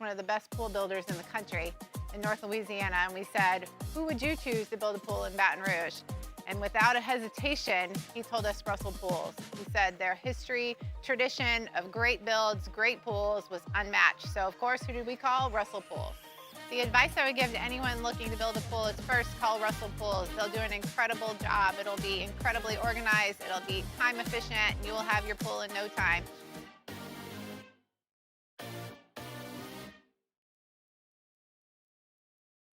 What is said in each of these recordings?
one of the best pool builders in the country in North Louisiana, and we said, who would you choose to build a pool in Baton Rouge? And without a hesitation, he told us Russell Pools. He said their history, tradition of great builds, great pools was unmatched. So of course, who did we call? Russell Pools. The advice I would give to anyone looking to build a pool is first call Russell Pools. They'll do an incredible job. It'll be incredibly organized. It'll be time efficient, and you will have your pool in no time.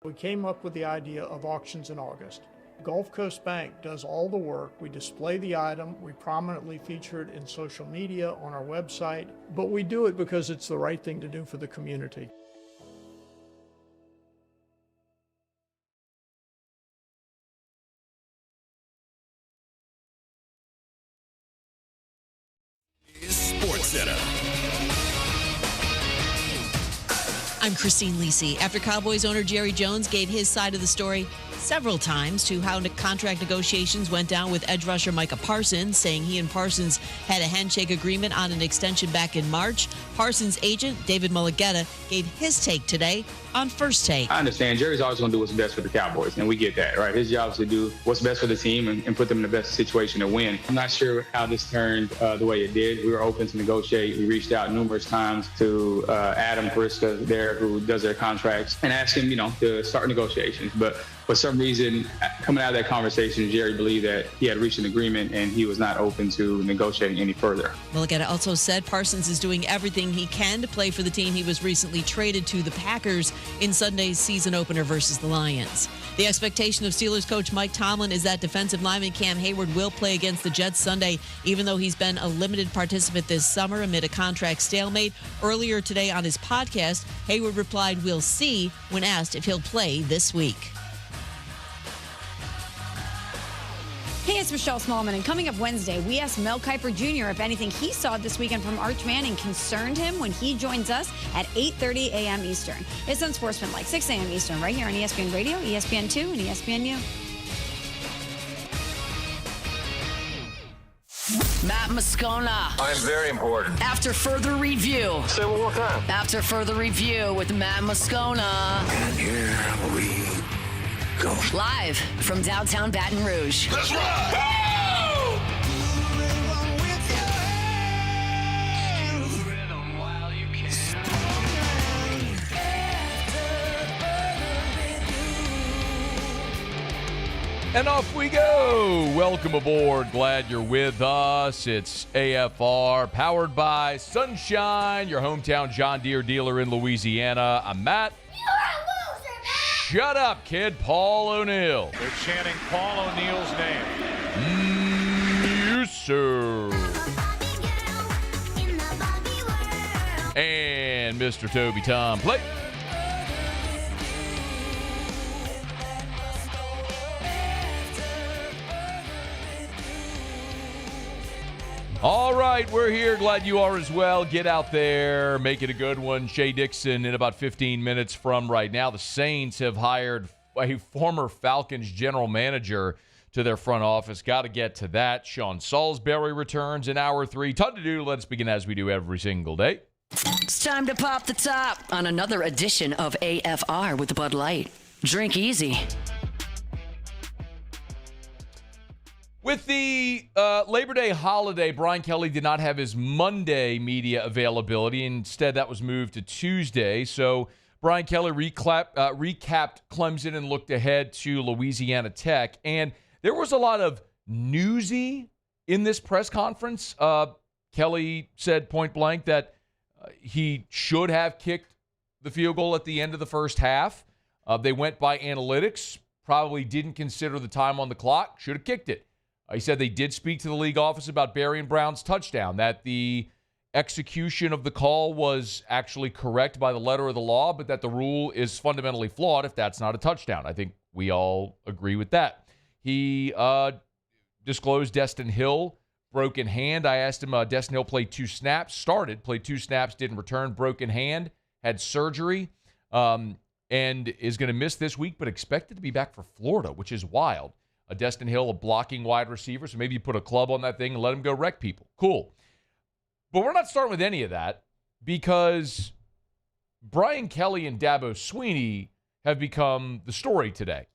We came up with the idea of auctions in August. Gulf Coast Bank does all the work. We display the item, we prominently feature it in social media, on our website, but we do it because it's the right thing to do for the community. Sports Center. I'm Christine Lisi. After Cowboys owner Jerry Jones gave his side of the story several times to how contract negotiations went down with edge rusher Micah Parsons, saying he and Parsons had a handshake agreement on an extension back in March, Parsons' agent, David Mulligetta, gave his take today on First Take. I understand Jerry's always going to do what's best for the Cowboys, and we get that, right? His job is to do what's best for the team and put them in the best situation to win. I'm not sure how this turned the way it did. We were open to negotiate. We reached out numerous times to Adam Briska there, who does their contracts, and asked him, to start negotiations. But for some reason, coming out of that conversation, Jerry believed that he had reached an agreement and he was not open to negotiating any further. Mulligetta also said Parsons is doing everything he can to play for the team he was recently traded to, the Packers, in Sunday's season opener versus the Lions. The expectation of Steelers coach Mike Tomlin is that defensive lineman Cam Hayward will play against the Jets Sunday, even though he's been a limited participant this summer amid a contract stalemate. Earlier today on his podcast, Hayward replied, "We'll see," when asked if he'll play this week. Hey, it's Michelle Smallman, and coming up Wednesday, we asked Mel Kiper Jr. if anything he saw this weekend from Arch Manning concerned him when he joins us at 8:30 a.m. Eastern. It's Unsportsmanlike, 6 a.m. Eastern, right here on ESPN Radio, ESPN2, and ESPNU. Matt Moscona. I'm very important. After further review. Say it one more time. After further review with Matt Moscona. And here we go. Live from downtown Baton Rouge. Let's ride! And off we go. Welcome aboard. Glad you're with us. It's AFR, powered by Sunshine, your hometown John Deere dealer in Louisiana. I'm Matt. Shut up, kid. Paul O'Neill. They're chanting Paul O'Neill's name. Yes, sir. And Mr. Toby Tom Play. All right, we're here. Glad you are as well. Get out there. Make it a good one. Shea Dixon in about 15 minutes from right now. The Saints have hired a former Falcons general manager to their front office. Got to get to that. Sean Salsbury returns in hour 3. Ton to do. Let's begin as we do every single day. It's time to pop the top on another edition of AFR with Bud Light. Drink easy. With the Labor Day holiday, Brian Kelly did not have his Monday media availability. Instead, that was moved to Tuesday. So Brian Kelly recapped Clemson and looked ahead to Louisiana Tech. And there was a lot of newsy in this press conference. Kelly said point blank that he should have kicked the field goal at the end of the first half. They went by analytics, probably didn't consider the time on the clock, should have kicked it. He said they did speak to the league office about Barry and Brown's touchdown, that the execution of the call was actually correct by the letter of the law, but that the rule is fundamentally flawed if that's not a touchdown. I think we all agree with that. He disclosed Destin Hill, broken hand. I asked him, Destin Hill played 2 snaps, played 2 snaps, didn't return, broken hand, had surgery, and is going to miss this week, but expected to be back for Florida, which is wild. Destin Hill, a blocking wide receiver, so maybe you put a club on that thing and let him go wreck people. Cool. But we're not starting with any of that because Brian Kelly and Dabo Sweeney have become the story today.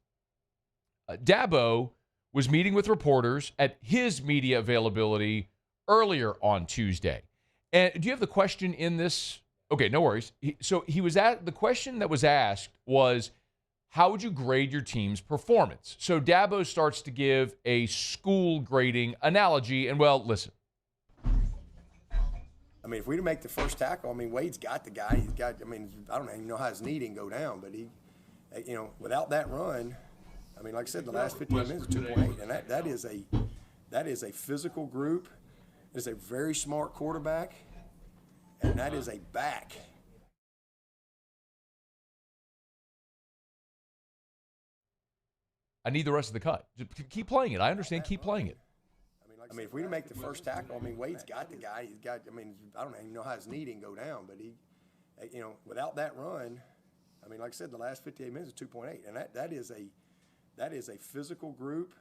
Dabo was meeting with reporters at his media availability earlier on Tuesday. And do you have the question in this? Okay, no worries. The question that was asked was, how would you grade your team's performance? So Dabo starts to give a school grading analogy. And, well, listen. I mean, if we make the first tackle, I mean, Wade's got the guy. I don't even know how his knee didn't go down, but without that run, I mean, like I said, the last 15 minutes, 2.8, and that is a physical group. It's a very smart quarterback, and that is a back. I need the rest of the cut. Just keep playing it. I understand. Keep playing it. I mean, if we make the first tackle, I mean, Wade's got the guy. I don't even know how his knee didn't go down, but without that run, I mean, like I said, the last 58 minutes is 2.8, and that is a physical group.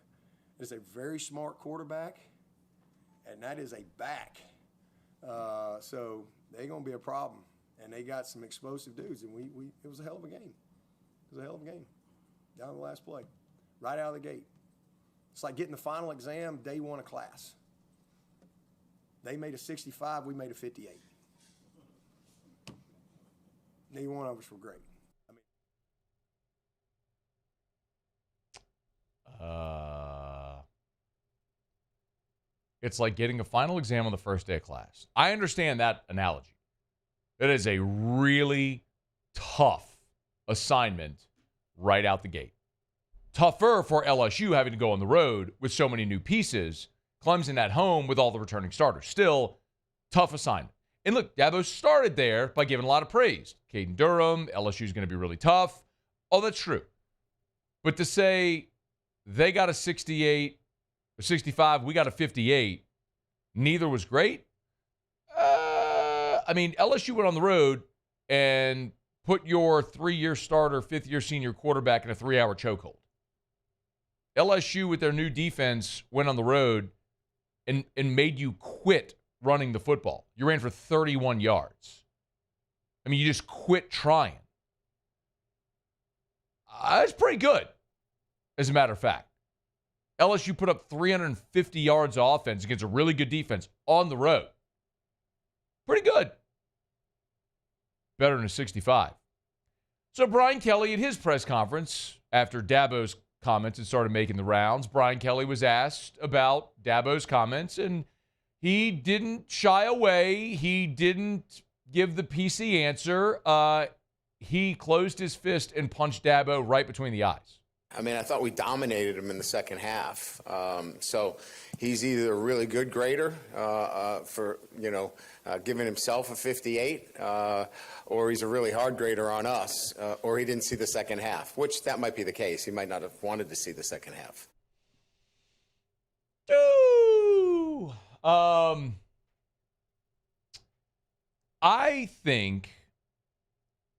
It's a very smart quarterback, and that is a back. So they're going to be a problem, and they got some explosive dudes, and it was a hell of a game. It was a hell of a game down to the last play, right out of the gate. It's like getting the final exam day one of class. They made a 65, we made a 58. Neither one of us were great. It's like getting a final exam on the first day of class. I understand that analogy. It is a really tough assignment right out the gate. Tougher for LSU having to go on the road with so many new pieces. Clemson at home with all the returning starters. Still, tough assignment. And look, Dabo started there by giving a lot of praise. Caden Durham, LSU is going to be really tough. Oh, that's true. But to say they got a 68 or 65, we got a 58, neither was great. I mean, LSU went on the road and put your 3-year starter, 5th-year senior quarterback in a 3-hour chokehold. LSU, with their new defense, went on the road and made you quit running the football. You ran for 31 yards. I mean, you just quit trying. That's pretty good, as a matter of fact. LSU put up 350 yards of offense against a really good defense on the road. Pretty good. Better than a 65. So Brian Kelly at his press conference, after Dabo's comments had started making the rounds, Brian Kelly was asked about Dabo's comments, and he didn't shy away. He didn't give the PC answer. He closed his fist and punched Dabo right between the eyes. I mean, I thought we dominated him in the second half. So he's either a really good grader for, giving himself a 58, or he's a really hard grader on us, or he didn't see the second half, which that might be the case. He might not have wanted to see the second half. Ooh. I think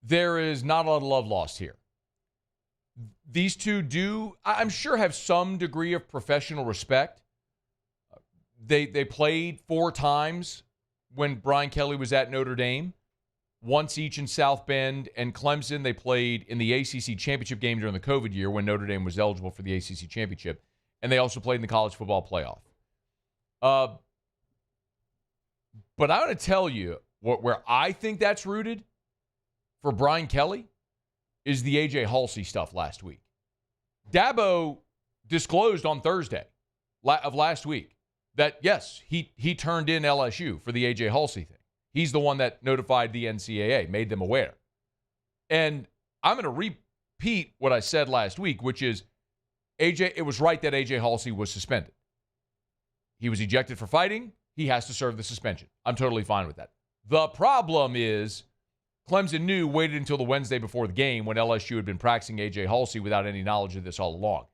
there is not a lot of love lost here. These two do, I'm sure, have some degree of professional respect. They played 4 times when Brian Kelly was at Notre Dame, once each in South Bend and Clemson. They played in the ACC championship game during the COVID year when Notre Dame was eligible for the ACC championship, and they also played in the college football playoff. But I'm going to tell you where I think that's rooted for Brian Kelly is the A.J. Halsey stuff last week. Dabo disclosed on Thursday of last week that, yes, he turned in LSU for the A.J. Halsey thing. He's the one that notified the NCAA, made them aware. And I'm going to repeat what I said last week, which is it was right that A.J. Halsey was suspended. He was ejected for fighting. He has to serve the suspension. I'm totally fine with that. The problem is Clemson waited until the Wednesday before the game when LSU had been practicing A.J. Halsey without any knowledge of this all along.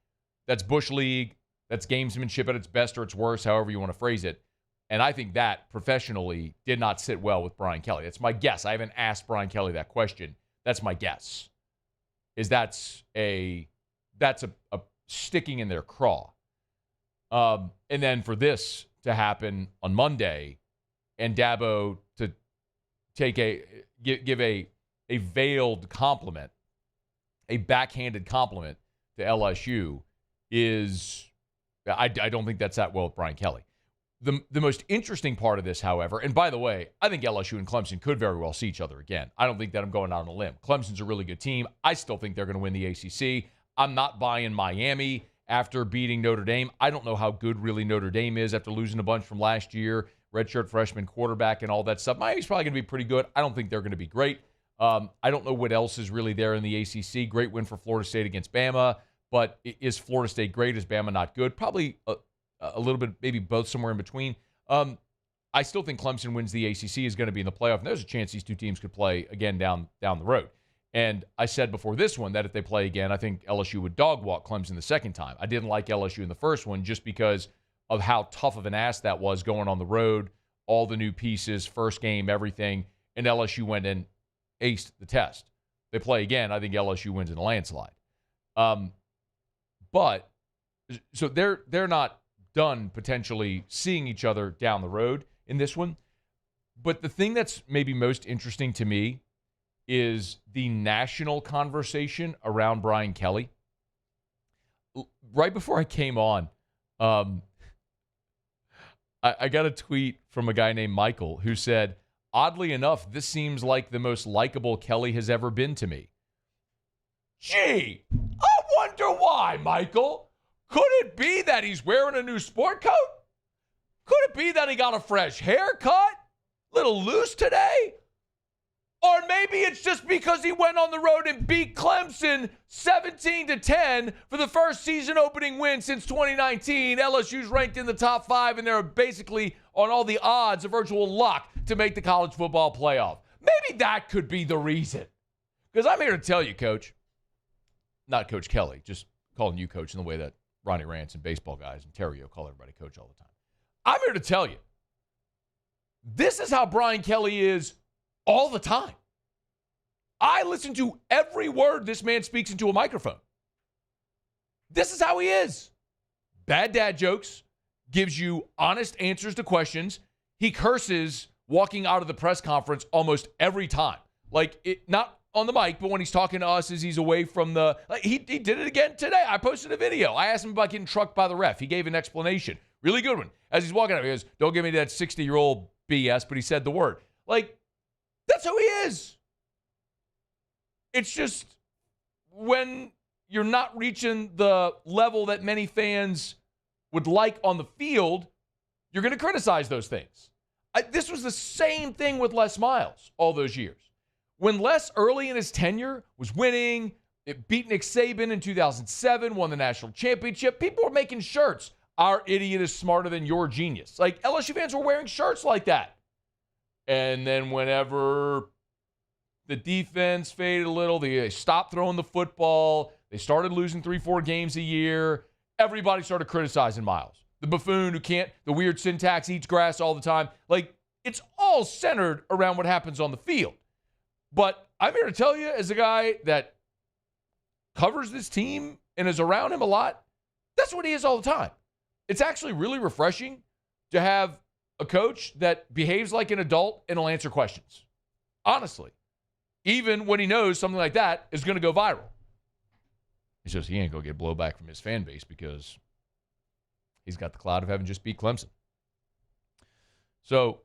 That's Bush League. That's gamesmanship at its best or its worst, however you want to phrase it. And I think that professionally did not sit well with Brian Kelly. That's my guess. I haven't asked Brian Kelly that question. That's my guess. That's a sticking in their craw. And then for this to happen on Monday and Dabo to give a a veiled compliment, a backhanded compliment to LSU is, I don't think that's that well with Brian Kelly. The most interesting part of this, however, and by the way, I think LSU and Clemson could very well see each other again. I don't think that I'm going out on a limb. Clemson's a really good team. I still think they're going to win the ACC. I'm not buying Miami after beating Notre Dame. I don't know how good really Notre Dame is after losing a bunch from last year, redshirt freshman quarterback and all that stuff. Miami's probably going to be pretty good. I don't think they're going to be great. I don't know what else is really there in the ACC. Great win for Florida State against Bama, but is Florida State great? Is Bama not good? Probably a little bit, maybe both, somewhere in between. I still think Clemson wins the ACC, is going to be in the playoff, and there's a chance these two teams could play again down the road. And I said before this one that if they play again, I think LSU would dog walk Clemson the second time. I didn't like LSU in the first one just because of how tough of an ass that was going on the road, all the new pieces, first game, everything, and LSU went and aced the test. They play again, I think LSU wins in a landslide. But so they're not done potentially seeing each other down the road in this one. But the thing that's maybe most interesting to me is the national conversation around Brian Kelly. Right before I came on, I got a tweet from a guy named Michael who said, oddly enough, this seems like the most likable Kelly has ever been to me. Gee, I wonder why, Michael. Could it be that he's wearing a new sport coat? Could it be that he got a fresh haircut? Little loose today? Or maybe it's just because he went on the road and beat Clemson 17-10 for the first season opening win since 2019. LSU's ranked in the top 5, and they're basically on all the odds, a virtual lock to make the college football playoff. Maybe that could be the reason. Because I'm here to tell you, Coach, not Coach Kelly, just calling you Coach in the way that Ronnie Rance and baseball guys and Terrio call everybody Coach all the time. I'm here to tell you, this is how Brian Kelly is all the time. I listen to every word this man speaks into a microphone. This is how he is. Bad dad jokes, gives you honest answers to questions. He curses walking out of the press conference almost every time. Not on the mic, but when he's talking to us as he's away from the... he did it again today. I posted a video. I asked him about getting trucked by the ref. He gave an explanation. Really good one. As he's walking out, he goes, don't give me that 60-year-old BS, but he said the word. That's who he is. It's just when you're not reaching the level that many fans would like on the field, you're going to criticize those things. This was the same thing with Les Miles all those years. When Les, early in his tenure, was winning, it beat Nick Saban in 2007, won the national championship, people were making shirts. Our idiot is smarter than your genius. LSU fans were wearing shirts like that. And then whenever the defense faded a little, they stopped throwing the football, they started losing 3-4 games a year, everybody started criticizing Miles. The buffoon who can't, the weird syntax, eats grass all the time. It's all centered around what happens on the field. But I'm here to tell you, as a guy that covers this team and is around him a lot, that's what he is all the time. It's actually really refreshing to have a coach that behaves like an adult and will answer questions. Honestly. Even when he knows something like that is going to go viral. He says he ain't going to get blowback from his fan base because he's got the clout of having just beat Clemson. So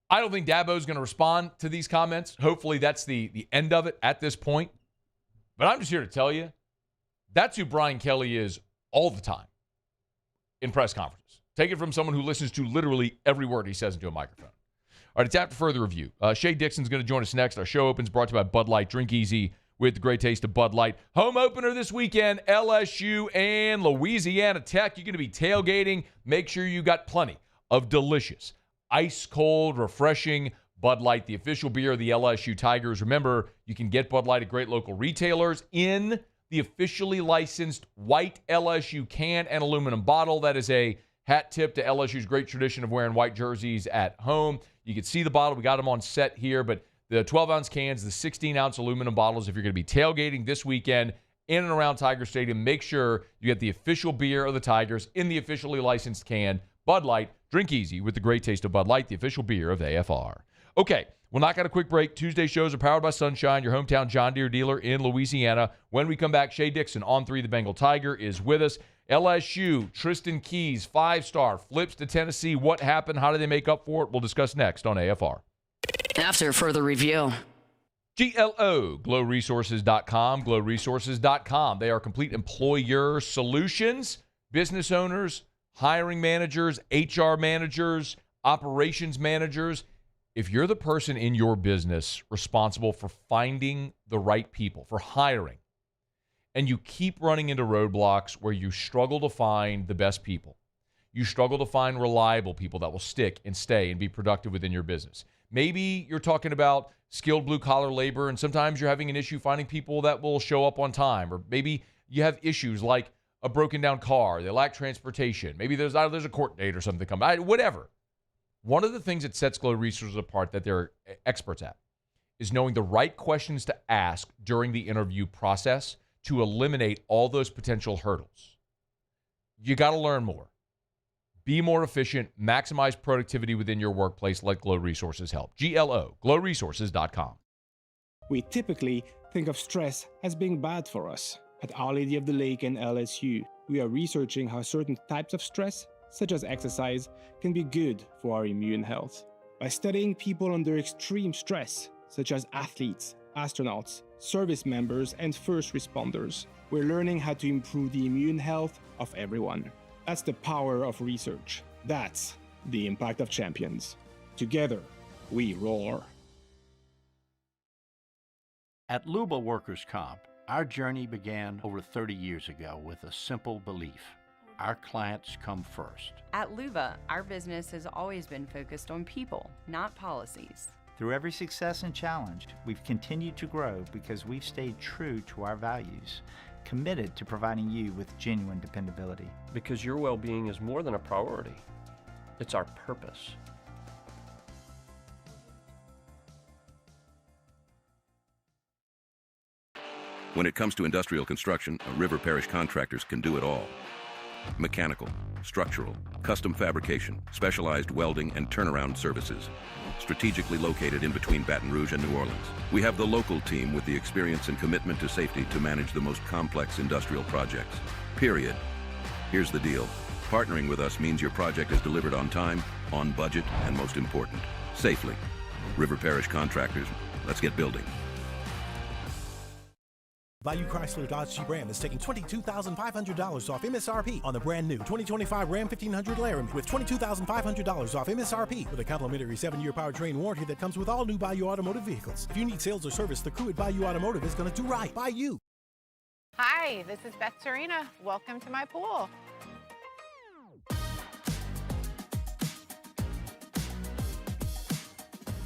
I don't think Dabo's going to respond to these comments. Hopefully that's the end of it at this point. But I'm just here to tell you, that's who Brian Kelly is all the time in press conferences. Take it from someone who listens to literally every word he says into a microphone. All right, it's after further review. Shea Dixon's going to join us next. Our show opens brought to you by Bud Light. Drink easy with the great taste of Bud Light. Home opener this weekend, LSU and Louisiana Tech. You're going to be tailgating. Make sure you got plenty of delicious, ice-cold, refreshing Bud Light, the official beer of the LSU Tigers. Remember, you can get Bud Light at great local retailers in the officially licensed white LSU can and aluminum bottle. That is a hat tip to LSU's great tradition of wearing white jerseys at home. You can see the bottle. We got them on set here, but the 12-ounce cans, the 16-ounce aluminum bottles, if you're going to be tailgating this weekend in and around Tiger Stadium, make sure you get the official beer of the Tigers in the officially licensed can. Bud Light, drink easy with the great taste of Bud Light, the official beer of AFR. Okay, We'll knock out a quick break. Tuesday shows are powered by Sunshine, your hometown John Deere dealer in Louisiana. When we come back, Shea Dixon on 3, the Bengal Tiger, is with us. LSU, Tristan Keys, 5-star, flips to Tennessee. What happened? How did they make up for it? We'll discuss next on AFR. After further review. GLO, glowresources.com, glowresources.com. They are complete employer solutions, business owners, hiring managers, HR managers, operations managers. If you're the person in your business responsible for finding the right people, for hiring, and you keep running into roadblocks where you struggle to find the best people, you struggle to find reliable people that will stick and stay and be productive within your business. Maybe you're talking about skilled blue-collar labor, and sometimes you're having an issue finding people that will show up on time. Or maybe you have issues like a broken-down car. They lack transportation. Maybe there's a court date or something to come by. Whatever. One of the things that sets Glow Resources apart that they're experts at is knowing the right questions to ask during the interview process to eliminate all those potential hurdles. You got to learn more. Be more efficient, maximize productivity within your workplace like Glow Resources help. GLO, glowresources.com. We typically think of stress as being bad for us. At Our Lady of the Lake and LSU, we are researching how certain types of stress, such as exercise, can be good for our immune health. By studying people under extreme stress, such as athletes, astronauts, service members, and first responders, we're learning how to improve the immune health of everyone. That's the power of research. That's the impact of champions. Together, we roar. At Luba Workers' Comp, our journey began over 30 years ago with a simple belief. Our clients come first. At Luba, our business has always been focused on people, not policies. Through every success and challenge, we've continued to grow because we've stayed true to our values, committed to providing you with genuine dependability. Because your well-being is more than a priority. It's our purpose. When it comes to industrial construction, River Parish Contractors can do it all. Mechanical, structural, custom fabrication, specialized welding, and turnaround services. Strategically located in between Baton Rouge and New Orleans, we have the local team with the experience and commitment to safety to manage the most complex industrial projects. Period. Here's the deal. Partnering with us means your project is delivered on time, on budget, and most important, safely. River Parish Contractors, let's get building. Bayou Chrysler Dodge Jeep Ram is taking $22,500 off MSRP on the brand new 2025 Ram 1500 Laramie with $22,500 off MSRP with a complimentary 7-year powertrain warranty that comes with all new Bayou Automotive vehicles. If you need sales or service, the crew at Bayou Automotive is going to do right by you. Hi, this is Beth Serena. Welcome to my pool.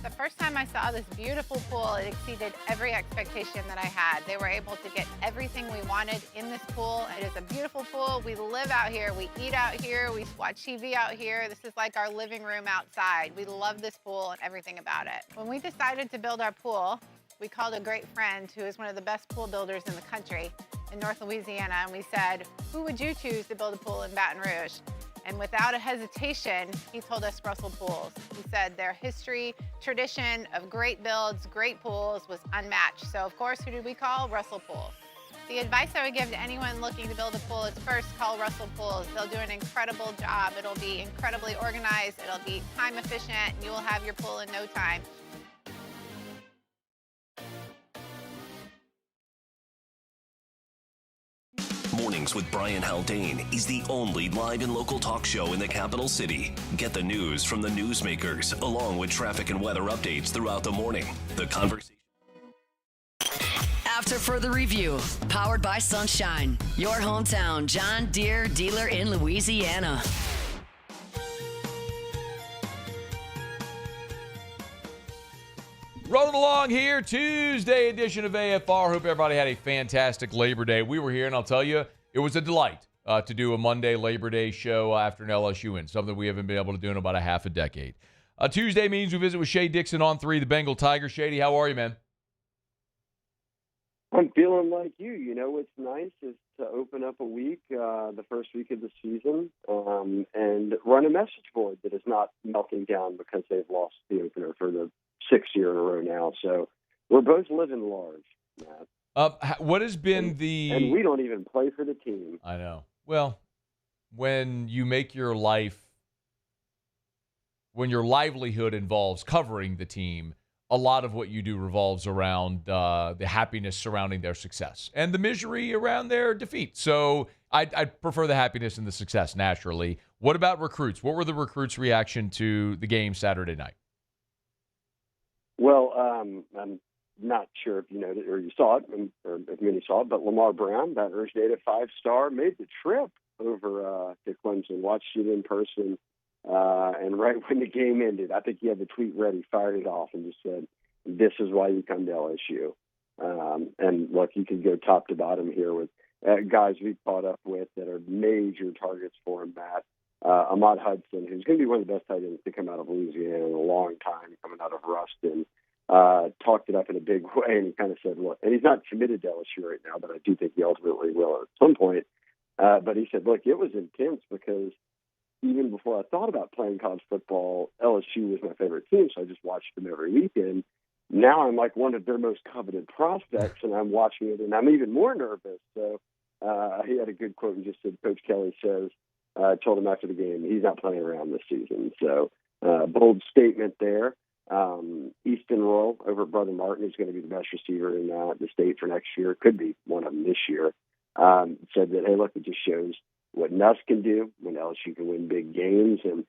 The first time I saw this beautiful pool, it exceeded every expectation that I had. They were able to get everything we wanted in this pool. It is a beautiful pool. We live out here. We eat out here. We watch TV out here. This is like our living room outside. We love this pool and everything about it. When we decided to build our pool, we called a great friend who is one of the best pool builders in the country in North Louisiana, and we said, who would you choose to build a pool in Baton Rouge? And without a hesitation, he told us Russell Pools. He said their history, tradition of great builds, great pools was unmatched. So of course, who did we call? Russell Pools. The advice I would give to anyone looking to build a pool is first call Russell Pools. They'll do an incredible job. It'll be incredibly organized. It'll be time efficient, and you will have your pool in no time. Mornings with Brian Haldane is the only live and local talk show in the capital city. Get the news from the newsmakers, along with traffic and weather updates throughout the morning. The conversation. After further review, powered by Sunshine, your hometown John Deere dealer in Louisiana. Rolling along here, Tuesday edition of AFR. Hope everybody had a fantastic Labor Day. We were here, and I'll tell you, it was a delight to do a Monday Labor Day show after an LSU win, something we haven't been able to do in about a half a decade. Tuesday means we visit with Shea Dixon on 3, the Bengal Tiger. Shady, how are you, man? I'm feeling like you. You know, it's nice is to open up a week, the first week of the season, and run a message board that is not melting down because they've lost the opener for the sixth year in a row now. So we're both living large, Matt. What has been and we don't even play for the team. I know. Well, when you make your livelihood involves covering the team, a lot of what you do revolves around the happiness surrounding their success and the misery around their defeat. So I'd prefer the happiness and the success naturally. What about recruits? What were the recruits' reaction to the game Saturday night? Well, I'm not sure if you noticed or you saw it, or if many saw it, but Lamar Brown, Baton Rouge native 5-star, made the trip over to Clemson, watched it in person. And right when the game ended, I think he had the tweet ready, fired it off, and just said, "This is why you come to LSU." And look, you can go top to bottom here with guys we've caught up with that are major targets for him, Matt. Ahmad Hudson, who's going to be one of the best tight ends to come out of Louisiana in a long time, coming out of Ruston, talked it up in a big way, and he kind of said, look, and he's not committed to LSU right now, but I do think he ultimately will at some point. But he said, look, it was intense because even before I thought about playing college football, LSU was my favorite team, so I just watched them every weekend. Now I'm like one of their most coveted prospects, and I'm watching it, and I'm even more nervous. So he had a good quote and just said, Coach Kelly says, told him after the game, he's not playing around this season. So bold statement there. Easton Royal over at Brother Martin, who's going to be the best receiver in the state for next year, could be one of them this year, said that, hey, look, it just shows what Nuss can do when LSU can win big games. And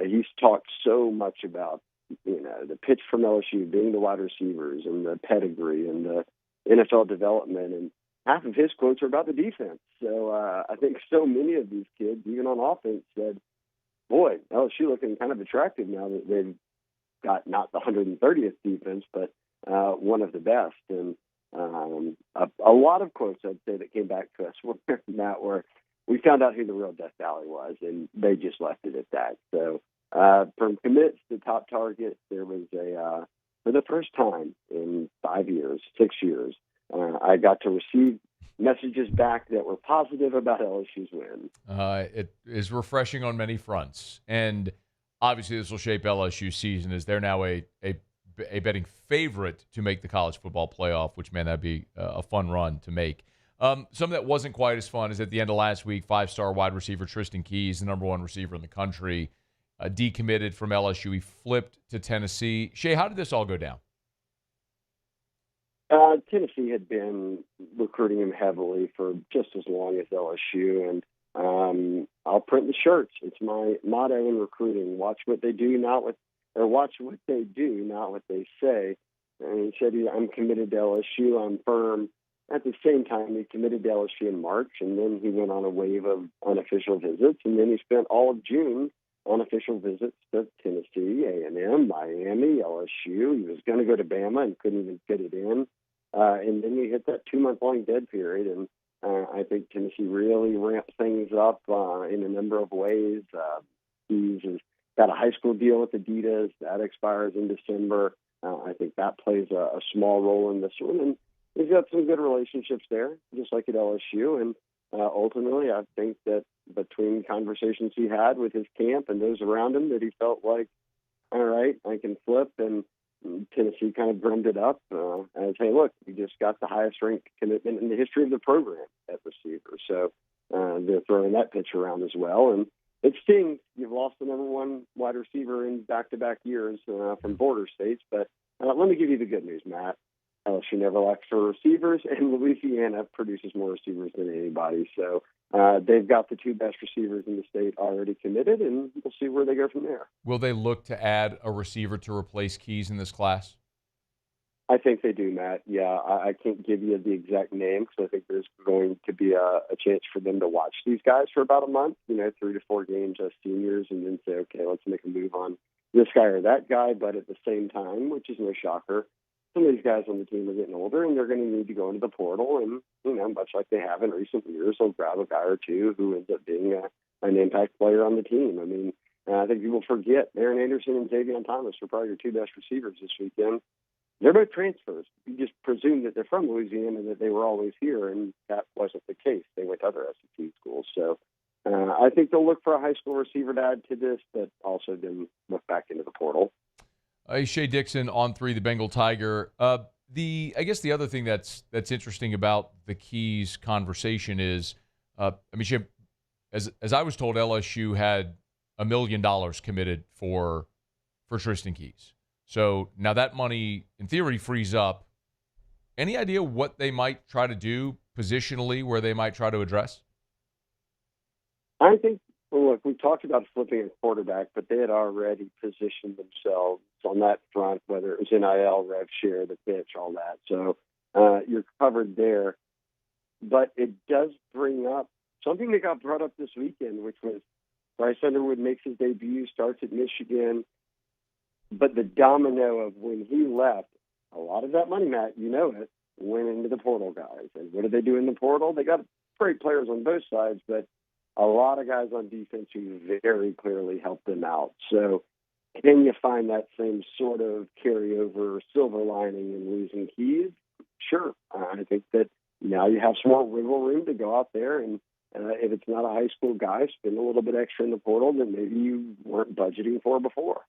he's talked so much about, the pitch from LSU being the wide receivers and the pedigree and the NFL development. And half of his quotes are about the defense. So I think so many of these kids, even on offense, said, boy, LSU looking kind of attractive now that they've got not the 130th defense, but one of the best. And a lot of quotes, I'd say, that came back to us were, Matt, where we found out who the real Death Valley was, and they just left it at that. So from commits to top targets, there was for the first time in 6 years, I got to receive messages back that were positive about LSU's win. It is refreshing on many fronts. And obviously this will shape LSU's season as they're now a betting favorite to make the college football playoff, which, man, that'd be a fun run to make. Something that wasn't quite as fun is at the end of last week, 5-star wide receiver Tristan Keys, the number one receiver in the country, decommitted from LSU. He flipped to Tennessee. Shea, how did this all go down? Tennessee had been recruiting him heavily for just as long as LSU, and I'll print the shirts. It's my motto in recruiting: watch what they do, watch what they do, not what they say. And he said, "I'm committed to LSU. I'm firm." At the same time, he committed to LSU in March, and then he went on a wave of unofficial visits, and then he spent all of June on official visits to Tennessee, A&M, Miami, LSU. He was going to go to Bama and couldn't even fit it in. And then we hit that 2-month-long dead period, and I think Tennessee really ramped things up in a number of ways. He's got a high school deal with Adidas. That expires in December. I think that plays a small role in this one. And he's got some good relationships there, just like at LSU. And ultimately, I think that between conversations he had with his camp and those around him, that he felt like, all right, I can flip. And Tennessee kind of drummed it up as, hey, look, we just got the highest ranked commitment in the history of the program at receiver. So they're throwing that pitch around as well. And it stings. You've lost the number one wide receiver in back-to-back years from border states. But let me give you the good news, Matt. LSU never lacks for receivers, and Louisiana produces more receivers than anybody. So they've got the two best receivers in the state already committed, and we'll see where they go from there. Will they look to add a receiver to replace Keys in this class? I think they do, Matt. Yeah, I can't give you the exact name because I think there's going to be a chance for them to watch these guys for about a month, 3 to 4 games as seniors, and then say, okay, let's make a move on this guy or that guy. But at the same time, which is no shocker, some of these guys on the team are getting older, and they're going to need to go into the portal. And, much like they have in recent years, they'll grab a guy or two who ends up being an impact player on the team. I mean, I think people forget Aaron Anderson and Davion Thomas are probably your two best receivers this weekend. They're both transfers. You just presume that they're from Louisiana and that they were always here, and that wasn't the case. They went to other SEC schools. So I think they'll look for a high school receiver to add to this, but also then look back into the portal. Shea Dixon on 3, the Bengal Tiger. I guess the other thing that's interesting about the Keys conversation is, Shea, as I was told, LSU had $1 million committed for Tristan Keys. So now that money, in theory, frees up. Any idea what they might try to do positionally, where they might try to address? I think, well, look, we talked about flipping a quarterback, but they had already positioned themselves on that front, whether it was NIL, rev share, the pitch, all that. So you're covered there. But it does bring up something that got brought up this weekend, which was Bryce Underwood makes his debut, starts at Michigan. But the domino of when he left, a lot of that money, Matt, you know it, went into the portal guys. And what did they do in the portal? They got great players on both sides, but a lot of guys on defense who very clearly helped them out. So can you find that same sort of carryover silver lining in losing Keys? Sure. I think that now you have some more wiggle room to go out there and if it's not a high school guy, spend a little bit extra in the portal that maybe you weren't budgeting for before.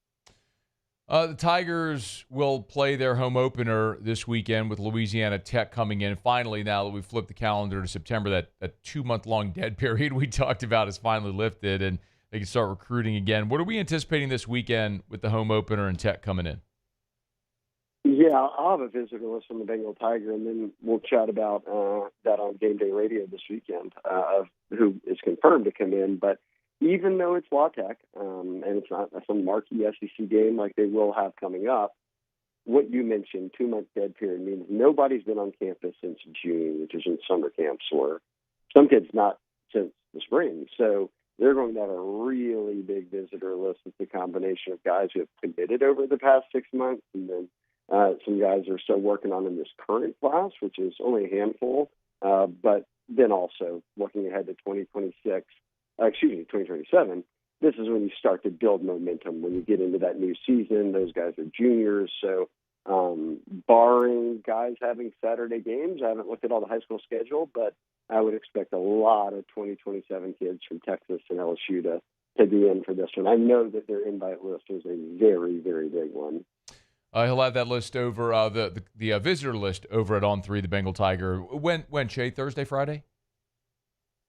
The Tigers will play their home opener this weekend with Louisiana Tech coming in. Finally, now that we've flipped the calendar to September, that 2-month-long dead period we talked about is finally lifted, and they can start recruiting again. What are we anticipating this weekend with the home opener and Tech coming in? Yeah, I'll have a visitor list from the Bengal Tiger, and then we'll chat about that on Game Day Radio this weekend of who is confirmed to come in. But even though it's La Tech, and it's not some marquee SEC game like they will have coming up, what you mentioned, 2-month dead period, means nobody's been on campus since June, which is when summer camps were. Some kids not since the spring. So they're going to have a really big visitor list. It's a combination of guys who have committed over the past 6 months, and then some guys are still working on in this current class, which is only a handful, but then also looking ahead to 2027, this is when you start to build momentum. When you get into that new season, those guys are juniors. So barring guys having Saturday games, I haven't looked at all the high school schedule, but I would expect a lot of 2027 kids from Texas and LSU to be in for this one. I know that their invite list is a very, very big one. He'll have that list over the visitor list over at On 3, the Bengal Tiger. When Shea? Thursday, Friday?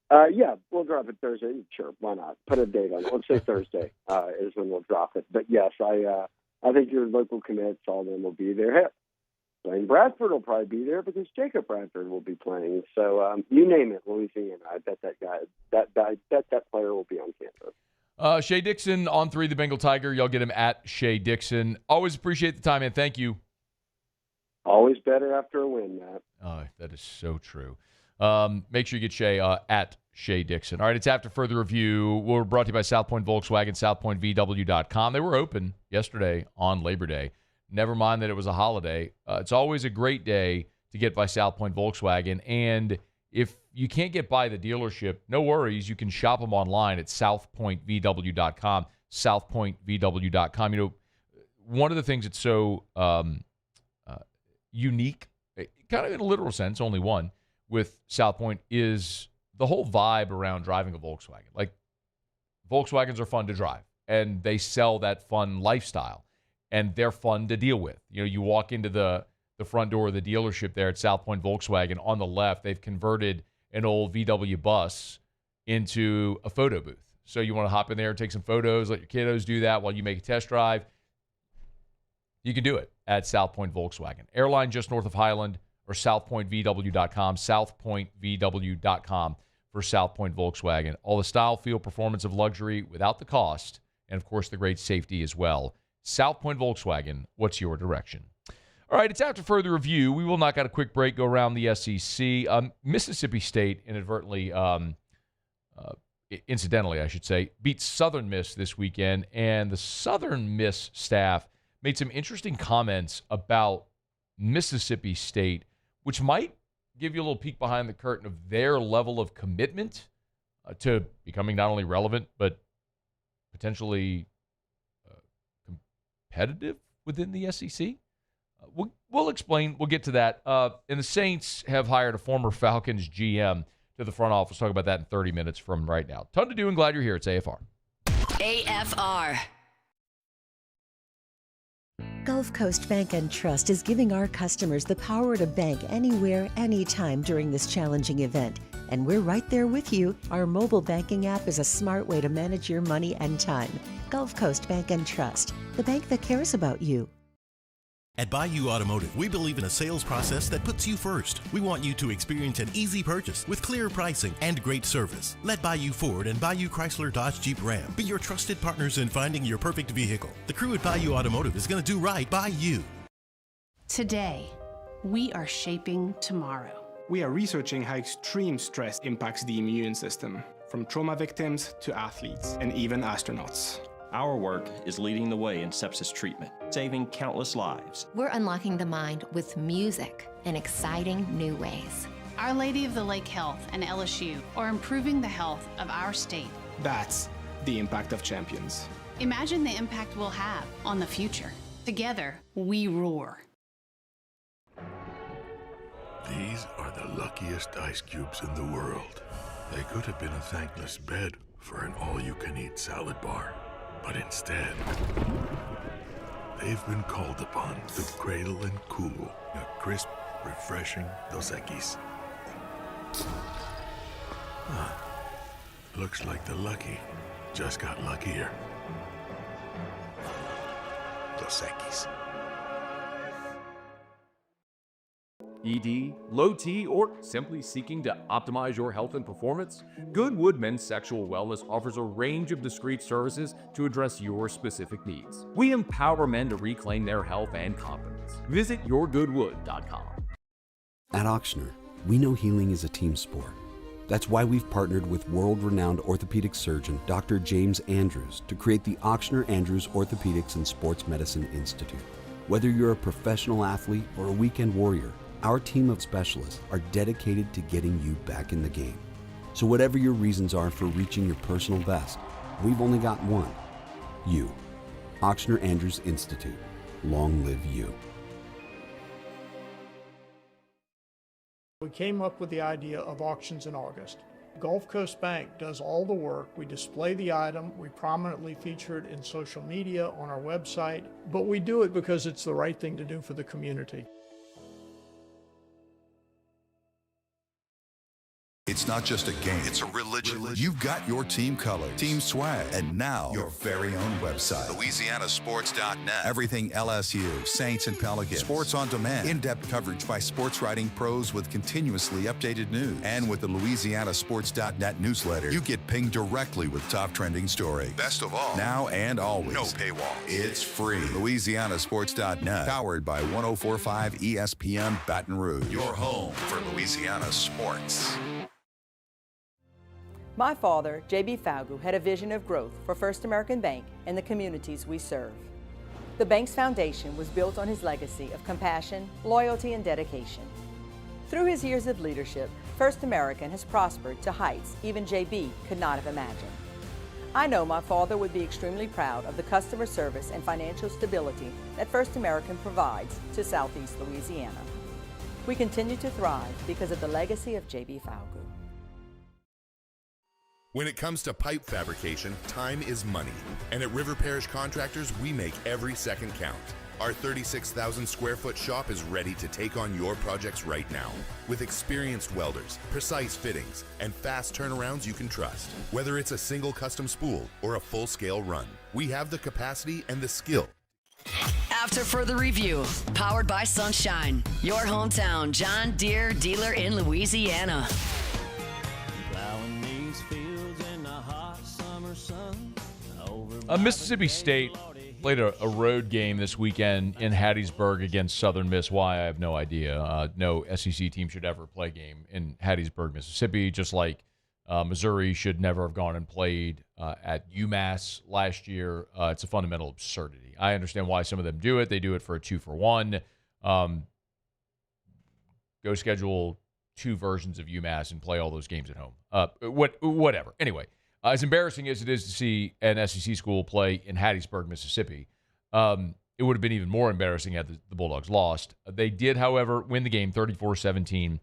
Yeah, we'll drop it Thursday. Sure, why not? Put a date on it. Let's say Thursday is when we'll drop it. But yes, I think your local commits, all of them will be there. Hey, Blaine Bradford will probably be there because Jacob Bradford will be playing. So you name it, Louisiana. I bet that player will be on campus. Shea Dixon on 3, the Bengal Tiger. Y'all get him at Shea Dixon. Always appreciate the time, man. Thank you. Always better after a win, Matt. Oh, that is so true. Make sure you get Shea at Shea Dixon. All right, it's After Further Review. We're brought to you by South Point Volkswagen, southpointvw.com. They were open yesterday on Labor Day. Never mind that it was a holiday. It's always a great day to get by South Point Volkswagen. And if you can't get by the dealership, no worries. You can shop them online at southpointvw.com, southpointvw.com. You know, one of the things that's so unique, kind of in a literal sense, only one, with South Point is the whole vibe around driving a Volkswagen. Like, Volkswagens are fun to drive, and they sell that fun lifestyle, and they're fun to deal with. You know, you walk into the front door of the dealership there at South Point Volkswagen. On the left, they've converted an old VW bus into a photo booth. So you want to hop in there and take some photos, let your kiddos do that while you make a test drive. You can do it at South Point Volkswagen. Airline just north of Highland, or southpointvw.com, southpointvw.com for South Point Volkswagen. All the style, feel, performance of luxury without the cost, and, of course, the great safety as well. South Point Volkswagen, what's your direction? All right, it's After Further Review. We will knock out a quick break, go around the SEC. Mississippi State inadvertently, incidentally, I should say, beat Southern Miss this weekend, and the Southern Miss staff made some interesting comments about Mississippi State, which might give you a little peek behind the curtain of their level of commitment to becoming not only relevant, but potentially competitive within the SEC. We'll explain. We'll get to that. And the Saints have hired a former Falcons GM to the front office. Talk about that in 30 minutes from right now. Ton to do, and glad you're here. It's AFR. AFR. Gulf Coast Bank and Trust is giving our customers the power to bank anywhere, anytime during this challenging event. And we're right there with you. Our mobile banking app is a smart way to manage your money and time. Gulf Coast Bank and Trust, the bank that cares about you. At Bayou Automotive, we believe in a sales process that puts you first. We want you to experience an easy purchase with clear pricing and great service. Let Bayou Ford and Bayou Chrysler Dodge Jeep Ram be your trusted partners in finding your perfect vehicle. The crew at Bayou Automotive is going to do right by you. Today, we are shaping tomorrow. We are researching how extreme stress impacts the immune system, from trauma victims to athletes and even astronauts. Our work is leading the way in sepsis treatment, saving countless lives. We're unlocking the mind with music in exciting new ways. Our Lady of the Lake Health and LSU are improving the health of our state. That's the impact of champions. Imagine the impact we'll have on the future. Together, we roar. These are the luckiest ice cubes in the world. They could have been a thankless bed for an all-you-can-eat salad bar. But instead, they've been called upon to cradle and cool a crisp, refreshing Dos Equis. Looks like the lucky just got luckier. Dos Equis. ED, low T, or simply seeking to optimize your health and performance? Goodwood Men's Sexual Wellness offers a range of discreet services to address your specific needs. We empower men to reclaim their health and confidence. Visit yourgoodwood.com. At Ochsner, we know healing is a team sport. That's why we've partnered with world-renowned orthopedic surgeon Dr. James Andrews to create the Ochsner Andrews Orthopedics and Sports Medicine Institute. Whether you're a professional athlete or a weekend warrior, our team of specialists are dedicated to getting you back in the game. So whatever your reasons are for reaching your personal best, we've only got one. You. Ochsner Andrews Institute. Long live you. We came up with the idea of auctions in August. Gulf Coast Bank does all the work. We display the item, we prominently feature it in social media, on our website, but we do it because it's the right thing to do for the community. It's not just a game, it's a religion. You've got your team colors, team swag, and now your very own website. LouisianaSports.net. Everything LSU, Saints, and Pelicans. Sports on demand. In-depth coverage by sports writing pros with continuously updated news. And with the LouisianaSports.net newsletter, you get pinged directly with top trending stories. Best of all, now and always, no paywall. It's free. LouisianaSports.net. Powered by 104.5 ESPN Baton Rouge. Your home for Louisiana sports. My father, J.B. Falgu, had a vision of growth for First American Bank and the communities we serve. The bank's foundation was built on his legacy of compassion, loyalty, and dedication. Through his years of leadership, First American has prospered to heights even J.B. could not have imagined. I know my father would be extremely proud of the customer service and financial stability that First American provides to Southeast Louisiana. We continue to thrive because of the legacy of J.B. Falgu. When it comes to pipe fabrication, time is money. And at River Parish Contractors, we make every second count. Our 36,000 square foot shop is ready to take on your projects right now. With experienced welders, precise fittings, and fast turnarounds you can trust. Whether it's a single custom spool or a full-scale run, we have the capacity and the skill. After further review, powered by Sunshine, your hometown John Deere dealer in Louisiana. Mississippi State played a road game this weekend in Hattiesburg against Southern Miss. Why, I have no idea. No SEC team should ever play a game in Hattiesburg, Mississippi, just like Missouri should never have gone and played at UMass last year. It's a fundamental absurdity. I understand why some of them do it. They do it for a 2-for-1. Go schedule 2 versions of UMass and play all those games at home. Whatever. Anyway. As embarrassing as it is to see an SEC school play in Hattiesburg, Mississippi, it would have been even more embarrassing had the Bulldogs lost. They did, however, win the game 34-17.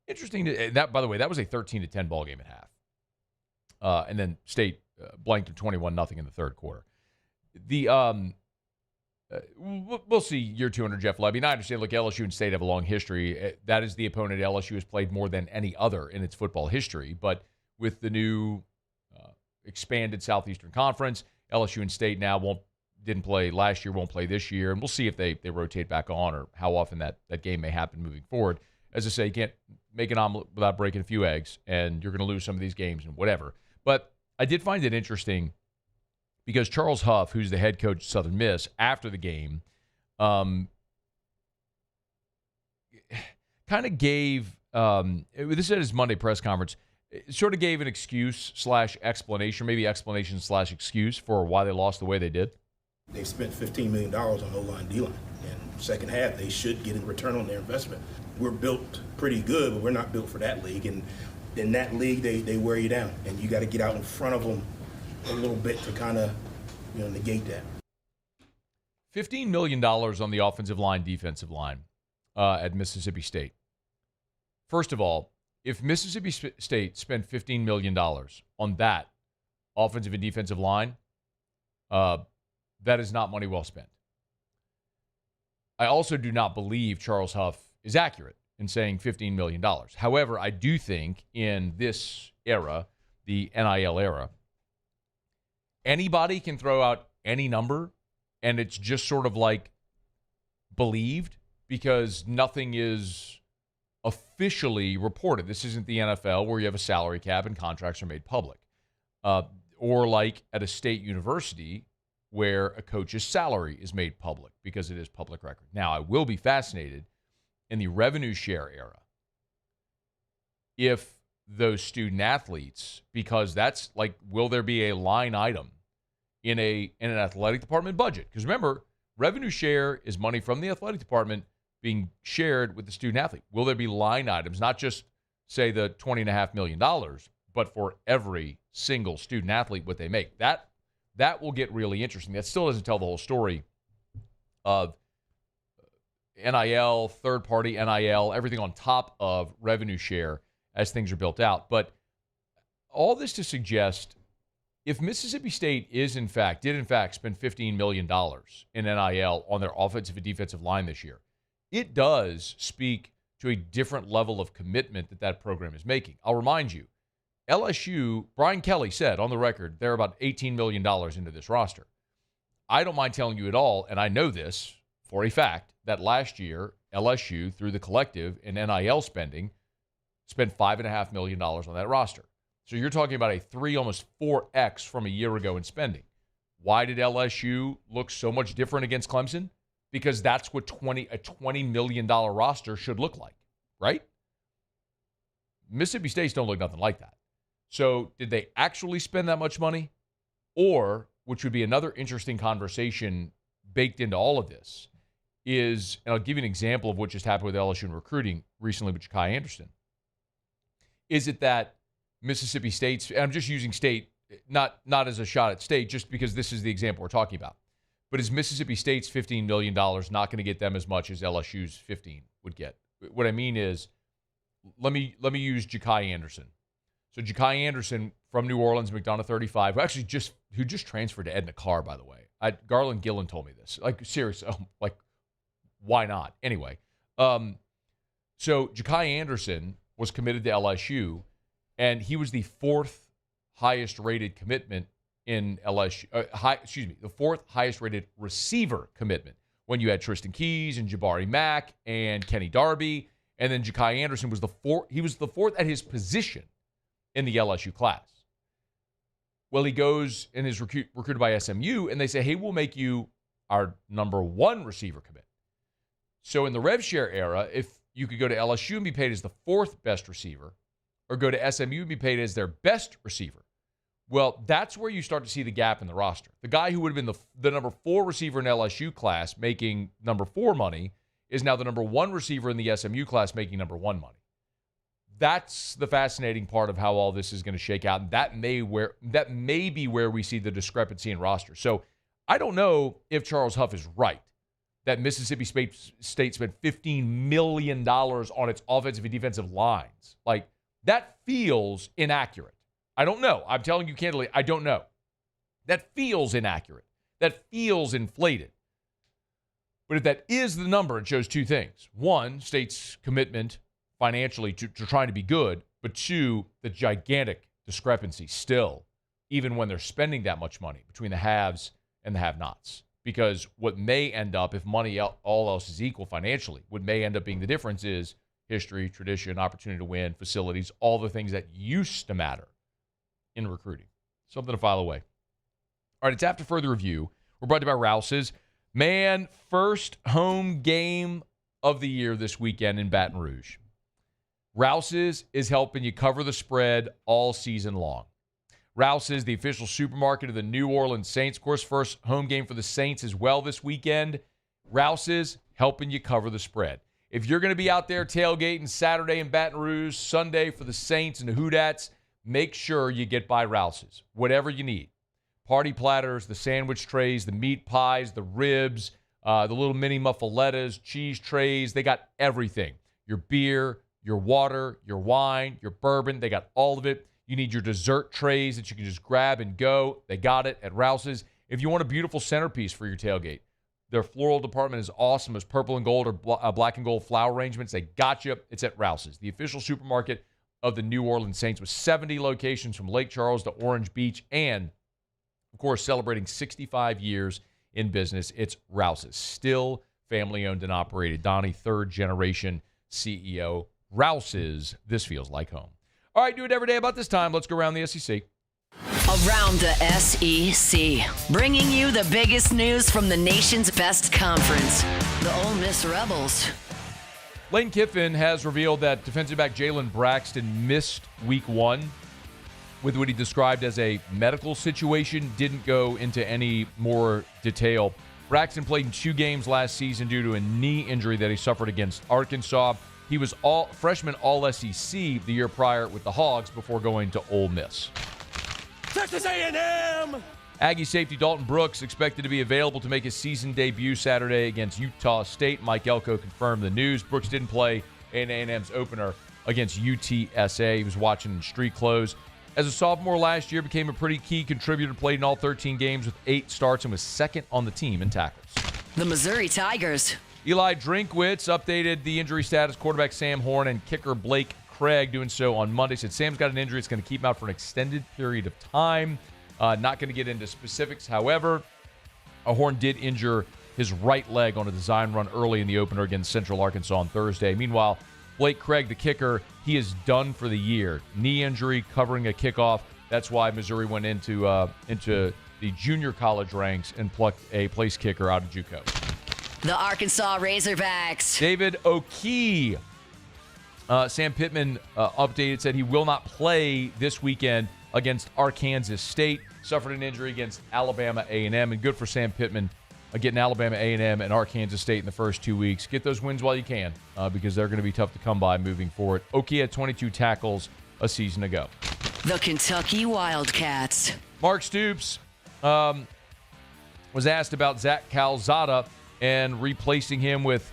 Interesting. That, by the way, that was a 13-10 ball game at half. And then State blanked them 21-0 in the third quarter. The we'll see year 2 under Jeff Lebby. And I understand, look, LSU and State have a long history. That is the opponent LSU has played more than any other in its football history. But with the new expanded Southeastern Conference, LSU and State now didn't play last year, won't play this year. And we'll see if they rotate back on or how often that game may happen moving forward. As I say, you can't make an omelet without breaking a few eggs, and you're going to lose some of these games and whatever. But I did find it interesting because Charles Huff, who's the head coach of Southern Miss, after the game, kind of gave this is at his Monday press conference, sort of gave an excuse/explanation, maybe explanation/excuse for why they lost the way they did. They've spent $15 million on O-line, D-line. And second half, they should get a return on their investment. We're built pretty good, but we're not built for that league. And in that league, they wear you down. And you got to get out in front of them a little bit to kind of, negate that. $15 million on the offensive line, defensive line at Mississippi State. First of all, if Mississippi State spent $15 million on that offensive and defensive line, that is not money well spent. I also do not believe Charles Huff is accurate in saying $15 million. However, I do think in this era, the NIL era, anybody can throw out any number, and it's just sort of like believed because nothing is officially reported. This isn't the NFL where you have a salary cap and contracts are made public. Or like at a state university where a coach's salary is made public because it is public record. Now, I will be fascinated in the revenue share era if those student athletes, because that's like, will there be a line item in an athletic department budget? Because remember, revenue share is money from the athletic department being shared with the student athlete. Will there be line items, not just say the $20.5 million, but for every single student athlete what they make? That will get really interesting. That still doesn't tell the whole story of NIL, third-party NIL, everything on top of revenue share as things are built out. But all this to suggest, if Mississippi State did in fact spend $15 million in NIL on their offensive and defensive line this year, it does speak to a different level of commitment that program is making. I'll remind you, LSU, Brian Kelly said on the record, they're about $18 million into this roster. I don't mind telling you at all, and I know this for a fact, that last year, LSU, through the collective and NIL spending, spent $5.5 million on that roster. So you're talking about a 3, almost 4x from a year ago in spending. Why did LSU look so much different against Clemson? Because that's what a $20 million roster should look like, right? Mississippi State's don't look nothing like that. So did they actually spend that much money? Or, which would be another interesting conversation baked into all of this, is, and I'll give you an example of what just happened with LSU in recruiting recently with Ja'Kai Anderson. Is it that Mississippi State's, and I'm just using State, not as a shot at State, just because this is the example we're talking about, but is Mississippi State's $15 million not going to get them as much as LSU's 15 would get? What I mean is, let me use Ja'Kai Anderson. So Ja'Kai Anderson from New Orleans, McDonough 35, who just transferred to Edna Carr, by the way. Garland Gillen told me this. Like, seriously, why not? Anyway, so Ja'Kai Anderson was committed to LSU, and he was the 4th highest rated commitment in LSU. The 4th highest rated receiver commitment when you had Tristan Keys and Jabari Mack and Kenny Darby, and then Ja'Kai Anderson was the 4th. He was the 4th at his position in the LSU class. Well, he goes and is recruited by SMU, and they say, hey, we'll make you our number 1 receiver commit. So in the rev share era, if you could go to LSU and be paid as the 4th best receiver, or go to SMU and be paid as their best receiver, well, that's where you start to see the gap in the roster. The guy who would have been the number 4 receiver in LSU class making number 4 money is now the number 1 receiver in the SMU class making number 1 money. That's the fascinating part of how all this is going to shake out. And that may be where we see the discrepancy in roster. So I don't know if Charles Huff is right that Mississippi State spent $15 million on its offensive and defensive lines. Like, that feels inaccurate. I don't know. I'm telling you candidly, I don't know. That feels inaccurate. That feels inflated. But if that is the number, it shows two things. One, state's commitment financially to trying to be good, but two, the gigantic discrepancy still, even when they're spending that much money between the haves and the have-nots. Because what may end up, if money all else is equal financially, what may end up being the difference is history, tradition, opportunity to win, facilities, all the things that used to matter in recruiting. Something to file away. All right, it's After Further Review. We're brought to you by Rouse's. Man, first home game of the year this weekend in Baton Rouge. Rouse's is helping you cover the spread all season long. Rouse's, the official supermarket of the New Orleans Saints. Of course, first home game for the Saints as well this weekend. Rouse's helping you cover the spread. If you're going to be out there tailgating Saturday in Baton Rouge, Sunday for the Saints and the Hootats, make sure you get by Rouse's. Whatever you need. Party platters, the sandwich trays, the meat pies, the ribs, the little mini muffalettas, cheese trays. They got everything. Your beer, your water, your wine, your bourbon. They got all of it. You need your dessert trays that you can just grab and go. They got it at Rouse's. If you want a beautiful centerpiece for your tailgate, their floral department is awesome. It's purple and gold or black and gold flower arrangements. They got you. It's at Rouse's, the official supermarket of the New Orleans Saints with 70 locations from Lake Charles to Orange Beach and, of course, celebrating 65 years in business. It's Rouse's, still family-owned and operated. Donnie, third-generation CEO. Rouse's, this feels like home. All right, do it every day about this time. Let's go around the SEC. Around the SEC, bringing you the biggest news from the nation's best conference, the Ole Miss Rebels. Lane Kiffin has revealed that defensive back Jalen Braxton missed week 1 with what he described as a medical situation. Didn't go into any more detail. Braxton played in 2 games last season due to a knee injury that he suffered against Arkansas. He was freshman All-SEC the year prior with the Hogs before going to Ole Miss. Texas A&M! Aggie safety Dalton Brooks expected to be available to make his season debut Saturday against Utah State. Mike Elko confirmed the news. Brooks didn't play in A&M's opener against UTSA. He was watching in street clothes. As a sophomore last year, became a pretty key contributor, played in all 13 games with 8 starts and was second on the team in tackles. The Missouri Tigers. Eli Drinkwitz updated the injury status. Quarterback Sam Horn and kicker Blake Craig doing so on Monday. Said Sam's got an injury. It's going to keep him out for an extended period of time. Not going to get into specifics. However, Horn did injure his right leg on a design run early in the opener against Central Arkansas on Thursday. Meanwhile, Blake Craig, the kicker, he is done for the year. Knee injury, covering a kickoff. That's why Missouri went into the junior college ranks and plucked a place kicker out of JUCO. The Arkansas Razorbacks. David O'Kee. Sam Pittman updated, said he will not play this weekend against Arkansas State. Suffered an injury against Alabama A&M, and good for Sam Pittman getting Alabama A&M and Arkansas State in the first 2 weeks. Get those wins while you can because they're going to be tough to come by moving forward. O'Kee had 22 tackles a season ago. The Kentucky Wildcats. Mark Stoops was asked about Zach Calzada and replacing him with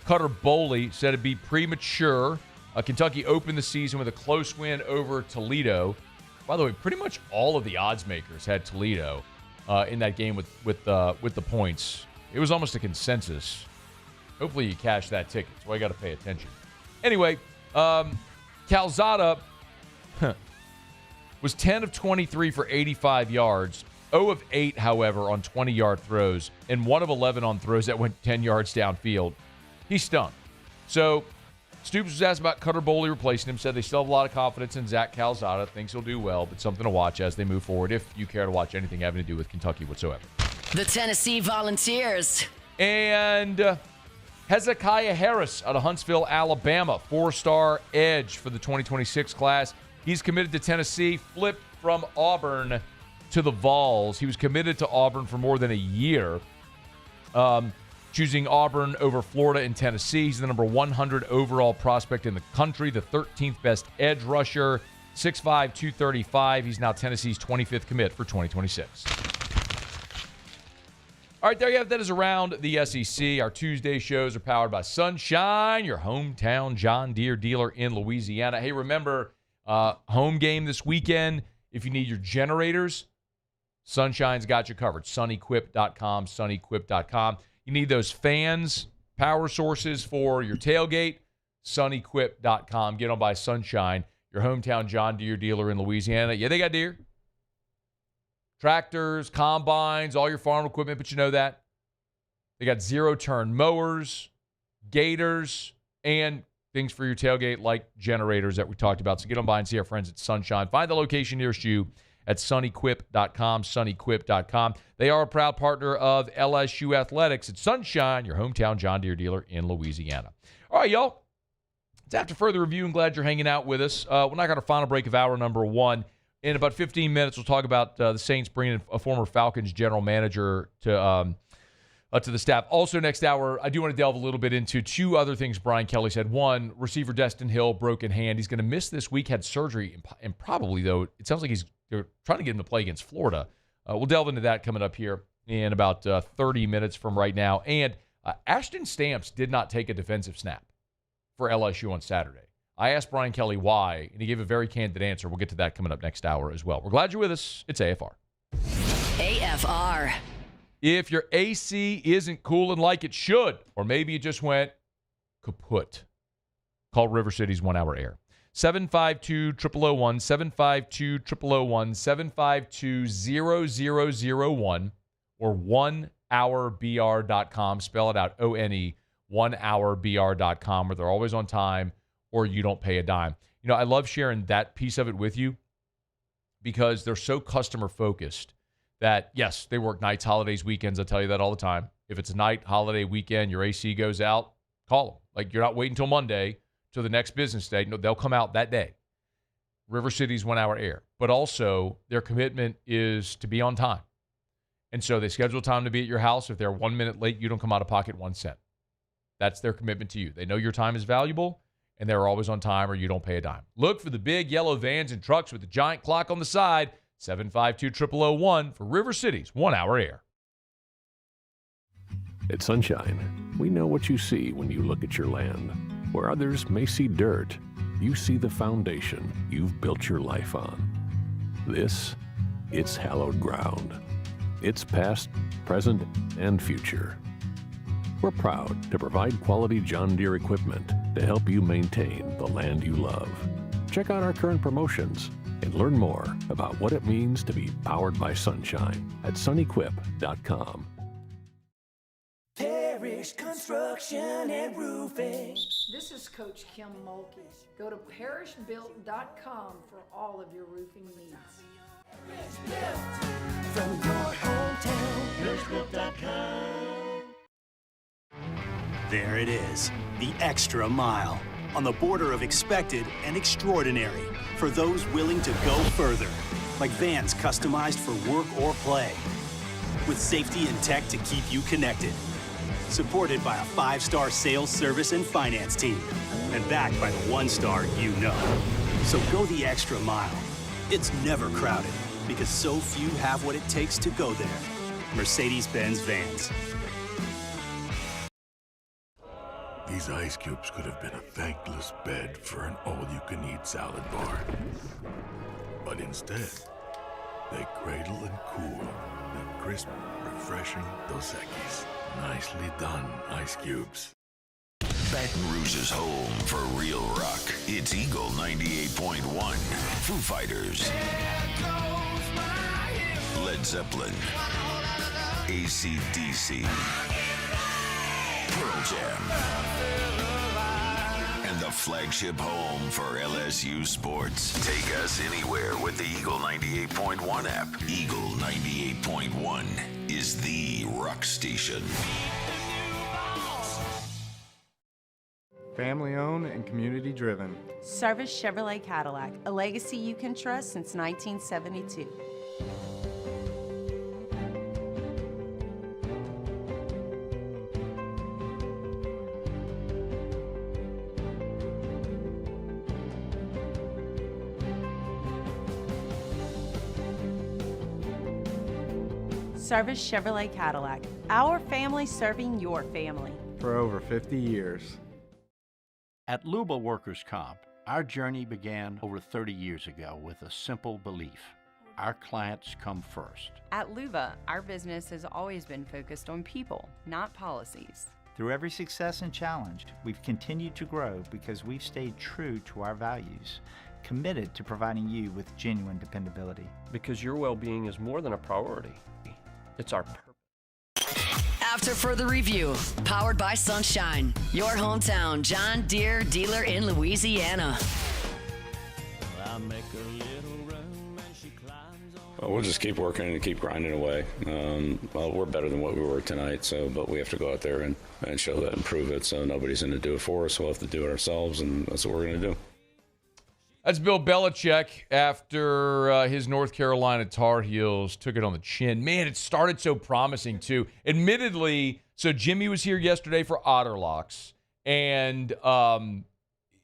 Cutter Boley. Said it'd be premature. Kentucky opened the season with a close win over Toledo. By the way, pretty much all of the odds makers had Toledo in that game with the points. It was almost a consensus. Hopefully you cash that ticket, so I got to pay attention. Anyway, Calzada was 10 of 23 for 85 yards, 0 of 8, however, on 20-yard throws, and 1 of 11 on throws that went 10 yards downfield. He stunk. So Stoops was asked about Cutter Boley replacing him, said they still have a lot of confidence in Zach Calzada, thinks he'll do well, but something to watch as they move forward if you care to watch anything having to do with Kentucky whatsoever. The Tennessee Volunteers. And Hezekiah Harris out of Huntsville, Alabama, 4-star edge for the 2026 class. He's committed to Tennessee, flipped from Auburn to the Vols. He was committed to Auburn for more than a year. Choosing Auburn over Florida and Tennessee. He's the number 100 overall prospect in the country, the 13th best edge rusher, 6'5", 235. He's now Tennessee's 25th commit for 2026. All right, there you have that is around the SEC. Our Tuesday shows are powered by Sunshine, your hometown John Deere dealer in Louisiana. Hey, remember, home game this weekend. If you need your generators, Sunshine's got you covered. Sunnyquip.com, sunnyquip.com. You need those fans, power sources for your tailgate, sunequip.com. Get on by Sunshine, your hometown John Deere dealer in Louisiana. Yeah, they got deer. Tractors, combines, all your farm equipment, but you know that. They got zero-turn mowers, gators, and things for your tailgate like generators that we talked about. So get on by and see our friends at Sunshine. Find the location nearest you at sunequip.com, sunequip.com. They are a proud partner of LSU Athletics at Sunshine, your hometown John Deere dealer in Louisiana. All right, y'all. It's after further review. I'm glad you're hanging out with us. We're not going to final break of hour number 1. In about 15 minutes, we'll talk about the Saints bringing a former Falcons general manager to the staff. Also, next hour, I do want to delve a little bit into 2 other things Brian Kelly said. One, receiver Destin Hill, broken hand. He's going to miss this week, had surgery, and probably, though, it sounds like they're trying to get him to play against Florida. We'll delve into that coming up here in about 30 minutes from right now. And Ashton Stamps did not take a defensive snap for LSU on Saturday. I asked Brian Kelly why, and he gave a very candid answer. We'll get to that coming up next hour as well. We're glad you're with us. It's AFR. AFR. If your AC isn't cooling like it should, or maybe it just went kaput, call River City's 1 Hour Air. 752-0001, 752-0001, 752-0001, or 1hourbr.com. Spell it out, O-N-E, 1hourbr.com, where they're always on time, or you don't pay a dime. You know, I love sharing that piece of it with you because they're so customer focused that, yes, they work nights, holidays, weekends. I tell you that all the time. If it's a night, holiday, weekend, your AC goes out, call them. Like, you're not waiting until Monday, till the next business day. No, they'll come out that day. River City's 1 Hour Air. But also, their commitment is to be on time. And so they schedule time to be at your house. If they're 1 minute late, you don't come out of pocket 1 cent. That's their commitment to you. They know your time is valuable, and they're always on time, or you don't pay a dime. Look for the big yellow vans and trucks with the giant clock on the side. 752-0001 for River City's 1 Hour Air. At Sunshine, we know what you see when you look at your land. Where others may see dirt, you see the foundation you've built your life on. This, it's hallowed ground. It's past, present, and future. We're proud to provide quality John Deere equipment to help you maintain the land you love. Check out our current promotions and learn more about what it means to be powered by sunshine at sunequip.com. Parish Construction and Roofing. This is Coach Kim Mulkey. Go to parishbuilt.com for all of your roofing needs. From your hometown, parishbuilt.com. There it is, the extra mile, on the border of expected and extraordinary, for those willing to go further, like vans customized for work or play, with safety and tech to keep you connected, supported by a 5-star sales, service, and finance team, and backed by the 1-star you know. So go the extra mile. It's never crowded, because so few have what it takes to go there. Mercedes-Benz Vans. These ice cubes could have been a thankless bed for an all-you-can-eat salad bar. But instead, they cradle and cool the crisp, refreshing Dos Equis. Nicely done, ice cubes. Baton Rouge's home for real rock. It's Eagle 98.1. Foo Fighters. Led Zeppelin. AC/DC. Pearl Jam. And the flagship home for LSU sports. Take us anywhere with the Eagle 98.1 app. Eagle 98.1 is the rock station. Family owned and community driven. Service Chevrolet Cadillac, a legacy you can trust since 1972. Service Chevrolet Cadillac, our family serving your family. For over 50 years. At Luba Workers' Comp, our journey began over 30 years ago with a simple belief. our clients come first. At Luva, our business has always been focused on people, not policies. Through every success and challenge, we've continued to grow because we've stayed true to our values, committed to providing you with genuine dependability. Because your well-being is more than a priority. It's our purpose. After further review, powered by Sunshine, your hometown John Deere dealer in Louisiana. Well, we'll just keep working and keep grinding away. Well, we're better than what we were tonight, but we have to go out there and show that and prove it. So nobody's going to do it for us. We'll have to do it ourselves, and that's what we're going to do. That's Bill Belichick after his North Carolina Tar Heels took it on the chin. Man, it started so promising, too. Admittedly, so Jimmy was here yesterday for Otterlocks, and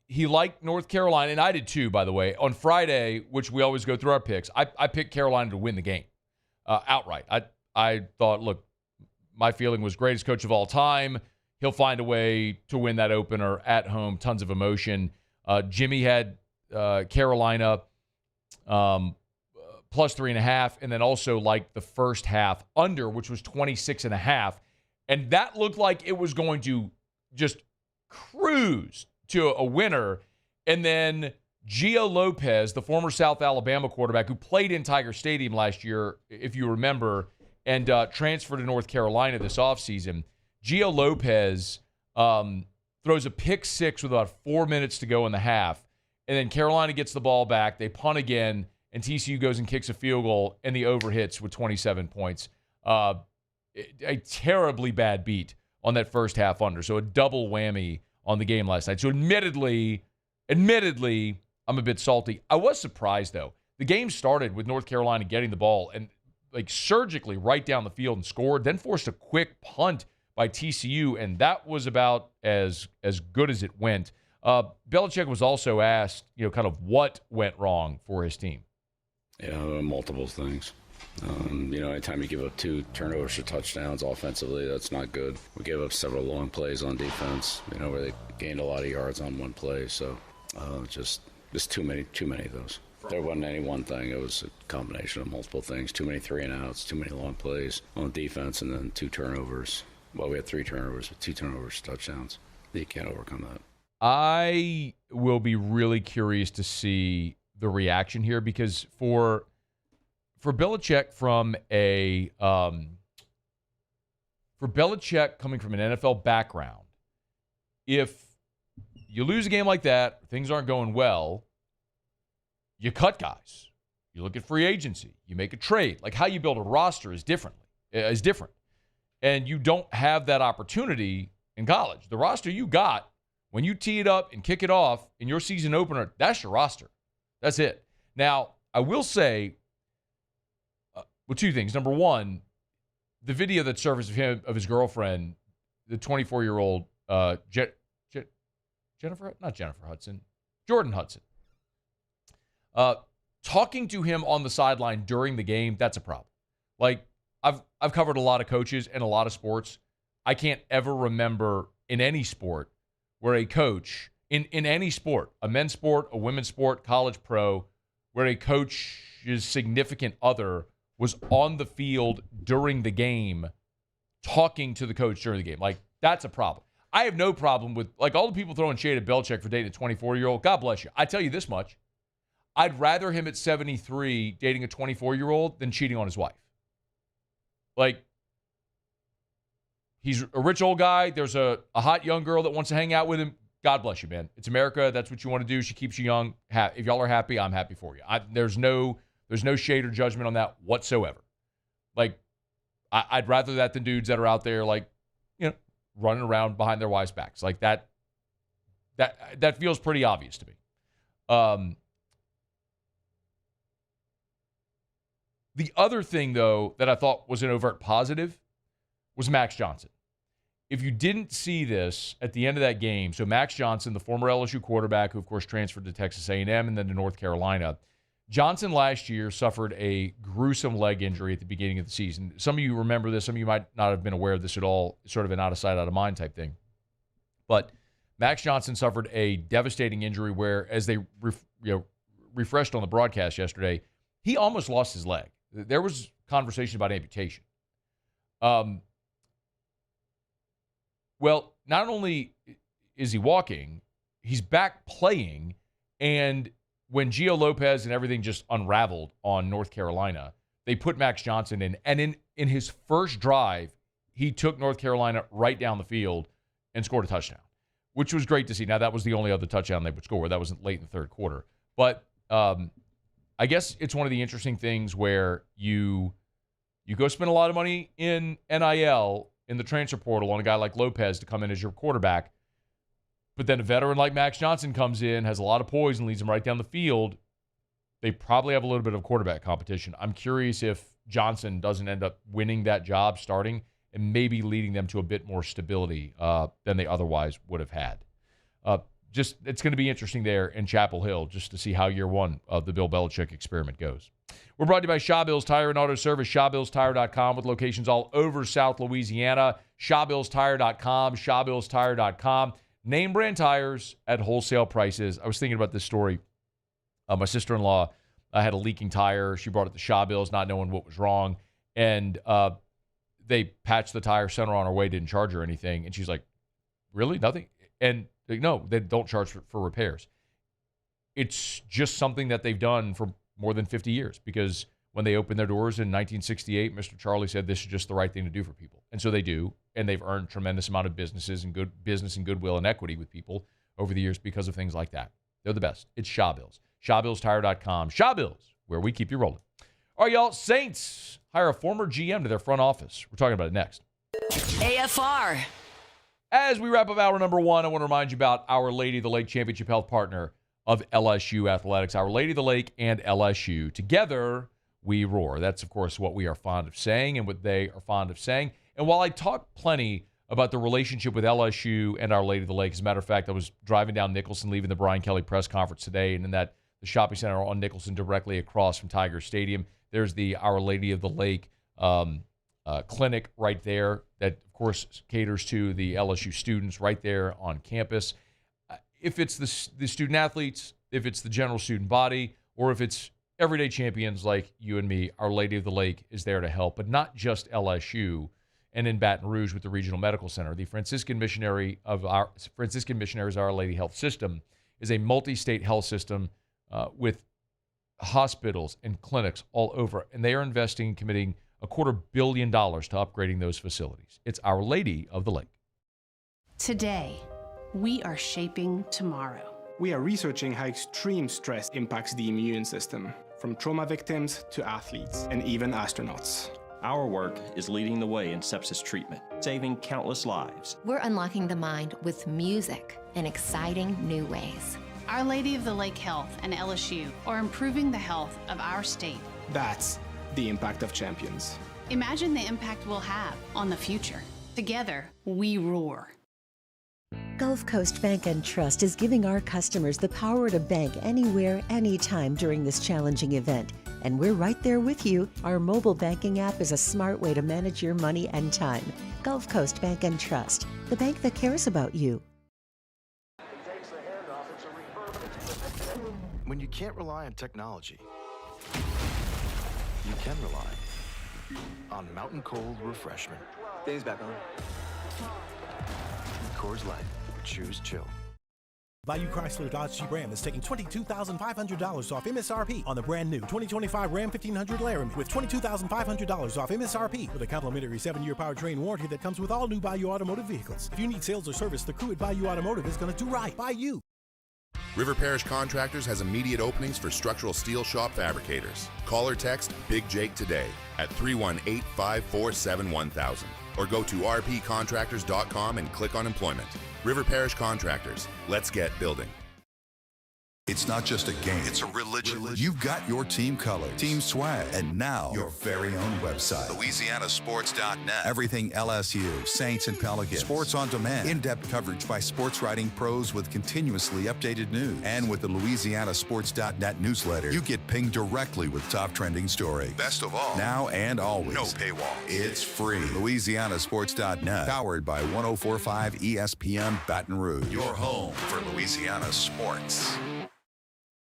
he liked North Carolina, and I did too, by the way. On Friday, which we always go through our picks, I picked Carolina to win the game outright. I thought, look, my feeling was greatest coach of all time. He'll find a way to win that opener at home. Tons of emotion. Jimmy had Carolina plus 3.5, and then also like the first half under, which was 26.5. And that looked like it was going to just cruise to a winner. And then Gio Lopez, the former South Alabama quarterback who played in Tiger Stadium last year, if you remember, and transferred to North Carolina this offseason. Gio Lopez throws a pick six with about 4 minutes to go in the half. And then Carolina gets the ball back. They punt again, and TCU goes and kicks a field goal, and the over hits with 27 points. A terribly bad beat on that first half under. So a double whammy on the game last night. So admittedly, I'm a bit salty. I was surprised, though. The game started with North Carolina getting the ball and like surgically right down the field and scored, then forced a quick punt by TCU, and that was about as good as it went. Belichick was also asked, kind of what went wrong for his team. Yeah, multiple things. Anytime you give up 2 turnovers for touchdowns offensively, that's not good. We gave up several long plays on defense, where they gained a lot of yards on one play. So just too many of those. There wasn't any one thing. It was a combination of multiple things. Too many 3-and-outs, too many long plays on defense, and then 2 turnovers. Well, we had 3 turnovers, but 2 turnovers, touchdowns. You can't overcome that. I will be really curious to see the reaction here because for Belichick coming from an NFL background, if you lose a game like that, things aren't going well, you cut guys. You look at free agency. You make a trade. Like how you build a roster is different. And you don't have that opportunity in college. The roster you got, when you tee it up and kick it off in your season opener, that's your roster. That's it. Now, I will say, 2 things. Number one, the video that surfaced of his girlfriend, the 24-year-old Jordan Hudson, talking to him on the sideline during the game, that's a problem. Like, I've covered a lot of coaches and a lot of sports. I can't ever remember in any sport where a coach, in any sport, a men's sport, a women's sport, college pro, where a coach's significant other was on the field during the game talking to the coach during the game. Like, that's a problem. I have no problem with, like, all the people throwing shade at Belichick for dating a 24-year-old. God bless you. I tell you this much. I'd rather him at 73 dating a 24-year-old than cheating on his wife. Like, he's a rich old guy. There's a hot young girl that wants to hang out with him. God bless you, man. It's America. That's what you want to do. She keeps you young. If y'all are happy, I'm happy for you. There's no shade or judgment on that whatsoever. Like, I'd rather that than dudes that are out there, like, running around behind their wives' backs. Like, that feels pretty obvious to me. The other thing, though, that I thought was an overt positive was Max Johnson. If you didn't see this at the end of that game, so Max Johnson, the former LSU quarterback who, of course, transferred to Texas A&M and then to North Carolina, Johnson last year suffered a gruesome leg injury at the beginning of the season. Some of you remember this. Some of you might not have been aware of this at all. It's sort of an out-of-sight, out-of-mind type thing. But Max Johnson suffered a devastating injury where, as they refreshed on the broadcast yesterday, he almost lost his leg. There was conversation about amputation. Well, not only is he walking, he's back playing, and when Gio Lopez and everything just unraveled on North Carolina, they put Max Johnson in, and in his first drive, he took North Carolina right down the field and scored a touchdown, which was great to see. Now, that was the only other touchdown they would score. That was late in the third quarter. But I guess it's one of the interesting things where you go spend a lot of money in NIL, in the transfer portal, on a guy like Lopez to come in as your quarterback, but then a veteran like Max Johnson comes in, has a lot of poise, and leads him right down the field. They probably have a little bit of quarterback competition. I'm curious if Johnson doesn't end up winning that job starting and maybe leading them to a bit more stability than they otherwise would have had. It's going to be interesting there in Chapel Hill just to see how year one of the Bill Belichick experiment goes. We're brought to you by Shawbills Tire and Auto Service, ShawBillsTire.com, with locations all over South Louisiana. ShawBillsTire.com, ShawBillsTire.com. Name brand tires at wholesale prices. I was thinking about this story. My sister-in-law had a leaking tire. She brought it to Shawbills, not knowing what was wrong. And they patched the tire, sent her on her way, didn't charge her anything. And she's like, really? Nothing? And no, they don't charge for repairs. It's just something that they've done for more than 50 years, because when they opened their doors in 1968, Mr. Charlie said this is just the right thing to do for people. And so they do, and they've earned a tremendous amount of business and goodwill and equity with people over the years because of things like that. They're the best. It's Shawbills. ShawBillsTire.com. Shawbills, where we keep you rolling. All right, y'all. Saints hire a former GM to their front office. We're talking about it next. AFR. As we wrap up hour number one, I want to remind you about Our Lady of the Lake Championship Health Partner of LSU Athletics. Our Lady of the Lake and LSU. Together, we roar. That's, of course, what we are fond of saying and what they are fond of saying. And while I talk plenty about the relationship with LSU and Our Lady of the Lake, as a matter of fact, I was driving down Nicholson, leaving the Brian Kelly press conference today, and in the shopping center on Nicholson, directly across from Tiger Stadium, there's the Our Lady of the Lake clinic right there that, of course, caters to the LSU students right there on campus. If it's the student athletes, if it's the general student body, or if it's everyday champions like you and me, Our Lady of the Lake is there to help, but not just LSU. And in Baton Rouge with the Regional Medical Center, the Franciscan Missionaries Our Lady Health System is a multi-state health system with hospitals and clinics all over, and they are investing and committing $250 million to upgrading those facilities. It's Our Lady of the Lake. Today, we are shaping tomorrow. We are researching how extreme stress impacts the immune system, from trauma victims to athletes and even astronauts. Our work is leading the way in sepsis treatment, saving countless lives. We're unlocking the mind with music in exciting new ways. Our Lady of the Lake Health and LSU are improving the health of our state. That's the impact of champions. Imagine the impact we'll have on the future. Together, we roar. Gulf Coast Bank and Trust is giving our customers the power to bank anywhere, anytime during this challenging event. And we're right there with you. Our mobile banking app is a smart way to manage your money and time. Gulf Coast Bank and Trust, the bank that cares about you. When you can't rely on technology, you can rely on Mountain Cold Refreshment. Dave's back on. Coors Light. Choose chill. Bayou Chrysler Dodge Jeep Ram is taking $22,500 off MSRP on the brand new 2025 Ram 1500 Laramie with $22,500 off MSRP with a complimentary 7-year powertrain warranty that comes with all new Bayou Automotive vehicles. If you need sales or service, the crew at Bayou Automotive is going to do right by you. River Parish Contractors has immediate openings for structural steel shop fabricators. Call or text Big Jake today at 318-547-1000 or go to rpcontractors.com and click on employment. River Parish Contractors. Let's get building. It's not just a game, it's a religion. You've got your team color, team swag, and now your very own website. LouisianaSports.net. Everything LSU, Saints, and Pelicans. Sports on demand. In-depth coverage by sports writing pros with continuously updated news. And with the LouisianaSports.net newsletter, you get pinged directly with top trending stories. Best of all, now and always, no paywall. It's free. LouisianaSports.net. Powered by 104.5 ESPN Baton Rouge. Your home for Louisiana sports.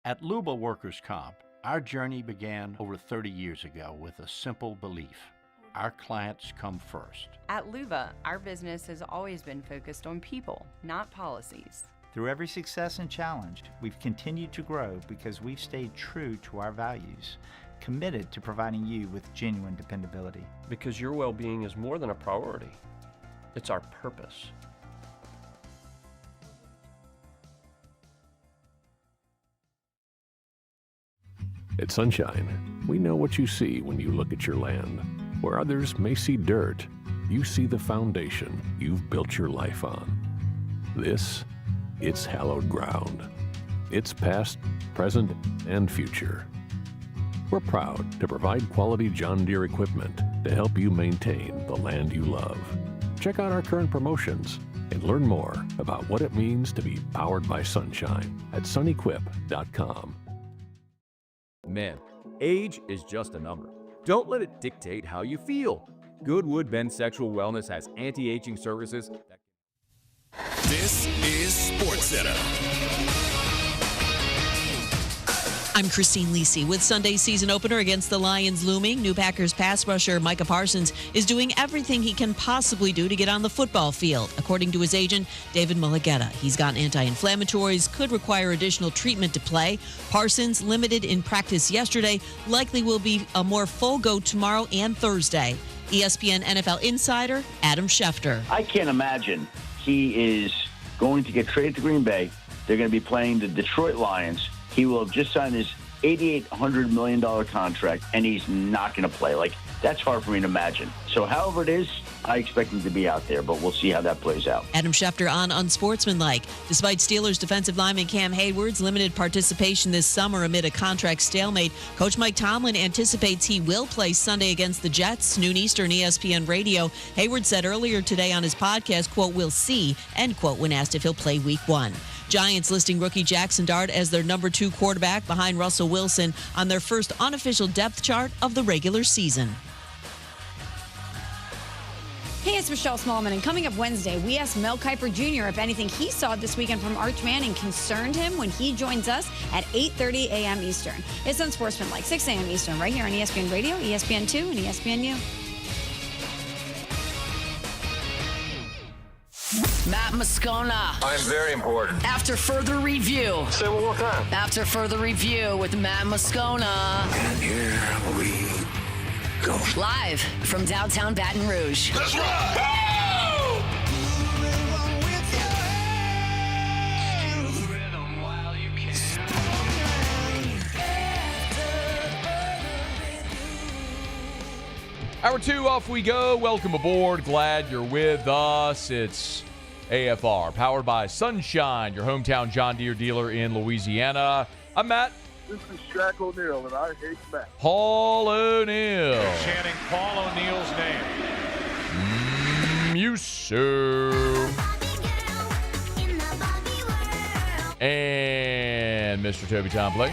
At Luba Workers' Comp, Our journey began over 30 years ago with a simple belief. Our clients come first. At Luva, our business has always been focused on people, not policies. Through every success and challenge, we've continued to grow because we've stayed true to our values, committed to providing you with genuine dependability. Because your well-being is more than a priority. It's our purpose. At Sunshine, we know what you see when you look at your land. Where others may see dirt, you see the foundation you've built your life on. It's hallowed ground. It's past, present, and future. We're proud to provide quality John Deere equipment to help you maintain the land you love. Check out our current promotions and learn more about what it means to be powered by sunshine at sunequip.com. Men, age is just a number. Don't let it dictate how you feel. Goodwood Men's Sexual Wellness has anti-aging services. This is SportsCenter. I'm Christine Lisi with Sunday's season opener against the Lions looming. New Packers pass rusher Micah Parsons is doing everything he can possibly do to get on the football field, according to his agent, David Mulugeta. He's got anti-inflammatories, could require additional treatment to play. Parsons, limited in practice yesterday, likely will be a more full go tomorrow and Thursday. ESPN NFL insider Adam Schefter. I can't imagine he is going to get traded to Green Bay. They're going to be playing the Detroit Lions. He will have just signed his $8,800 million contract, and he's not going to play. Like, that's hard for me to imagine. So however it is, I expect him to be out there, but we'll see how that plays out. Adam Schefter on Unsportsmanlike. Despite Steelers defensive lineman Cam Hayward's limited participation this summer amid a contract stalemate, Coach Mike Tomlin anticipates he will play Sunday against the Jets, noon Eastern, ESPN Radio. Hayward said earlier today on his podcast, quote, "We'll see," end quote, when asked if he'll play week 1. Giants listing rookie Jackson Dart as their number 2 quarterback behind Russell Wilson on their first unofficial depth chart of the regular season. Hey, it's Michelle Smallman, and coming up Wednesday, we asked Mel Kiper Jr. if anything he saw this weekend from Arch Manning concerned him when he joins us at 8:30 a.m. Eastern. It's Unsportsmanlike, 6 a.m. Eastern, right here on ESPN Radio, ESPN2, and ESPNU. Matt Moscona. I'm very important. After further review. Say it one more time. After further review with Matt Moscona. And here we go. Live from downtown Baton Rouge. Let's ride! Hour 2, off we go. Welcome aboard. Glad you're with us. It's AFR, powered by Sunshine, your hometown John Deere dealer in Louisiana. I'm Matt. This is Shaq O'Neal, and I hate Matt. Paul O'Neal. Chanting Paul O'Neal's name. You sir. And Mr. Toby Tomplay.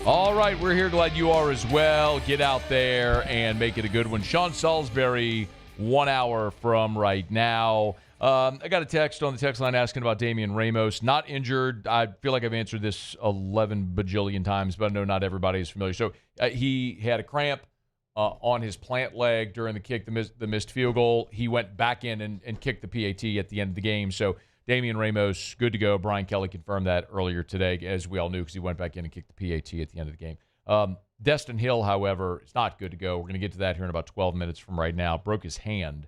All right, we're here. Glad you are as well. Get out there and make it a good one. Sean Salsbury, 1 hour from right now. I got a text on the text line asking about Damian Ramos. Not injured. I feel like I've answered this 11 bajillion times, but I know not everybody is familiar. So he had a cramp on his plant leg during the kick, the missed field goal. He went back in and kicked the PAT at the end of the game. So Damian Ramos, good to go. Brian Kelly confirmed that earlier today, as we all knew, because he went back in and kicked the PAT at the end of the game. Destin Hill, however, is not good to go. We're going to get to that here in about 12 minutes from right now. Broke his hand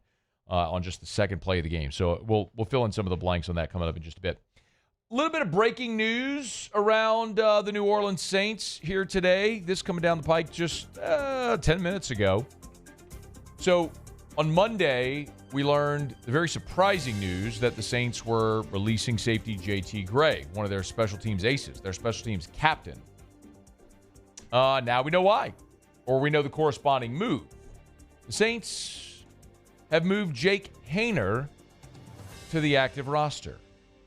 on just the second play of the game. So we'll fill in some of the blanks on that coming up in just a bit. A little bit of breaking news around the New Orleans Saints here today. This coming down the pike just 10 minutes ago. So on Monday, we learned the very surprising news that the Saints were releasing safety J.T. Gray, one of their special teams aces, their special teams captain. Now we know why, or we know the corresponding move. The Saints have moved Jake Haener to the active roster.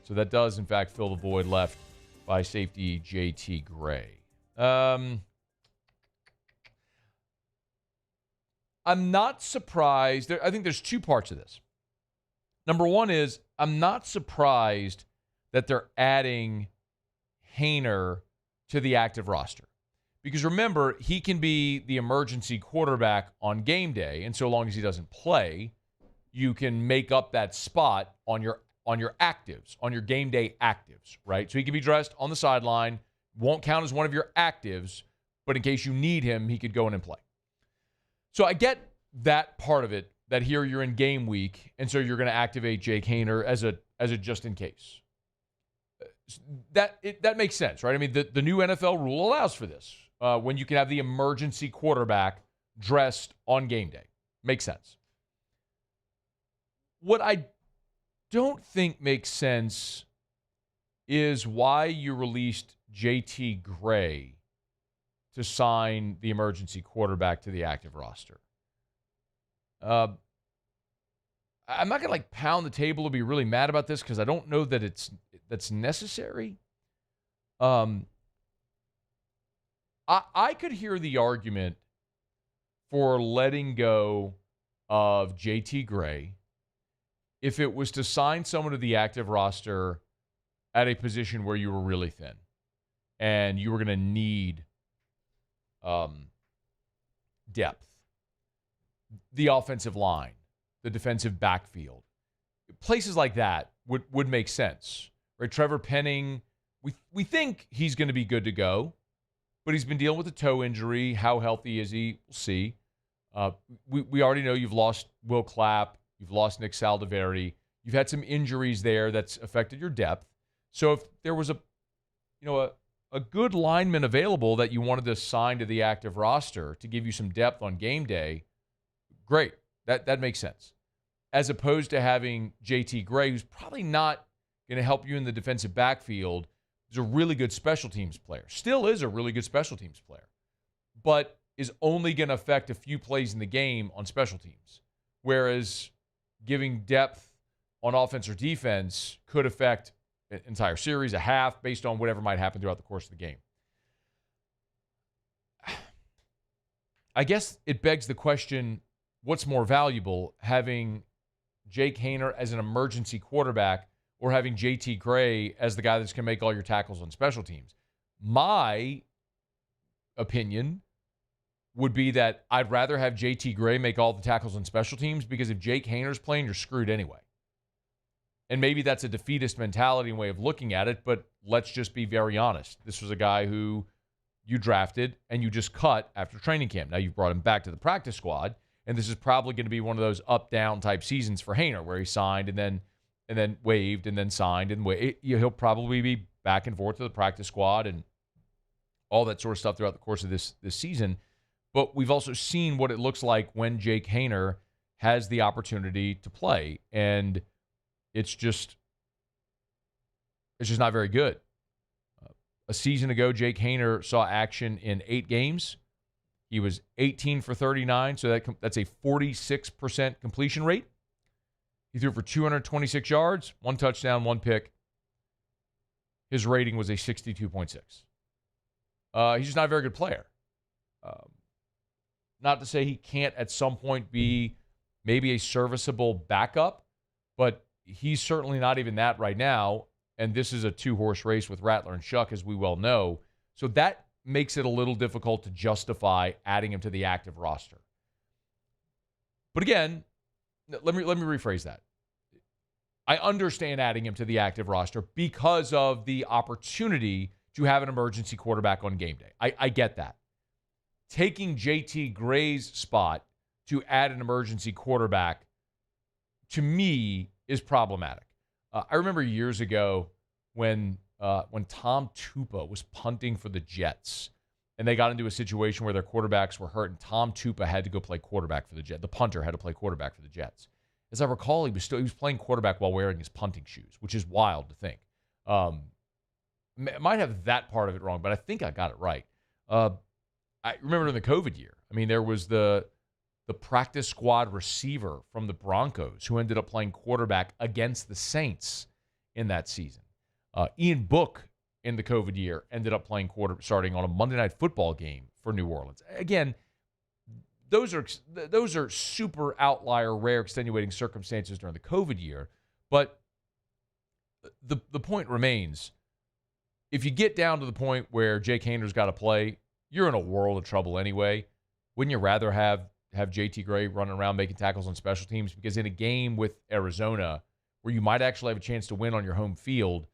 So that does, in fact, fill the void left by safety J.T. Gray. I'm not surprised. I think there's two parts of this. Number one is I'm not surprised that they're adding Haener to the active roster. Because remember, he can be the emergency quarterback on game day, and so long as he doesn't play, you can make up that spot on your actives, on your game day actives, right? So he can be dressed on the sideline, won't count as one of your actives, but in case you need him, he could go in and play. So I get that part of it, that here you're in game week, and so you're going to activate Jake Haener as a just in case. That makes sense, right? I mean, the new NFL rule allows for this. When you can have the emergency quarterback dressed on game day. Makes sense. What I don't think makes sense is why you released JT Gray to sign the emergency quarterback to the active roster. I'm not going to pound the table to be really mad about this because I don't know that that's necessary. I could hear the argument for letting go of JT Gray if it was to sign someone to the active roster at a position where you were really thin and you were going to need depth. The offensive line, the defensive backfield. Places like that would make sense. Right? Trevor Penning, we think he's going to be good to go. But he's been dealing with a toe injury. How healthy is he? We'll see. We already know you've lost Will Clapp. You've lost Nick Saldiveri. You've had some injuries there that's affected your depth. So if there was a good lineman available that you wanted to sign to the active roster to give you some depth on game day, great. That makes sense. As opposed to having JT Gray, who's probably not going to help you in the defensive backfield. He's a really good special teams player. Still is a really good special teams player. But is only going to affect a few plays in the game on special teams. Whereas giving depth on offense or defense could affect an entire series, a half, based on whatever might happen throughout the course of the game. I guess it begs the question, what's more valuable, having Jake Haener as an emergency quarterback or having JT Gray as the guy that's going to make all your tackles on special teams? My opinion would be that I'd rather have JT Gray make all the tackles on special teams, because if Jake Haener's playing, you're screwed anyway. And maybe that's a defeatist mentality and way of looking at it, but let's just be very honest. This was a guy who you drafted and you just cut after training camp. Now you've brought him back to the practice squad, and this is probably going to be one of those up-down type seasons for Haener, where he signed and then waived and then signed and waived. He'll probably be back and forth to the practice squad and all that sort of stuff throughout the course of this season. But we've also seen what it looks like when Jake Haener has the opportunity to play, and it's just not very good. A season ago, Jake Haener saw action in 8 games. He was 18 for 39, so that's a 46% completion rate. He threw for 226 yards, 1 touchdown, 1 pick. His rating was a 62.6. He's just not a very good player. Not to say he can't at some point be maybe a serviceable backup, but he's certainly not even that right now. And this is a 2-horse race with Rattler and Shuck, as we well know. So that makes it a little difficult to justify adding him to the active roster. But again, let me rephrase that. I understand adding him to the active roster because of the opportunity to have an emergency quarterback on game day. I get that. Taking JT Gray's spot to add an emergency quarterback, to me, is problematic. I remember years ago when Tom Tupa was punting for the Jets, and they got into a situation where their quarterbacks were hurt, and Tom Tupa had to go play quarterback for the Jets. The punter had to play quarterback for the Jets. As I recall, he was playing quarterback while wearing his punting shoes, which is wild to think. I might have that part of it wrong, but I think I got it right. I remember in the COVID year, I mean, there was the practice squad receiver from the Broncos who ended up playing quarterback against the Saints in that season. Ian Book in the COVID year ended up playing starting on a Monday Night Football game for New Orleans. Again, those are super outlier, rare, extenuating circumstances during the COVID year. But the point remains, if you get down to the point where Jake Haener's got to play, you're in a world of trouble anyway. Wouldn't you rather have JT Gray running around making tackles on special teams? Because in a game with Arizona, where you might actually have a chance to win on your home field,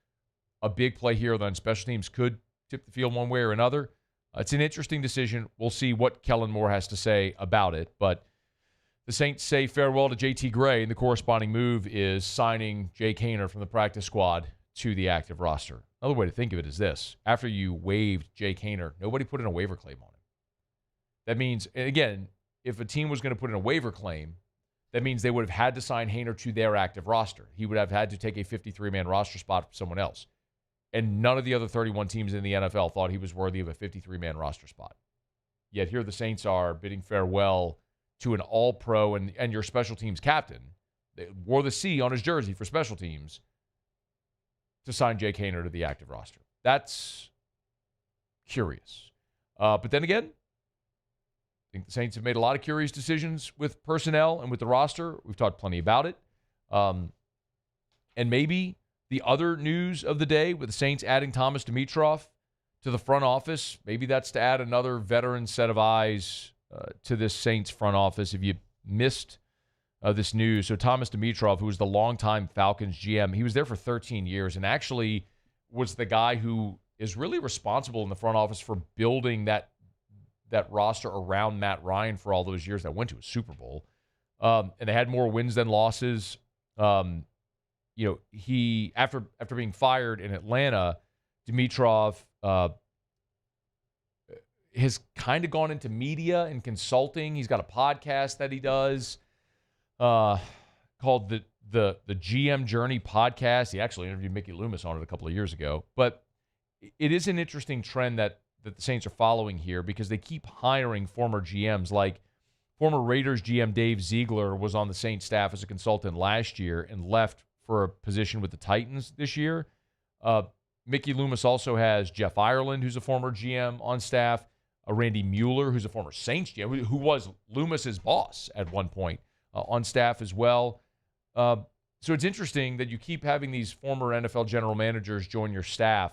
a big play here on special teams could tip the field one way or another. It's an interesting decision. We'll see what Kellen Moore has to say about it. But the Saints say farewell to JT Gray, and the corresponding move is signing Jake Haener from the practice squad to the active roster. Another way to think of it is this. After you waived Jake Haener, nobody put in a waiver claim on him. That means, and again, if a team was going to put in a waiver claim, that means they would have had to sign Haener to their active roster. He would have had to take a 53-man roster spot from someone else. And none of the other 31 teams in the NFL thought he was worthy of a 53-man roster spot. Yet here the Saints are bidding farewell to an all-pro and your special teams captain. They wore the C on his jersey for special teams to sign Jake Haener to the active roster. That's curious. But then again, I think the Saints have made a lot of curious decisions with personnel and with the roster. We've talked plenty about it. And maybe the other news of the day with the Saints adding Thomas Dimitroff to the front office, maybe that's to add another veteran set of eyes to this Saints front office. If you missed this news, so Thomas Dimitroff, who was the longtime Falcons GM, he was there for 13 years and actually was the guy who is really responsible in the front office for building that roster around Matt Ryan for all those years that went to a Super Bowl. And they had more wins than losses. He after being fired in Atlanta, Dimitroff has kind of gone into media and consulting. He's got a podcast that he does called the GM Journey podcast. He actually interviewed Mickey Loomis on it a couple of years ago. But it is an interesting trend that the Saints are following here because they keep hiring former GMs. Like former Raiders GM Dave Ziegler was on the Saints staff as a consultant last year and left for a position with the Titans this year. Mickey Loomis also has Jeff Ireland, who's a former GM on staff, Randy Mueller, who's a former Saints GM, who was Loomis's boss at one point, on staff as well. So it's interesting that you keep having these former NFL general managers join your staff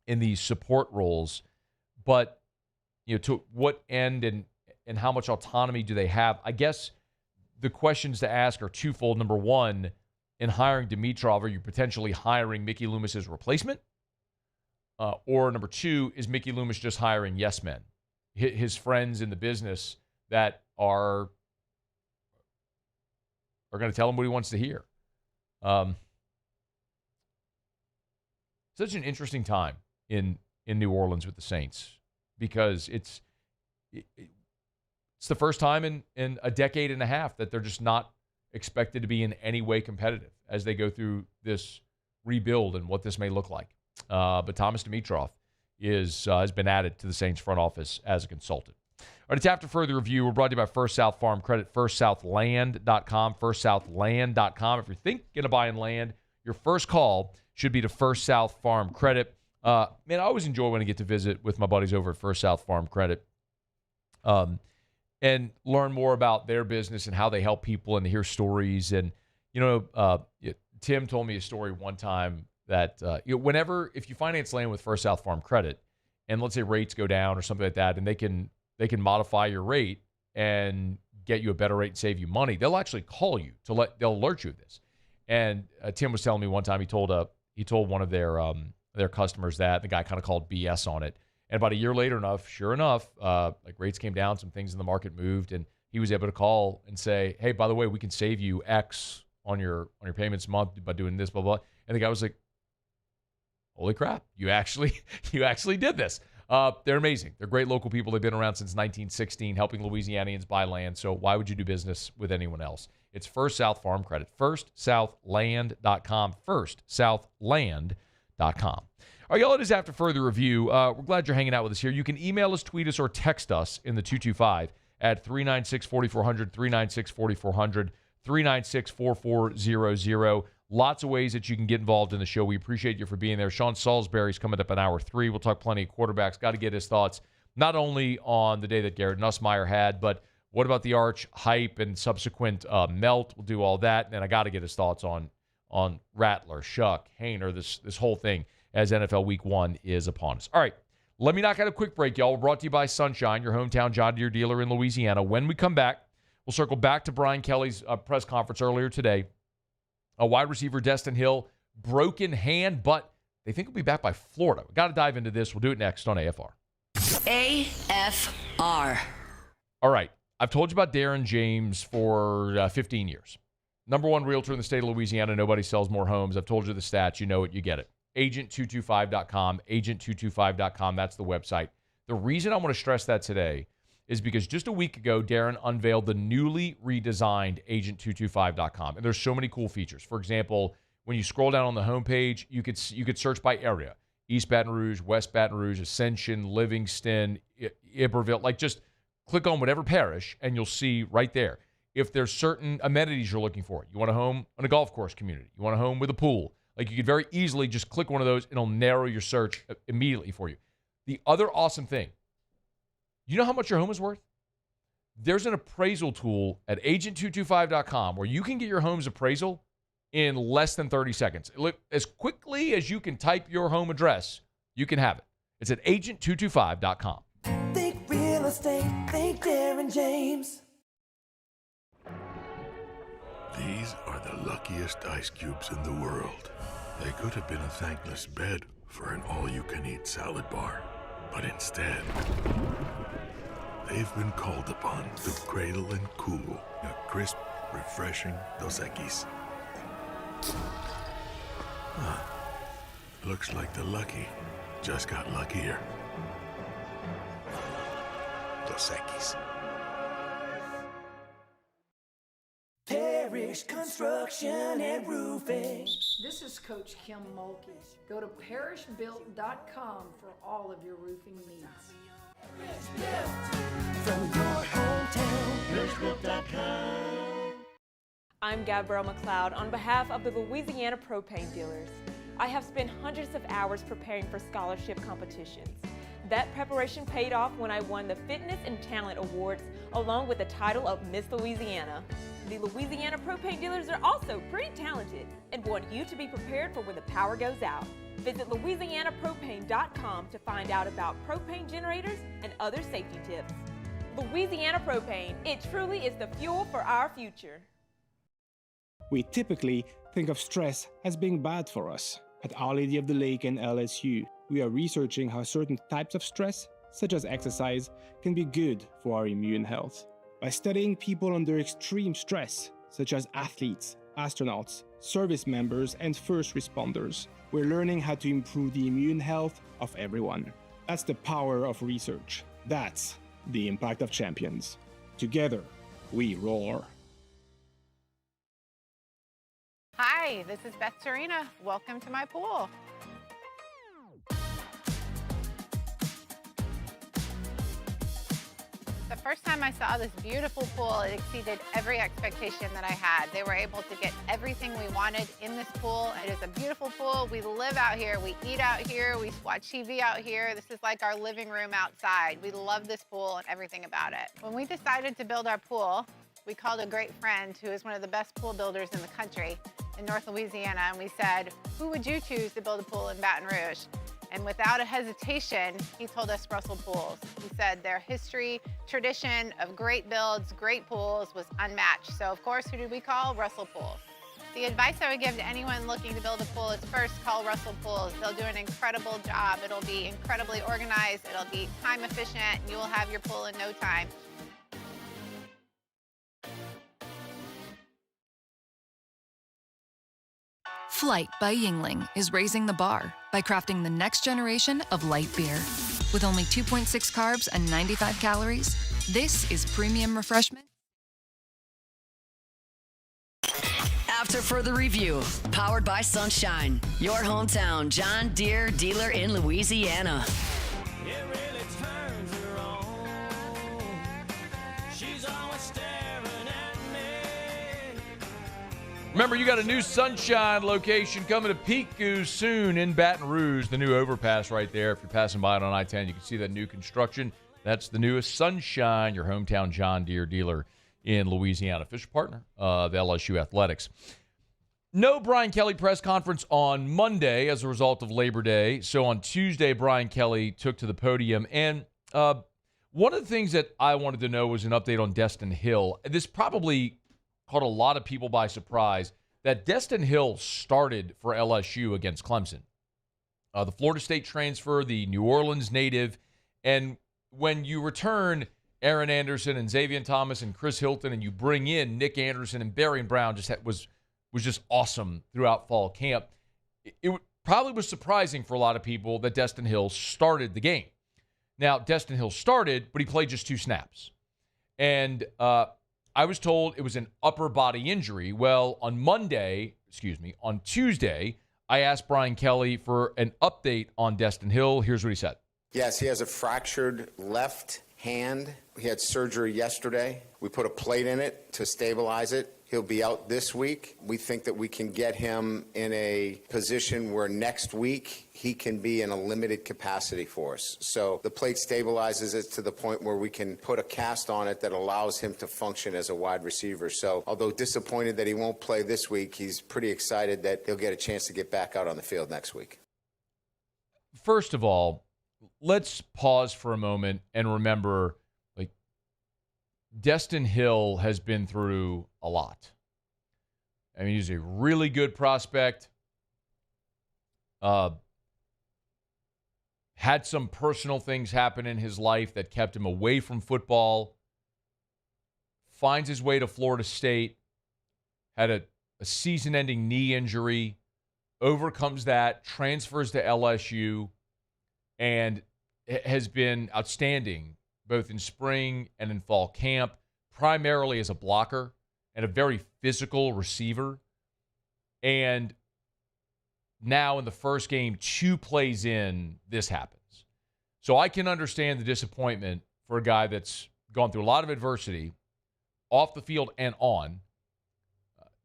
in these support roles, but to what end and how much autonomy do they have? I guess the questions to ask are twofold. Number one, in hiring Dimitroff, are you potentially hiring Mickey Loomis's replacement? Or number two, is Mickey Loomis just hiring yes men, his friends in the business that are going to tell him what he wants to hear? Such an interesting time in New Orleans with the Saints because it's the first time in a decade and a half that they're just not expected to be in any way competitive as they go through this rebuild and what this may look like. But Thomas Dimitroff has been added to the Saints front office as a consultant. All right, it's After Further Review. We're brought to you by First South Farm Credit, firstsouthland.com, firstsouthland.com. If you're thinking of buying land, your first call should be to First South Farm Credit. Man, I always enjoy when I get to visit with my buddies over at First South Farm Credit and learn more about their business and how they help people and to hear stories. And, Tim told me a story one time that if you finance land with First South Farm Credit and let's say rates go down or something like that, and they can modify your rate and get you a better rate and save you money, they'll actually call you they'll alert you of this. And Tim was telling me one time he told one of their customers that the guy kind of called BS on it. And about a year later, sure enough, rates came down, some things in the market moved, and he was able to call and say, "Hey, by the way, we can save you X on your payments a month by doing this, blah blah." And the guy was like, "Holy crap! You actually did this." They're amazing. They're great local people. They've been around since 1916, helping Louisianians buy land. So why would you do business with anyone else? It's First South Farm Credit. FirstSouthland.com. FirstSouthland.com. All right, y'all, it is After Further Review. We're glad you're hanging out with us here. You can email us, tweet us, or text us in the 225 at 396-4400, 396-4400, 396-4400. Lots of ways that you can get involved in the show. We appreciate you for being there. Sean Salsbury's coming up in hour 3. We'll talk plenty of quarterbacks. Got to get his thoughts not only on the day that Garrett Nussmeier had, but What about the Arch hype and subsequent melt? We'll do all that. And then I got to get his thoughts on Rattler, Shuck, Hainer, this whole thing as NFL Week 1 is upon us. All right, let me knock out a quick break, y'all. We're brought to you by Sunshine, your hometown John Deere dealer in Louisiana. When we come back, we'll circle back to Brian Kelly's press conference earlier today. A wide receiver, Destin Hill, broken hand, but they think he'll be back by Florida. We've got to dive into this. We'll do it next on AFR. AFR. All right. I've told you about Darren James for 15 years. Number one realtor in the state of Louisiana. Nobody sells more homes. I've told you the stats. You know it. You get it. Agent225.com. Agent225.com. That's the website. The reason I want to stress that today is because just a week ago, Darren unveiled the newly redesigned Agent225.com. And there's so many cool features. For example, when you scroll down on the homepage, you could search by area. East Baton Rouge, West Baton Rouge, Ascension, Livingston, Iberville. Like, just click on whatever parish, and you'll see right there. If there's certain amenities you're looking for, you want a home on a golf course community, you want a home with a pool, like, you could very easily just click one of those, and it'll narrow your search immediately for you. The other awesome thing, you know how much your home is worth? There's an appraisal tool at agent225.com where you can get your home's appraisal in less than 30 seconds. As quickly as you can type your home address, you can have it. It's at agent225.com. Think real estate, think Darren James. These are the luckiest ice cubes in the world. They could have been a thankless bed for an all-you-can-eat salad bar. But instead, they've been called upon to cradle and cool a crisp, refreshing Dos Equis. Looks like the lucky just got luckier. Dos Equis. Parish Construction and Roofing. This is Coach Kim Mulkey. Go to parishbuilt.com for all of your roofing needs. From your hometown, parishbuilt.com. I'm Gabrielle McLeod on behalf of the Louisiana Propane Dealers. I have spent hundreds of hours preparing for scholarship competitions. That preparation paid off when I won the Fitness and Talent Awards along with the title of Miss Louisiana. The Louisiana Propane Dealers are also pretty talented and want you to be prepared for when the power goes out. Visit louisianapropane.com to find out about propane generators and other safety tips. Louisiana Propane, it truly is the fuel for our future. We typically think of stress as being bad for us. At Our Lady of the Lake and LSU, we are researching how certain types of stress, such as exercise, can be good for our immune health. By studying people under extreme stress, such as athletes, astronauts, service members, and first responders, we're learning how to improve the immune health of everyone. That's the power of research. That's the impact of champions. Together, we roar. Hi, this is Beth Serena. Welcome to my pool. The first time I saw this beautiful pool, it exceeded every expectation that I had. They were able to get everything we wanted in this pool. It is a beautiful pool. We live out here, we eat out here, we watch TV out here. This is like our living room outside. We love this pool and everything about it. When we decided to build our pool, we called a great friend who is one of the best pool builders in the country in North Louisiana, and we said, who would you choose to build a pool in Baton Rouge? And without a hesitation, he told us Russell Pools. He said their history, tradition of great builds, great pools was unmatched. So of course, who did we call? Russell Pools. The advice I would give to anyone looking to build a pool is first call Russell Pools. They'll do an incredible job. It'll be incredibly organized. It'll be time efficient. And you will have your pool in no time. Flight by Yingling is raising the bar by crafting the next generation of light beer. With only 2.6 carbs and 95 calories, this is premium refreshment. After further review, powered by Sunshine, your hometown John Deere dealer in Louisiana. Remember, you got a new Sunshine location coming to Piku soon in Baton Rouge. The new overpass right there. If you're passing by it on I-10, you can see that new construction. That's the newest Sunshine, your hometown John Deere dealer in Louisiana, official partner of LSU Athletics. No Brian Kelly press conference on Monday as a result of Labor Day. So on Tuesday, Brian Kelly took to the podium. And one of the things that I wanted to know was an update on Destin Hill. This probably caught a lot of people by surprise that Destin Hill started for LSU against Clemson. The Florida State transfer, the New Orleans native. And when you return Aaron Anderson and Xavier Thomas and Chris Hilton and you bring in Nick Anderson and Barry Brown, was just awesome throughout fall camp. It probably was surprising for a lot of people that Destin Hill started the game. Now, Destin Hill started, but he played just 2 snaps. And I was told it was an upper body injury. Well, on Tuesday, I asked Brian Kelly for an update on Destin Hill. Here's what he said. Yes, he has a fractured left hand. He had surgery yesterday. We put a plate in it to stabilize it. He'll be out this week. We think that we can get him in a position where next week he can be in a limited capacity for us. So the plate stabilizes it to the point where we can put a cast on it that allows him to function as a wide receiver. So although disappointed that he won't play this week, he's pretty excited that he'll get a chance to get back out on the field next week. First of all, let's pause for a moment and remember, Destin Hill has been through a lot. I mean, he's a really good prospect. Had some personal things happen in his life that kept him away from football. Finds his way to Florida State. Had a season-ending knee injury. Overcomes that. Transfers to LSU. And has been outstanding both in spring and in fall camp, primarily as a blocker and a very physical receiver. And now in the first game, 2 plays in, this happens. So I can understand the disappointment for a guy that's gone through a lot of adversity, off the field and on,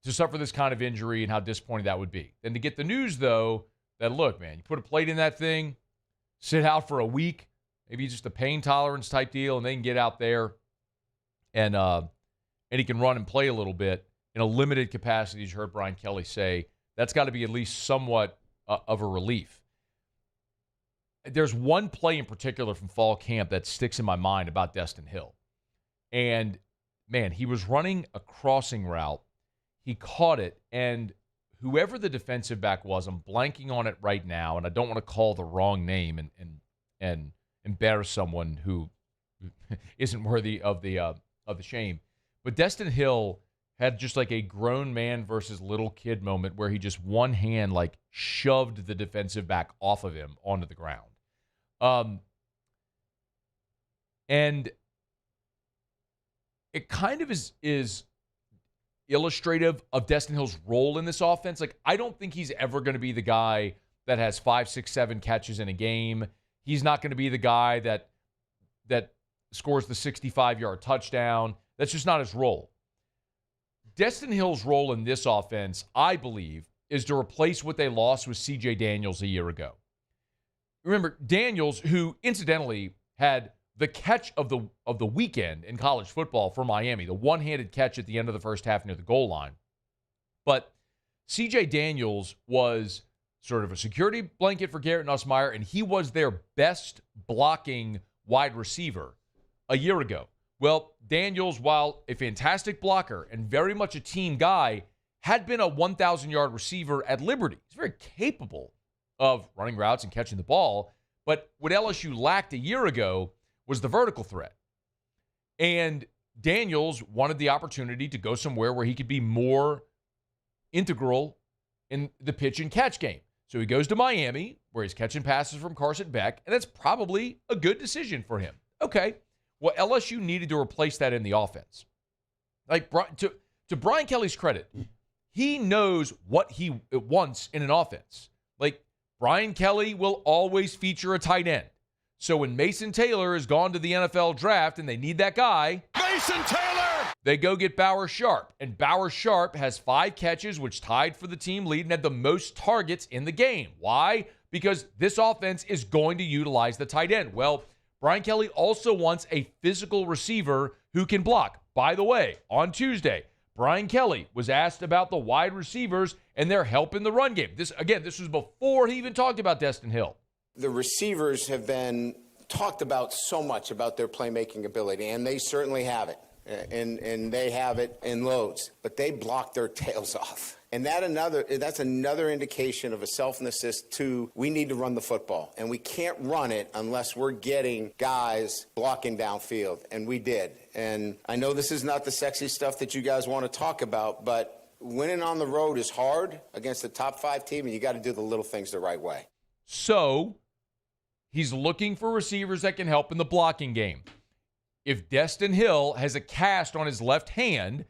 to suffer this kind of injury and how disappointing that would be. And to get the news, though, that, look, man, you put a plate in that thing, sit out for a week, maybe just a pain tolerance type deal, and they can get out there and he can run and play a little bit in a limited capacity, as you heard Brian Kelly say. That's got to be at least somewhat of a relief. There's one play in particular from fall camp that sticks in my mind about Destin Hill. And, man, he was running a crossing route. He caught it, and whoever the defensive back was, I'm blanking on it right now, and I don't want to call the wrong name and embarrass someone who isn't worthy of the shame. But Destin Hill had just like a grown man versus little kid moment where he just one hand like shoved the defensive back off of him onto the ground. And it kind of is illustrative of Destin Hill's role in this offense. Like, I don't think he's ever going to be the guy that has 5, 6, 7 catches in a game. He's not going to be the guy that scores the 65-yard touchdown. That's just not his role. Destin Hill's role in this offense, I believe, is to replace what they lost with Shea Daniels a year ago. Remember, Daniels, who incidentally had the catch of the weekend in college football for Miami, the one-handed catch at the end of the first half near the goal line. But Shea Daniels was sort of a security blanket for Garrett Nussmeier, and he was their best blocking wide receiver a year ago. Well, Daniels, while a fantastic blocker and very much a team guy, had been a 1,000-yard receiver at Liberty. He's very capable of running routes and catching the ball, but what LSU lacked a year ago was the vertical threat. And Daniels wanted the opportunity to go somewhere where he could be more integral in the pitch and catch game. So he goes to Miami, where he's catching passes from Carson Beck, and that's probably a good decision for him. Okay, well, LSU needed to replace that in the offense. Like, to Brian Kelly's credit, he knows what he wants in an offense. Like, Brian Kelly will always feature a tight end. So when Mason Taylor has gone to the NFL draft and they need that guy, Mason Taylor! They go get Bauer Sharp. And Bauer Sharp has 5 catches, which tied for the team lead and had the most targets in the game. Why? Because this offense is going to utilize the tight end. Well, Brian Kelly also wants a physical receiver who can block. By the way, on Tuesday, Brian Kelly was asked about the wide receivers and their help in the run game. This was before he even talked about Destin Hill. The receivers have been talked about so much about their playmaking ability, and they certainly have it. And they have it in loads, but they block their tails off. And that's another indication of a selflessness to we need to run the football. And we can't run it unless we're getting guys blocking downfield. And we did. And I know this is not the sexy stuff that you guys want to talk about, but winning on the road is hard against the top 5 team, and you got to do the little things the right way. So he's looking for receivers that can help in the blocking game. If Destin Hill has a cast on his left hand,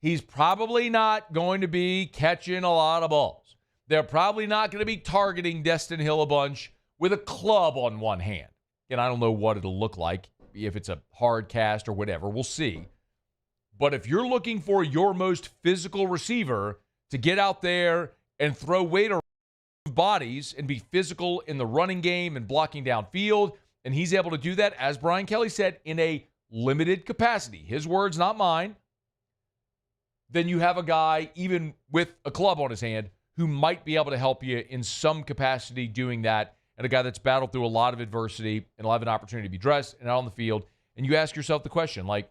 he's probably not going to be catching a lot of balls. They're probably not going to be targeting Destin Hill a bunch with a club on one hand. And I don't know what it'll look like, if it's a hard cast or whatever. We'll see. But if you're looking for your most physical receiver to get out there and throw weight around bodies and be physical in the running game and blocking downfield, and he's able to do that, as Brian Kelly said, in a limited capacity, his words, not mine, then you have a guy, even with a club on his hand, who might be able to help you in some capacity doing that, and a guy that's battled through a lot of adversity and will have an opportunity to be dressed and out on the field. And you ask yourself the question, like,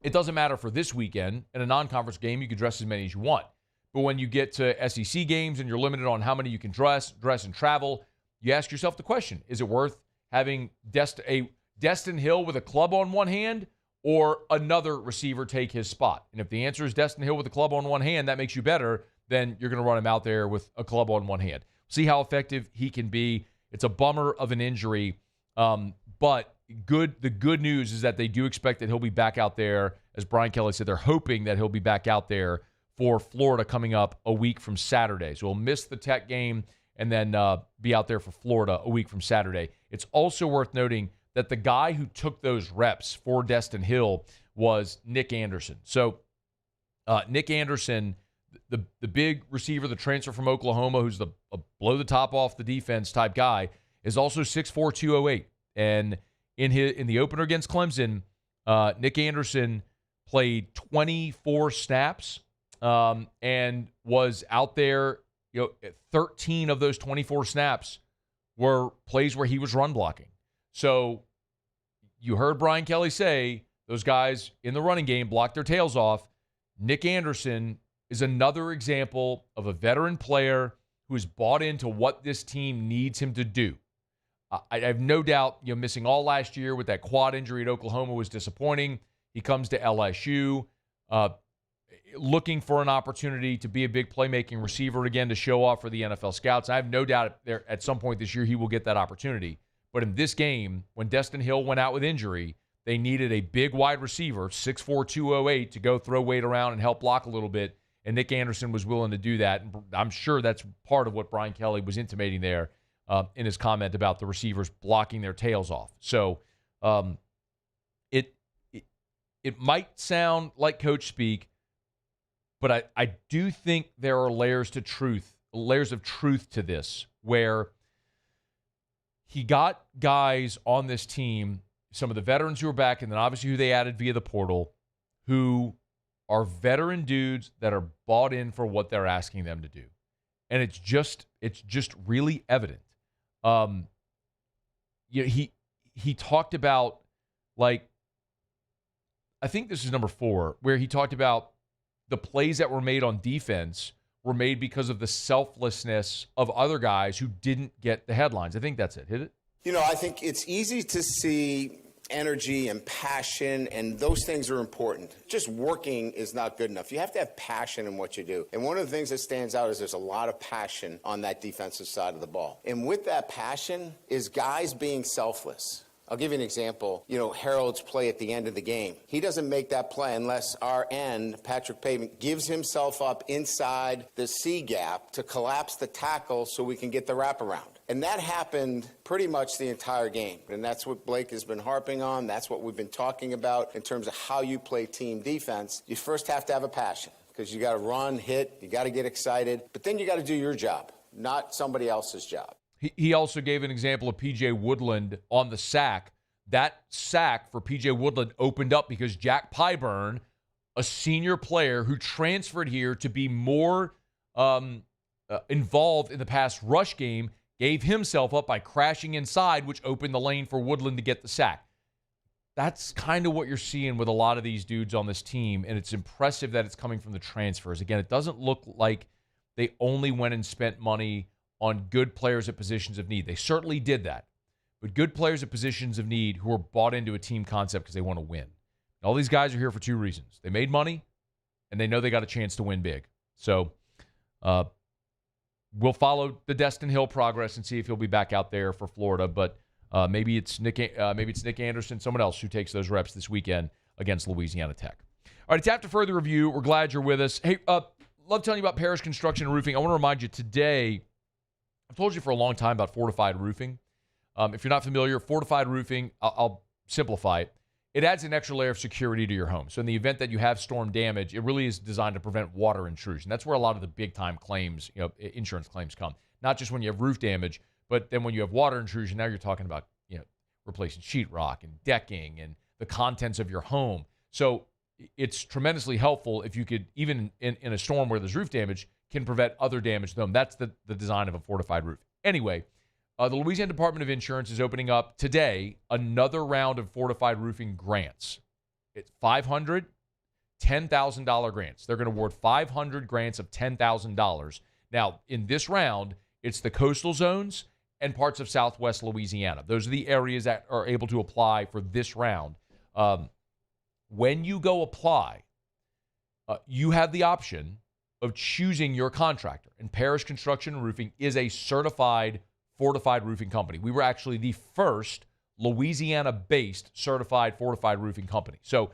it doesn't matter for this weekend. In a non-conference game, you can dress as many as you want. But when you get to SEC games and you're limited on how many you can dress and travel, you ask yourself the question, is it worth having Destin Hill with a club on one hand or another receiver take his spot? And if the answer is Destin Hill with a club on one hand, that makes you better, then you're going to run him out there with a club on one hand. See how effective he can be. It's a bummer of an injury, but the good news is that they do expect that he'll be back out there. As Brian Kelly said, they're hoping that he'll be back out there for Florida coming up a week from Saturday. So he'll miss the Tech game and then be out there for Florida a week from Saturday. It's also worth noting that the guy who took those reps for Destin Hill was Nick Anderson. So Nick Anderson, the big receiver, the transfer from Oklahoma, who's the blow the top off the defense type guy, is also 6'4", 208. And in the opener against Clemson, Nick Anderson played 24 snaps and was out there. 13 of those 24 snaps were plays where he was run blocking. So you heard Brian Kelly say those guys in the running game blocked their tails off. Nick Anderson is another example of a veteran player who has bought into what this team needs him to do. I have no doubt, missing all last year with that quad injury at Oklahoma was disappointing. He comes to LSU looking for an opportunity to be a big playmaking receiver again to show off for the NFL scouts. I have no doubt there at some point this year he will get that opportunity. But in this game, when Destin Hill went out with injury, they needed a big wide receiver, 6'4", 208, to go throw weight around and help block a little bit. And Nick Anderson was willing to do that. And I'm sure that's part of what Brian Kelly was intimating there in his comment about the receivers blocking their tails off. So it might sound like coach speak, but I do think there are layers of truth to this, where he got guys on this team, some of the veterans who are back, and then obviously who they added via the portal, who are veteran dudes that are bought in for what they're asking them to do. And it's just really evident. He talked about, like, I think this is number 4, where he talked about the plays that were made on defense were made because of the selflessness of other guys who didn't get the headlines. I think that's it. Hit it? I think it's easy to see energy and passion, and those things are important. Just working is not good enough. You have to have passion in what you do. And one of the things that stands out is there's a lot of passion on that defensive side of the ball. And with that passion is guys being selfless. I'll give you an example. Harold's play at the end of the game. He doesn't make that play unless our end, Patrick Pavement, gives himself up inside the C gap to collapse the tackle so we can get the wraparound. And that happened pretty much the entire game. And that's what Blake has been harping on. That's what we've been talking about in terms of how you play team defense. You first have to have a passion, because you got to run, hit, you got to get excited. But then you got to do your job, not somebody else's job. He also gave an example of P.J. Woodland on the sack that sack for P.J. Woodland opened up because Jack Pyburn, a senior player who transferred here to be more involved in the pass rush game, gave himself up by crashing inside, which opened the lane for Woodland to get the sack. That's kind of what you're seeing with a lot of these dudes on this team, and it's impressive that it's coming from the transfers. Again, it doesn't look like they only went and spent money on good players at positions of need. They certainly did that, but good players at positions of need who are bought into a team concept because they want to win. And all these guys are here for two reasons. They made money, and they know they got a chance to win big. So we'll follow the Destin Hill progress and see if he'll be back out there for Florida, but maybe it's Nick Anderson, someone else who takes those reps this weekend against Louisiana Tech. All right, it's after further review. We're glad you're with us. Hey, love telling you about Parrish Construction and Roofing. I want to remind you today, I've told you for a long time about fortified roofing. If you're not familiar, fortified roofing, I'll simplify it. It adds an extra layer of security to your home. So in the event that you have storm damage, it really is designed to prevent water intrusion. That's where a lot of the big-time claims, insurance claims come. Not just when you have roof damage, but then when you have water intrusion, now you're talking about, replacing sheetrock and decking and the contents of your home. So it's tremendously helpful if you could, even in a storm where there's roof damage, can prevent other damage to them. That's the design of a fortified roof. Anyway, the Louisiana Department of Insurance is opening up today another round of fortified roofing grants. It's $500, $10,000 grants. They're going to award 500 grants of $10,000. Now, in this round, it's the coastal zones and parts of southwest Louisiana. Those are the areas that are able to apply for this round. When you go apply, you have the option of choosing your contractor. And Parrish Construction and Roofing is a certified fortified roofing company. We were actually the first Louisiana-based certified fortified roofing company. So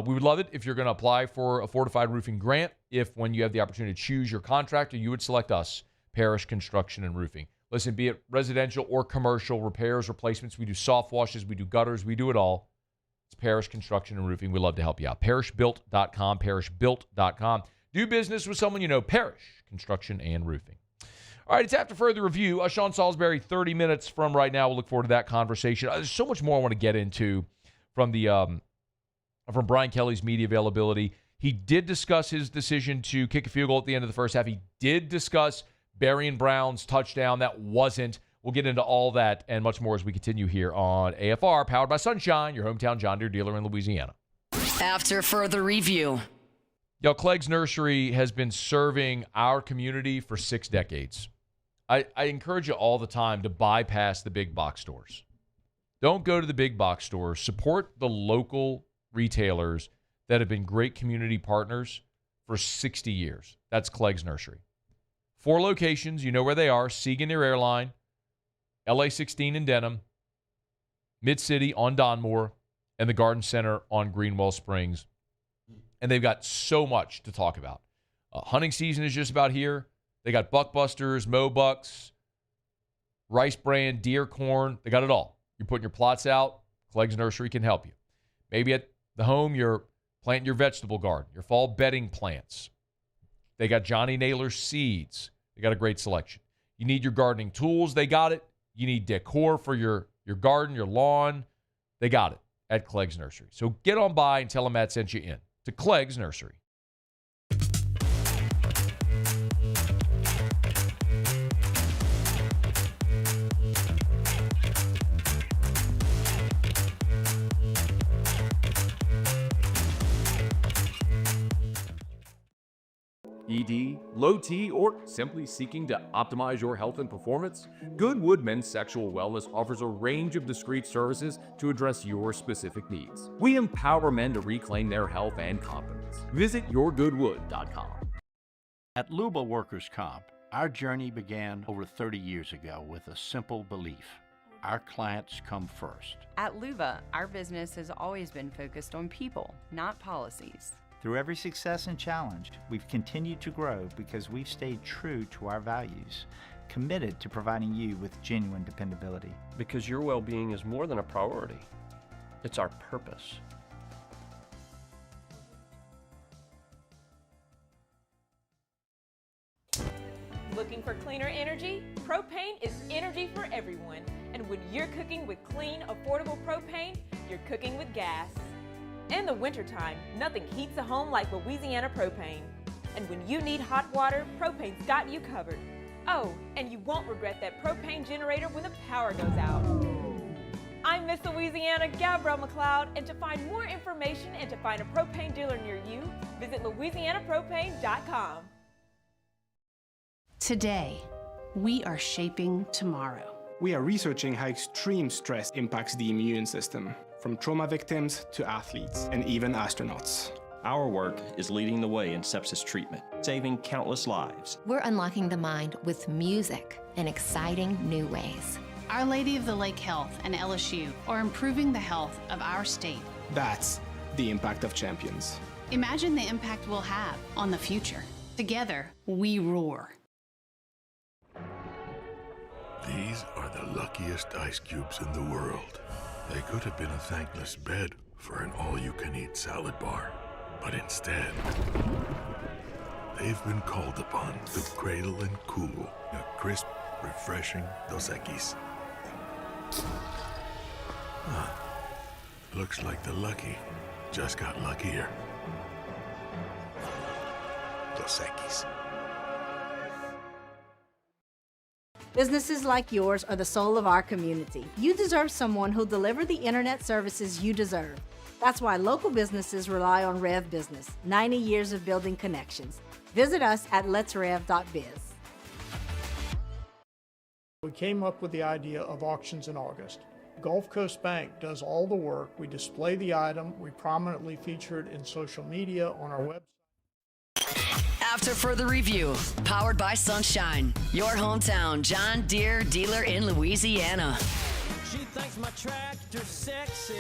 we would love it if you're going to apply for a fortified roofing grant. If when you have the opportunity to choose your contractor, you would select us, Parrish Construction and Roofing. Listen, be it residential or commercial, repairs, replacements, we do soft washes, we do gutters, we do it all. It's Parrish Construction and Roofing. We love to help you out. ParrishBuilt.com, ParrishBuilt.com. Do business with someone you know, Parrish Construction and Roofing. All right, it's after further review. Sean Salsbury, 30 minutes from right now. We'll look forward to that conversation. There's so much more I want to get into from from Brian Kelly's media availability. He did discuss his decision to kick a field goal at the end of the first half. He did discuss Berrien Brown's touchdown. That wasn't. We'll get into all that and much more as we continue here on AFR, powered by Sunshine, your hometown John Deere dealer in Louisiana. After further review. Clegg's Nursery has been serving our community for 6 decades. I encourage you all the time to bypass the big box stores. Don't go to the big box stores. Support the local retailers that have been great community partners for 60 years. That's Clegg's Nursery. 4 locations. You know where they are. Siegen near Airline, LA 16 in Denham, Mid-City on Donmore, and the Garden Center on Greenwell Springs. And they've got so much to talk about. Hunting season is just about here. They got buckbusters, mow bucks, rice bran, deer corn. They got it all. You're putting your plots out, Clegg's Nursery can help you. Maybe at the home, you're planting your vegetable garden, your fall bedding plants. They got Johnny Naylor's seeds. They got a great selection. You need your gardening tools. They got it. You need decor for your garden, your lawn. They got it at Clegg's Nursery. So get on by and tell them Matt sent you in to Clegg's Nursery. ED, low T, or simply seeking to optimize your health and performance? Goodwood Men's Sexual Wellness offers a range of discreet services to address your specific needs. We empower men to reclaim their health and confidence. Visit yourgoodwood.com. At Luba Workers' Comp, our journey began over 30 years ago with a simple belief: our clients come first. At Luba, our business has always been focused on people, not policies. Through every success and challenge, we've continued to grow because we've stayed true to our values, committed to providing you with genuine dependability. Because your well-being is more than a priority. It's our purpose. Looking for cleaner energy? Propane is energy for everyone. And when you're cooking with clean, affordable propane, you're cooking with gas. In the wintertime, nothing heats a home like Louisiana propane. And when you need hot water, propane's got you covered. Oh, and you won't regret that propane generator when the power goes out. I'm Miss Louisiana, Gabrielle McLeod, and to find more information and to find a propane dealer near you, visit louisianapropane.com. Today, we are shaping tomorrow. We are researching how extreme stress impacts the immune system, from trauma victims to athletes and even astronauts. Our work is leading the way in sepsis treatment, saving countless lives. We're unlocking the mind with music in exciting new ways. Our Lady of the Lake Health and LSU are improving the health of our state. That's the impact of champions. Imagine the impact we'll have on the future. Together, we roar. These are the luckiest ice cubes in the world. They could have been a thankless bed for an all-you-can-eat salad bar. But instead, they've been called upon to cradle and cool a crisp, refreshing Dos Equis. Looks like the lucky just got luckier. Dos Equis. Businesses like yours are the soul of our community. You deserve someone who'll deliver the internet services you deserve. That's why local businesses rely on Rev Business, 90 years of building connections. Visit us at letsrev.biz. We came up with the idea of auctions in August. Gulf Coast Bank does all the work. We display the item. We prominently feature it in social media, on our website. After further review, powered by Sunshine, your hometown John Deere dealer in Louisiana. She thinks my tractor's sexy.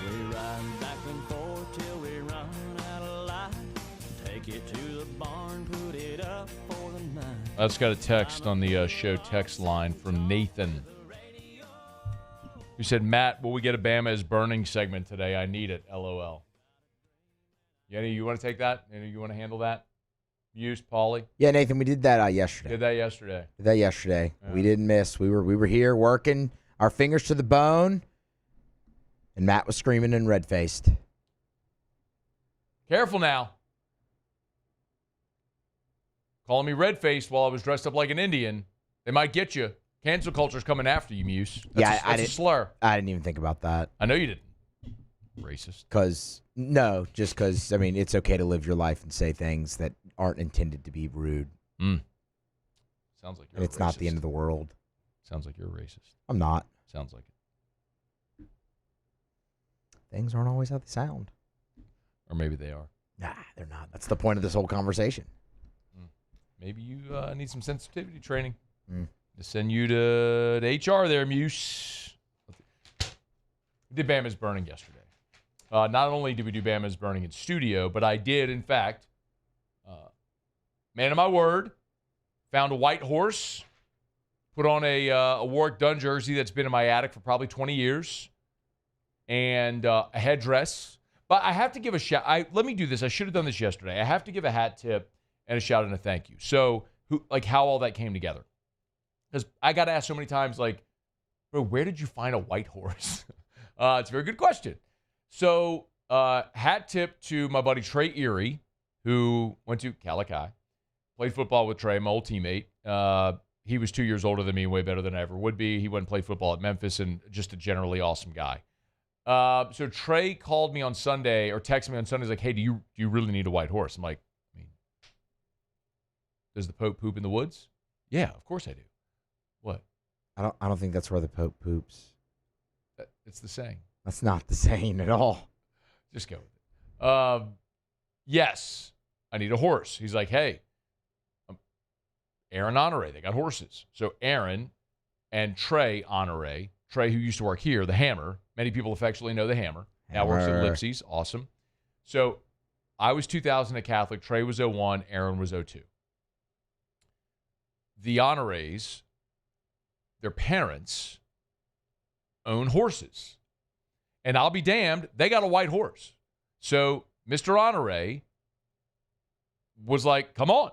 We ride back and forth till we run out of light. Take it to the barn, put it up for the night. I just got a text on the show text line from Nathan, who said, Matt, will we get a Bama is burning segment today? I need it, LOL. Yenny, you want to take that? Yenny, you want to handle that? Use Paulie? Yeah, Nathan, we did that yesterday. Did that yesterday. Yeah. We didn't miss. We were here working our fingers to the bone, and Matt was screaming and red-faced. Careful now. Calling me red-faced while I was dressed up like an Indian. They might get you. Cancel culture's coming after you, Muse. That's a slur. I didn't even think about that. I know you didn't. Racist. Just because, I mean, it's okay to live your life and say things that aren't intended to be rude. Sounds like you're and it's not the end of the world. Sounds like you're a racist. I'm not. Sounds like it. Things aren't always how they sound. Or maybe they are. Nah, they're not. That's the point of this whole conversation. Maybe you need some sensitivity training. To send you to HR there, Muse. We did Bama's Burning yesterday. Not only did we do Bama's Burning in studio, but I did, in fact, man of my word, found a white horse, put on a Warwick Dunn jersey that's been in my attic for probably 20 years, and a headdress. But I have to give a shout. Let me do this. I should have done this yesterday. I have to give a hat tip and a shout and a thank you. So, how all that came together. Because I got asked so many times, bro, where did you find a white horse? It's a very good question. So, hat tip to my buddy Trey Erie, who went to Calicut, played football with Trey, my old teammate. He was 2 years older than me, way better than I ever would be. He went and played football at Memphis, and just a generally awesome guy. So Trey called me on Sunday, or texted me on Sunday. He's like, hey, do you really need a white horse? I'm like, does the Pope poop in the woods? Yeah, of course I do. What? I don't think that's where the Pope poops. It's the saying. That's not the saying at all. Just go with it. Yes, I need a horse. He's like, hey, Aaron Honore, they got horses. So Aaron and Trey Honore, Trey who used to work here, the Hammer. Many people affectionately know the Hammer. Now works at Lipsy's. Awesome. So I was 2000 at Catholic. Trey was 01. Aaron was 02. The Honores, their parents, own horses. And I'll be damned, they got a white horse. So Mr. Honore was like, come on.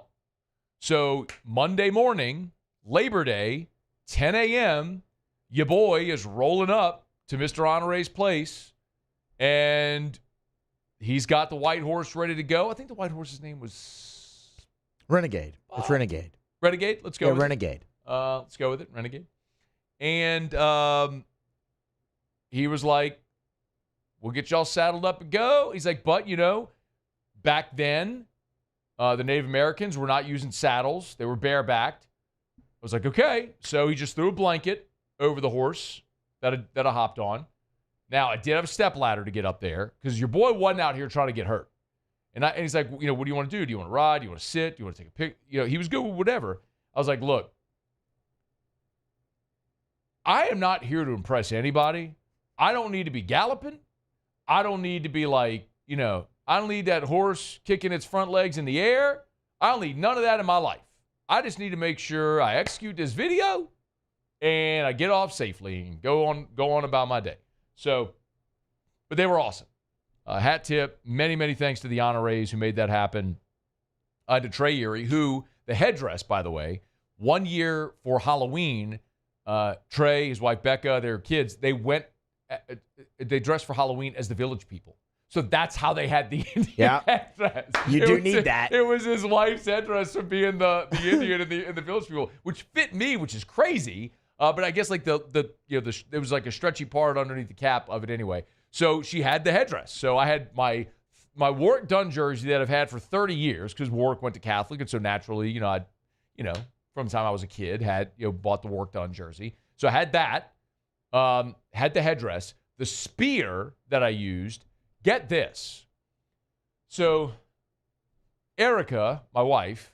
So Monday morning, Labor Day, 10 a.m., your boy is rolling up to Mr. Honore's place, and he's got the white horse ready to go. I think the white horse's name was Renegade. It's Renegade. Renegade? Let's go with Renegade. Let's go with it, Renegade. And he was like, we'll get y'all saddled up and go. He's like, but, back then, the Native Americans were not using saddles. They were barebacked. I was like, okay. So he just threw a blanket over the horse that I hopped on. Now, I did have a step ladder to get up there because your boy wasn't out here trying to get hurt. And he's like, what do you want to do? Do you want to ride? Do you want to sit? Do you want to take a pic? He was good with whatever. I was like, look, I am not here to impress anybody. I don't need to be galloping. I don't need to be like, I don't need that horse kicking its front legs in the air. I don't need none of that in my life. I just need to make sure I execute this video and I get off safely and go on about my day. So, but they were awesome. Hat tip, many, many thanks to the Honores who made that happen. To Trey Erie, who, the headdress, by the way, 1 year for Halloween, Trey, his wife Becca, their kids, they dressed for Halloween as the Village People. So that's how they had the Indian headdress. You do need that. It was his wife's headdress from being the Indian and the Village People, which fit me, which is crazy. But I guess like it was like a stretchy part underneath the cap of it anyway. So she had the headdress. So I had my Warwick Dunn jersey that I've had for 30 years because Warwick went to Catholic, and so naturally, from the time I was a kid, had bought the Warwick Dunn jersey. So I had that, had the headdress, the spear that I used. Get this. So Erica, my wife,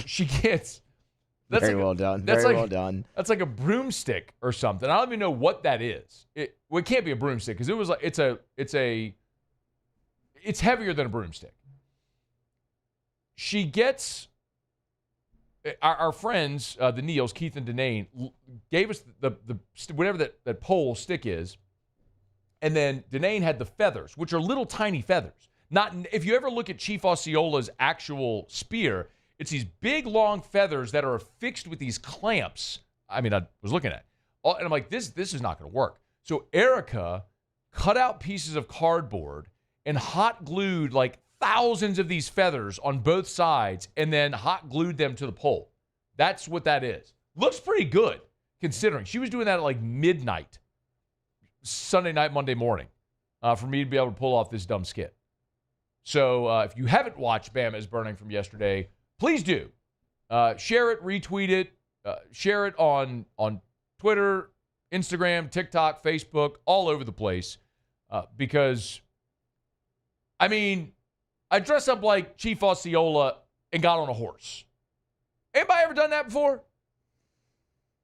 she gets. Well done. Well done. That's like a broomstick or something. I don't even know what that is. It can't be a broomstick because it was like it's heavier than a broomstick. She gets our friends, the Neils, Keith and Denane, gave us the whatever that pole stick is, and then Denane had the feathers, which are little tiny feathers. Not if you ever look at Chief Osceola's actual spear. It's these big, long feathers that are affixed with these clamps. I mean, I was looking at it. And I'm like, this is not going to work. So Erica cut out pieces of cardboard and hot glued like thousands of these feathers on both sides and then hot glued them to the pole. That's what that is. Looks pretty good, considering. She was doing that at like midnight, Sunday night, Monday morning, for me to be able to pull off this dumb skit. So if you haven't watched Bama is Burning from yesterday, please do. Share it, retweet it, share it on Twitter, Instagram, TikTok, Facebook, all over the place. Because, I mean, I dress up like Chief Osceola and got on a horse. Anybody ever done that before?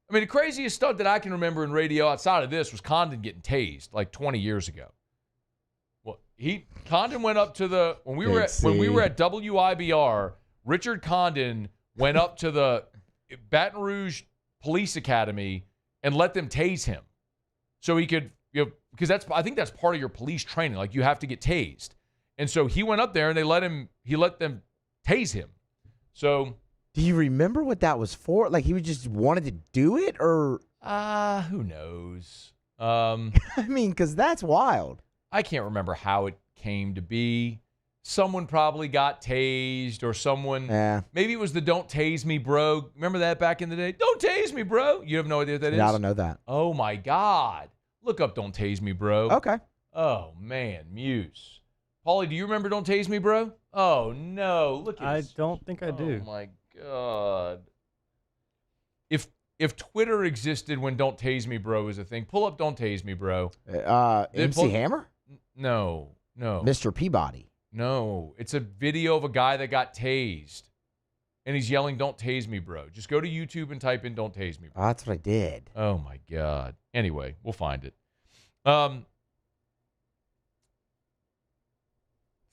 I mean, the craziest stunt that I can remember in radio outside of this was Condon getting tased like 20 years ago. Well, Condon went up to when we were at WIBR. Richard Condon went up to the Baton Rouge Police Academy and let them tase him. So he could, because I think that's part of your police training. Like you have to get tased. And so he went up there and he let them tase him. So. Do you remember what that was for? Like he just wanted to do it or? Who knows? I mean, because that's wild. I can't remember how it came to be. Someone probably got tased or someone. Yeah. Maybe it was the "Don't Tase Me, Bro." Remember that back in the day? Don't tase me, bro. You have no idea what that is? I don't know that. Oh, my God. Look up "Don't Tase Me, Bro." Okay. Oh, man. Muse. Paulie, do you remember "Don't Tase Me, Bro"? Oh, no. Look at this. I don't think I do. Oh, my God. If Twitter existed when "Don't Tase Me, Bro" was a thing, pull up "Don't Tase Me, Bro." MC Hammer? No. Mr. Peabody. No, it's a video of a guy that got tased, and he's yelling, "Don't tase me, bro." Just go to YouTube and type in "Don't tase me, bro." Oh, that's what I did. Oh, my God. Anyway, we'll find it.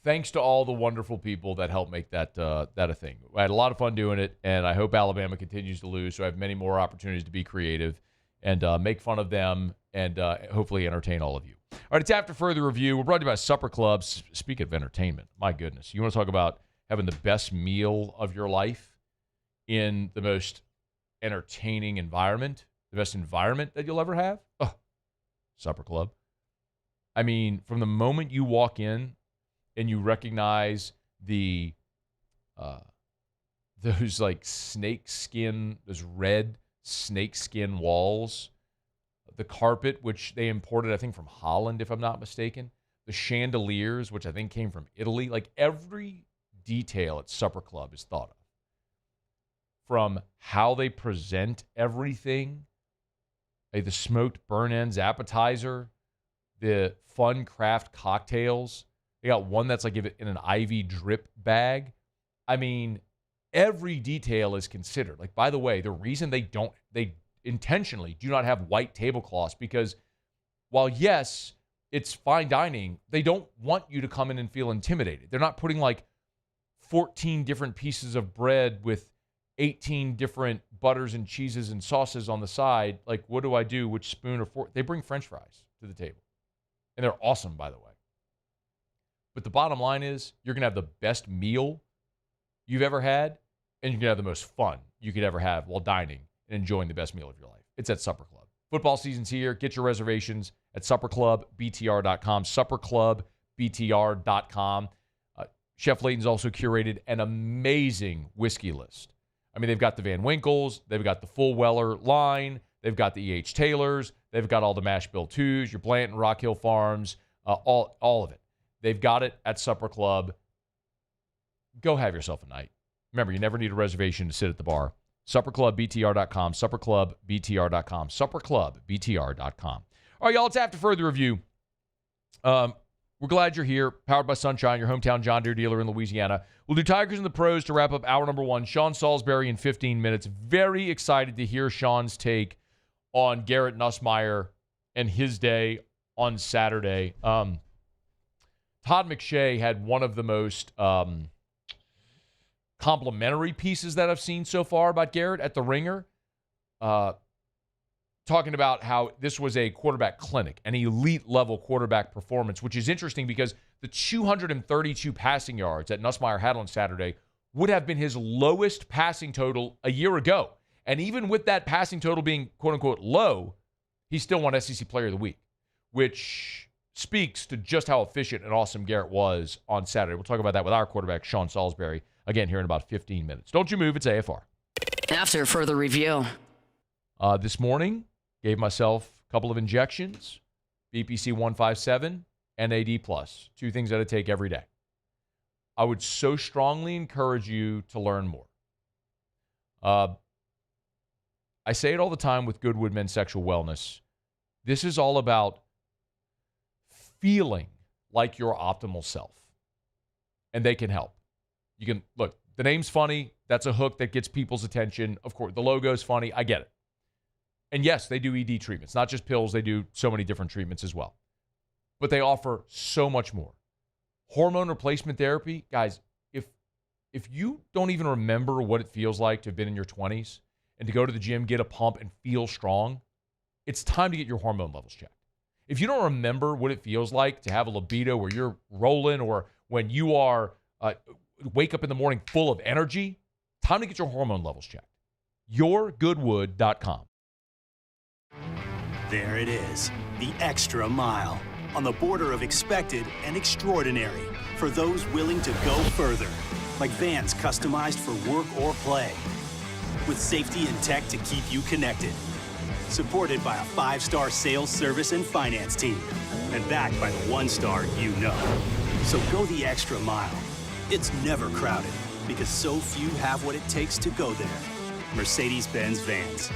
Thanks to all the wonderful people that helped make that a thing. I had a lot of fun doing it, and I hope Alabama continues to lose so I have many more opportunities to be creative and make fun of them and hopefully entertain all of you. All right, it's After Further Review. We're brought to you by Supper Club. Speaking of entertainment, my goodness. You want to talk about having the best meal of your life in the most entertaining environment, the best environment that you'll ever have? Oh, Supper Club. I mean, from the moment you walk in and you recognize those like those red snakeskin walls, the carpet, which they imported, I think, from Holland, if I'm not mistaken, the chandeliers, which I think came from Italy, like every detail at Supper Club is thought of. From how they present everything, like the smoked burn ends appetizer, the fun craft cocktails. They got one that's like in an IV drip bag. I mean, every detail is considered. Like, by the way, the reason they intentionally do not have white tablecloths, because while, yes, it's fine dining, they don't want you to come in and feel intimidated. They're not putting like 14 different pieces of bread with 18 different butters and cheeses and sauces on the side. Like, what do I do? Which spoon or fork? They bring French fries to the table. And they're awesome, by the way. But the bottom line is you're going to have the best meal you've ever had, and you're going to have the most fun you could ever have while dining and enjoying the best meal of your life. It's at Supper Club. Football season's here. Get your reservations at supperclubbtr.com, supperclubbtr.com. Chef Layton's also curated an amazing whiskey list. I mean, they've got the Van Winkles, they've got the Full Weller line, they've got the E.H. Taylors, they've got all the Mash Bill 2s, your Blanton, Rock Hill Farms, all of it. They've got it at Supper Club. Go have yourself a night. Remember, you never need a reservation to sit at the bar. Supperclubbtr.com, supperclubbtr.com, supperclubbtr.com. All right, y'all, it's After Further Review. We're glad you're here. Powered by Sunshine, your hometown John Deere dealer in Louisiana. We'll do Tigers and the Pros to wrap up hour number 1. Sean Salsbury in 15 minutes. Very excited to hear Sean's take on Garrett Nussmeier and his day on Saturday. Todd McShay had one of the most complimentary pieces that I've seen so far about Garrett at the Ringer, talking about how this was a quarterback clinic, an elite-level quarterback performance, which is interesting because the 232 passing yards that Nussmeier had on Saturday would have been his lowest passing total a year ago. And even with that passing total being, quote-unquote, low, he still won SEC Player of the Week, which speaks to just how efficient and awesome Garrett was on Saturday. We'll talk about that with our quarterback, Sean Salsbury, again here in about 15 minutes. Don't you move, it's AFR. After Further Review. This morning, gave myself a couple of injections, BPC 157, NAD+, 2 things that I take every day. I would so strongly encourage you to learn more. I say it all the time with Goodwood Men's Sexual Wellness. This is all about feeling like your optimal self. And they can help. You can, look, the name's funny. That's a hook that gets people's attention. Of course, the logo's funny. I get it. And yes, they do ED treatments. Not just pills. They do so many different treatments as well. But they offer so much more. Hormone replacement therapy, guys, if you don't even remember what it feels like to have been in your 20s and to go to the gym, get a pump, and feel strong, it's time to get your hormone levels checked. If you don't remember what it feels like to have a libido where you're rolling, or when you are wake up in the morning full of energy, time to get your hormone levels checked. YourGoodwood.com. There it is, the extra mile, on the border of expected and extraordinary for those willing to go further, like vans customized for work or play, with safety and tech to keep you connected, supported by a 5-star sales, service, and finance team, and backed by the 1-star you know. So go the extra mile. It's never crowded, because so few have what it takes to go there. Mercedes-Benz Vans.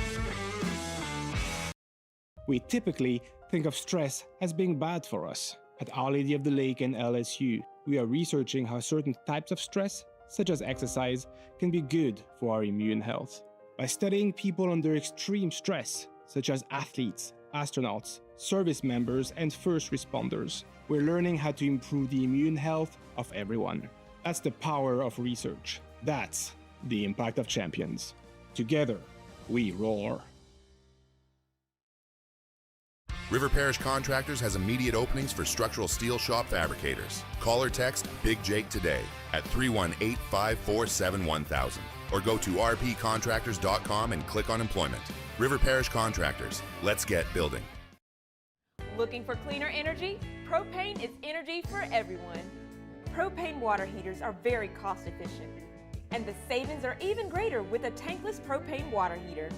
We typically think of stress as being bad for us. At Our Lady of the Lake and LSU, we are researching how certain types of stress, such as exercise, can be good for our immune health. By studying people under extreme stress, such as athletes, astronauts, service members, and first responders, we're learning how to improve the immune health of everyone. That's the power of research. That's the impact of champions. Together, we roar. River Parish Contractors has immediate openings for structural steel shop fabricators. Call or text Big Jake today at 318-547-1000 or go to rpcontractors.com and click on employment. River Parish Contractors. Let's get building. Looking for cleaner energy? Propane is energy for everyone. Propane water heaters are very cost efficient, and the savings are even greater with a tankless propane water heater.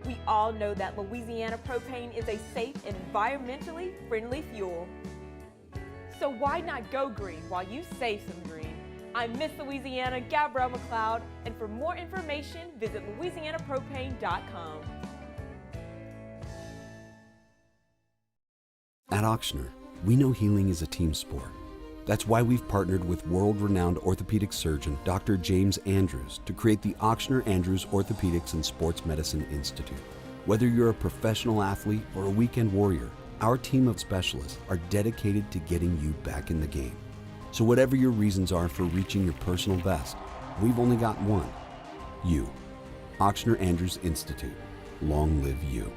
We all know that Louisiana propane is a safe and environmentally friendly fuel. So why not go green while you save some green? I'm Miss Louisiana, Gabrielle McLeod, and for more information, visit louisianapropane.com. At Ochsner, we know healing is a team sport. That's why we've partnered with world-renowned orthopedic surgeon Dr. James Andrews to create the Ochsner Andrews Orthopedics and Sports Medicine Institute. Whether you're a professional athlete or a weekend warrior, our team of specialists are dedicated to getting you back in the game. So whatever your reasons are for reaching your personal best, we've only got one. You. Ochsner Andrews Institute. Long live you.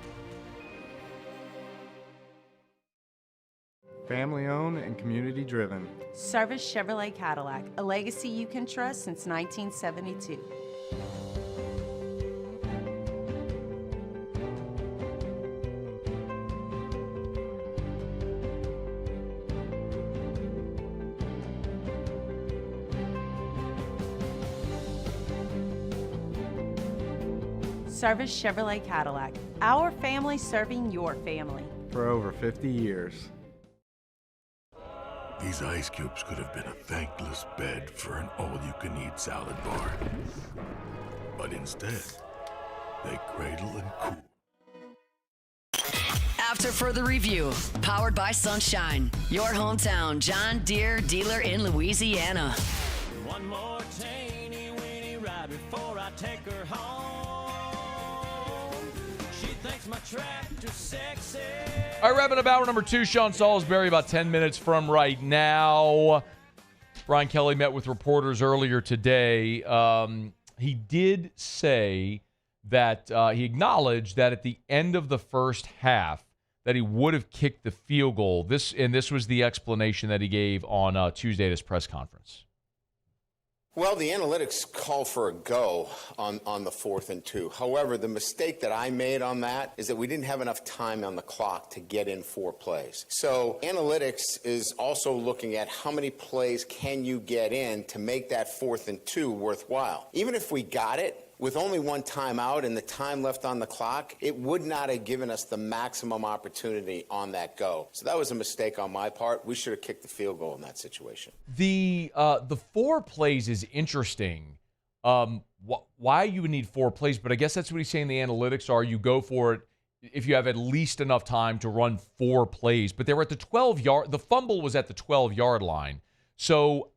Family owned and community driven. Service Chevrolet Cadillac, a legacy you can trust since 1972. Service Chevrolet Cadillac, our family serving your family. For over 50 years. These ice cubes could have been a thankless bed for an all-you-can-eat salad bar. But instead, they cradle and cool. After further review, powered by Sunshine, your hometown John Deere dealer in Louisiana. One more teeny-weeny ride before I take her home. She thinks my tractor's sexy. All right, wrapping up hour number 2, Sean Salsbury, about 10 minutes from right now. Brian Kelly met with reporters earlier today. He did say that he acknowledged that at the end of the first half that he would have kicked the field goal. This was the explanation that he gave on Tuesday at his press conference. Well, the analytics call for a go on the 4th and 2. However, the mistake that I made on that is that we didn't have enough time on the clock to get in 4 plays. So analytics is also looking at how many plays can you get in to make that 4th and 2 worthwhile. Even if we got it, with only 1 timeout and the time left on the clock, it would not have given us the maximum opportunity on that go. So that was a mistake on my part. We should have kicked the field goal in that situation. The 4 plays is interesting. Why you would need 4 plays, but I guess that's what he's saying the analytics are. You go for it if you have at least enough time to run 4 plays. But they were at the 12-yard. The fumble was at the 12-yard line. So,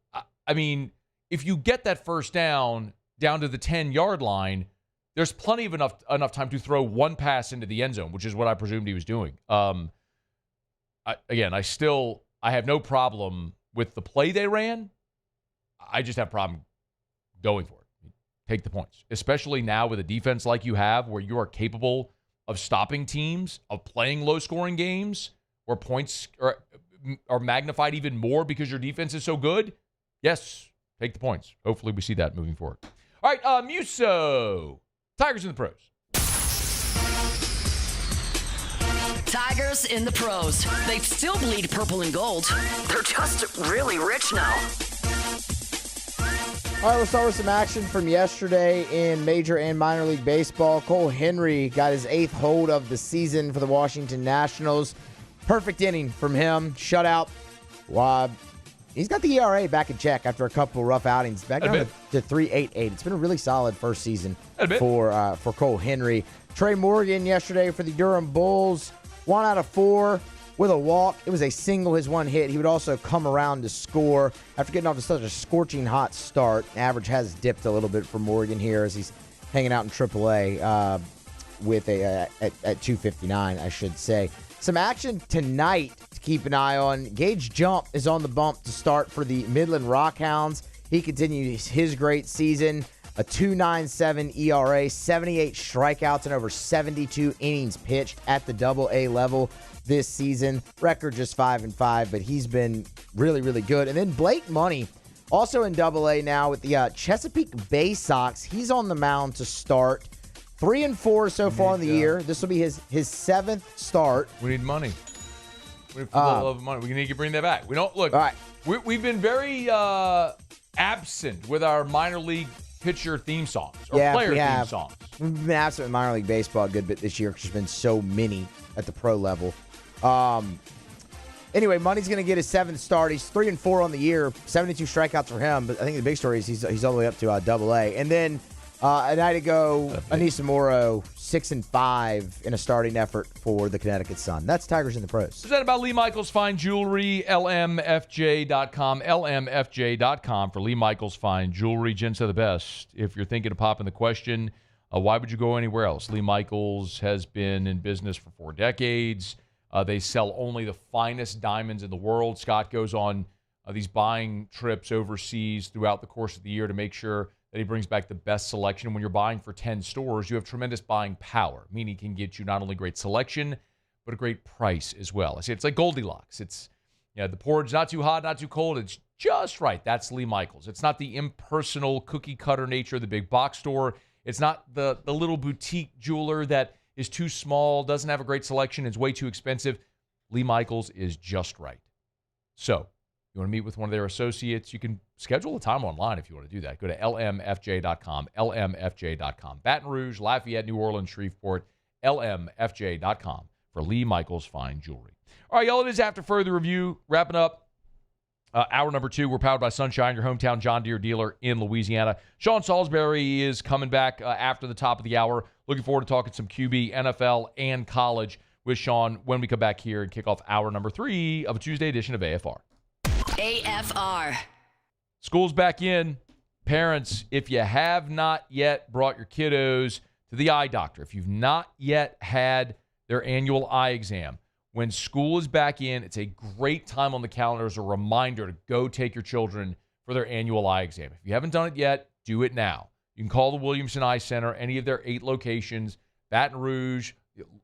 I mean, if you get that first down to the 10-yard line, there's plenty of enough time to throw 1 pass into the end zone, which is what I presumed he was doing. I have no problem with the play they ran. I just have a problem going for it. Take the points, especially now with a defense like you have where you are capable of stopping teams, of playing low-scoring games where points are magnified even more because your defense is so good. Yes, take the points. Hopefully we see that moving forward. All right, Muso. Tigers in the pros. Tigers in the pros. They still bleed purple and gold. They're just really rich now. All right, let's start with some action from yesterday in Major and Minor League Baseball. Cole Henry got his 8th hold of the season for the Washington Nationals. Perfect inning from him. Shutout. He's got the ERA back in check after a couple rough outings. Back down to 3.88. It's been a really solid first season for Cole Henry. Trey Morgan yesterday for the Durham Bulls. 1 out of 4 with a walk. It was a single, his 1 hit. He would also come around to score after getting off to such a scorching hot start. Average has dipped a little bit for Morgan here as he's hanging out in AAA at 259, I should say. Some action tonight to keep an eye on. Gage Jump is on the bump to start for the Midland Rockhounds. He continues his great season. a 2.97 ERA, 78 strikeouts, and over 72 innings pitched at the AA level this season. Record just 5-5, but he's been really, really good. And then Blake Money, also in AA now with the Chesapeake Bay Sox. He's on the mound to start. 3-4 so far in the year. This will be his 7th start. We need money. We need a little of money. We need to bring that back. We don't look. All right. We've been very absent with our minor league pitcher theme songs or player theme songs. We've been absent in minor league baseball a good bit this year because there's been so many at the pro level. Anyway, Money's going to get his 7th start. He's 3-4 on the year, 72 strikeouts for him. But I think the big story is he's all the way up to AA. And then a night ago, Anissa Morrow, 6-5 in a starting effort for the Connecticut Sun. That's Tigers in the Pros. Is that about Lee Michaels Fine Jewelry? LMFJ.com. LMFJ.com for Lee Michaels Fine Jewelry. Jen said the best. If you're thinking of popping the question, why would you go anywhere else? Lee Michaels has been in business for 4 decades. They sell only the finest diamonds in the world. Scott goes on these buying trips overseas throughout the course of the year to make sure that he brings back the best selection. When you're buying for 10 stores, you have tremendous buying power, meaning he can get you not only great selection, but a great price as well. I say it's like Goldilocks. It's the porridge not too hot, not too cold. It's just right. That's Lee Michaels. It's not the impersonal cookie cutter nature of the big box store. It's not the little boutique jeweler that is too small, doesn't have a great selection, is way too expensive. Lee Michaels is just right. So, you want to meet with one of their associates, you can schedule a time online if you want to do that. Go to lmfj.com, lmfj.com. Baton Rouge, Lafayette, New Orleans, Shreveport, lmfj.com for Lee Michaels Fine Jewelry. All right, y'all, it is After Further Review. Wrapping up hour number 2. We're powered by Sunshine, your hometown John Deere dealer in Louisiana. Sean Salsbury is coming back after the top of the hour. Looking forward to talking some QB, NFL, and college with Sean when we come back here and kick off hour number 3 of a Tuesday edition of AFR. AFR. School's back in. Parents, if you have not yet brought your kiddos to the eye doctor, if you've not yet had their annual eye exam, when school is back in, it's a great time on the calendar as a reminder to go take your children for their annual eye exam. If you haven't done it yet, do it now. You can call the Williamson Eye Center, any of their 8 locations, Baton Rouge,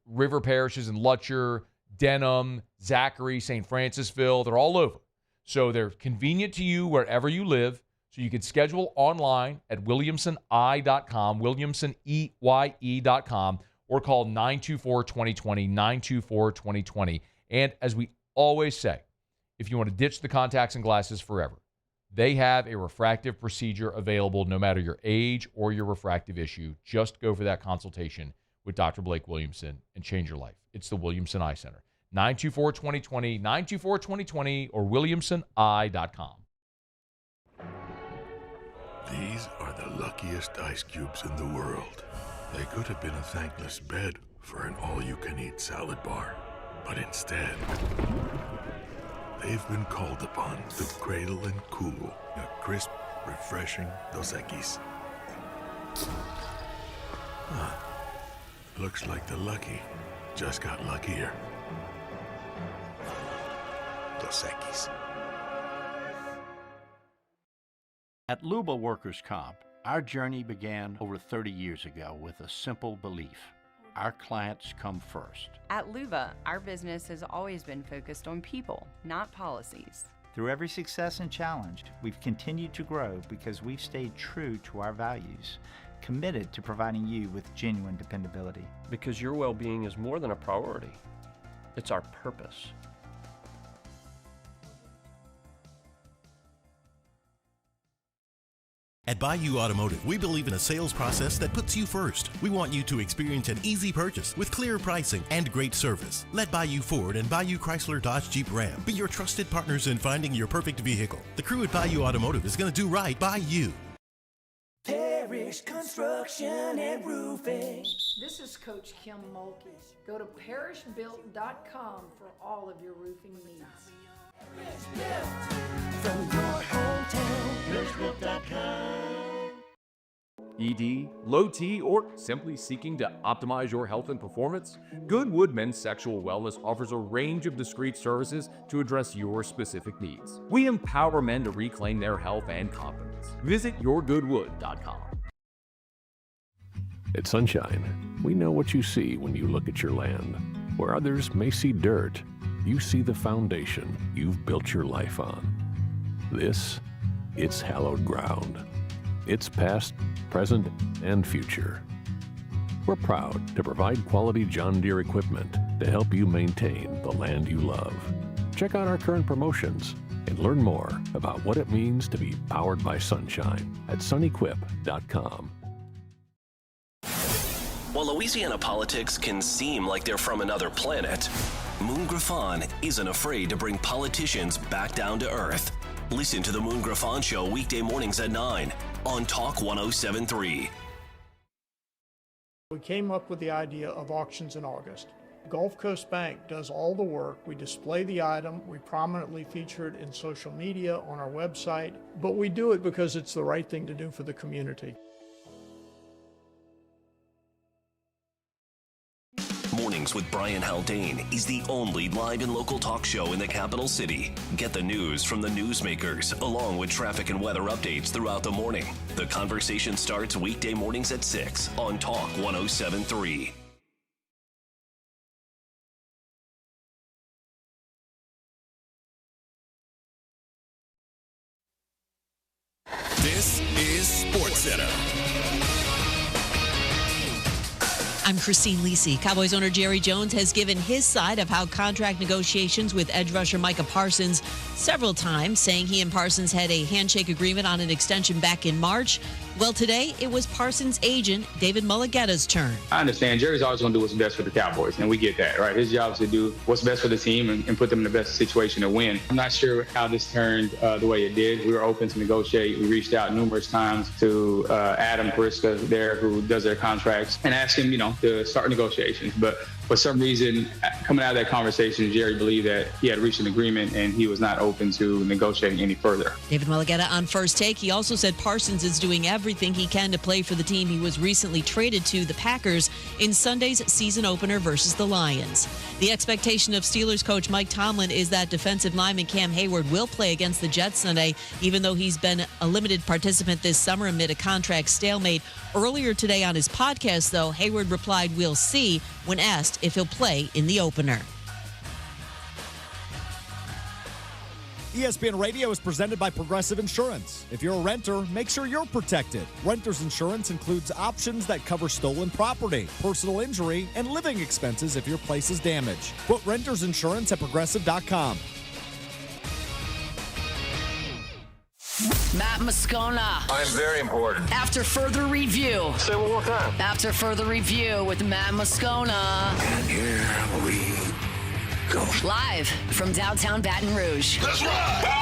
River Parishes in Lutcher, Denham, Zachary, St. Francisville. They're all over. So they're convenient to you wherever you live. So you can schedule online at williamsoneye.com, williamsoneye.com, or call 924-2020, 924-2020. And as we always say, if you want to ditch the contacts and glasses forever, they have a refractive procedure available no matter your age or your refractive issue. Just go for that consultation with Dr. Blake Williamson and change your life. It's the Williamson Eye Center. 924-2020, 924-2020, or williamsoneye.com. These are the luckiest ice cubes in the world. They could have been a thankless bed for an all-you-can-eat salad bar. But instead, they've been called upon to cradle and cool a crisp, refreshing Dos Equis. Looks like the lucky just got luckier. Dos Equis. At Luba Workers' Comp, our journey began over 30 years ago with a simple belief. Our clients come first. At Luba, our business has always been focused on people, not policies. Through every success and challenge, we've continued to grow because we've stayed true to our values, committed to providing you with genuine dependability. Because your well-being is more than a priority. It's our purpose. At Bayou Automotive, we believe in a sales process that puts you first. We want you to experience an easy purchase with clear pricing and great service. Let Bayou Ford and Bayou Chrysler Dodge Jeep Ram be your trusted partners in finding your perfect vehicle. The crew at Bayou Automotive is going to do right by you. Parish Construction and Roofing. This is Coach Kim Mulkey. Go to parishbuilt.com for all of your roofing needs. From your hometown, parishbuilt.com. ED, low T, or simply seeking to optimize your health and performance? Goodwood Men's Sexual Wellness offers a range of discreet services to address your specific needs. We empower men to reclaim their health and confidence. Visit yourgoodwood.com. At Sunshine, we know what you see when you look at your land. Where others may see dirt, you see the foundation you've built your life on. It's hallowed ground. It's past, present, and future. We're proud to provide quality John Deere equipment to help you maintain the land you love. Check out our current promotions and learn more about what it means to be powered by sunshine at sunequip.com. While Louisiana politics can seem like they're from another planet, Moon Griffon isn't afraid to bring politicians back down to earth. Listen to the Moon Griffon Show weekday mornings at 9 on Talk 107.3. We came up with the idea of auctions in August. Gulf Coast Bank does all the work. We display the item. We prominently feature it in social media, on our website, but we do it because it's the right thing to do for the community. Mornings with Brian Haldane is the only live and local talk show in the capital city. Get the news from the newsmakers, along with traffic and weather updates throughout the morning. The conversation starts weekday mornings at 6 on Talk 107.3. This is SportsCenter. I'm Christine Lisi. Cowboys owner Jerry Jones has given his side of how contract negotiations with edge rusher Micah Parsons several times, saying he and Parsons had a handshake agreement on an extension back in March. Well, today it was Parsons' agent, David Mulligetta's turn. I understand Jerry's always going to do what's best for the Cowboys, and we get that, right? His job is to do what's best for the team and put them in the best situation to win. I'm not sure how this turned the way it did. We were open to negotiate. We reached out numerous times to Adam Periska there, who does their contracts, and asked him, to start negotiations. But for some reason, coming out of that conversation, Jerry believed that he had reached an agreement and he was not open to negotiating any further. David Mulligetta on First Take. He also said Parsons is doing everything he can to play for the team he was recently traded to, the Packers, in Sunday's season opener versus the Lions. The expectation of Steelers coach Mike Tomlin is that defensive lineman Cam Hayward will play against the Jets Sunday, even though he's been a limited participant this summer amid a contract stalemate. Earlier today on his podcast, though, Hayward replied, "We'll see," when asked if he'll play in the opener. ESPN Radio is presented by Progressive Insurance. If you're a renter, make sure you're protected. Renter's insurance includes options that cover stolen property, personal injury, and living expenses if your place is damaged. Quote renter's insurance at progressive.com. Matt Moscona. I'm very important. After further review. Say one more time. After further review with Matt Moscona. And here we go. Live from downtown Baton Rouge. Let's ride!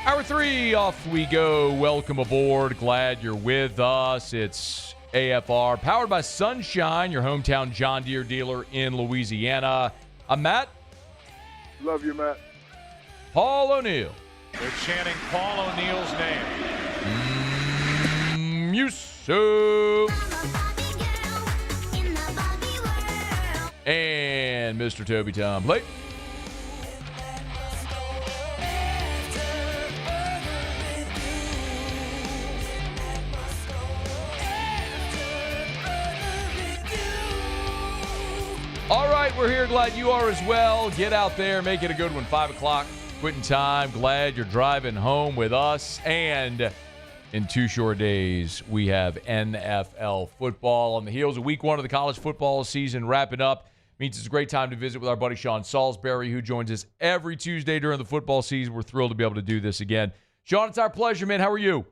Hour 3, off we go. Welcome aboard. Glad you're with us. It's AFR, powered by Sunshine, your hometown John Deere dealer in Louisiana. I'm Matt. Love you, Matt. Paul O'Neill. They're chanting Paul O'Neill's name. Musso. And Mr. Toby Tom Blake. All right, we're here. Glad you are as well. Get out there. Make it a good one. 5 o'clock, quitting time. Glad you're driving home with us. And in 2 short days, we have NFL football. On the heels of week 1 of the college football season wrapping up, means it's a great time to visit with our buddy Sean Salsbury, who joins us every Tuesday during the football season. We're thrilled to be able to do this again. Sean, it's our pleasure, man. How are you?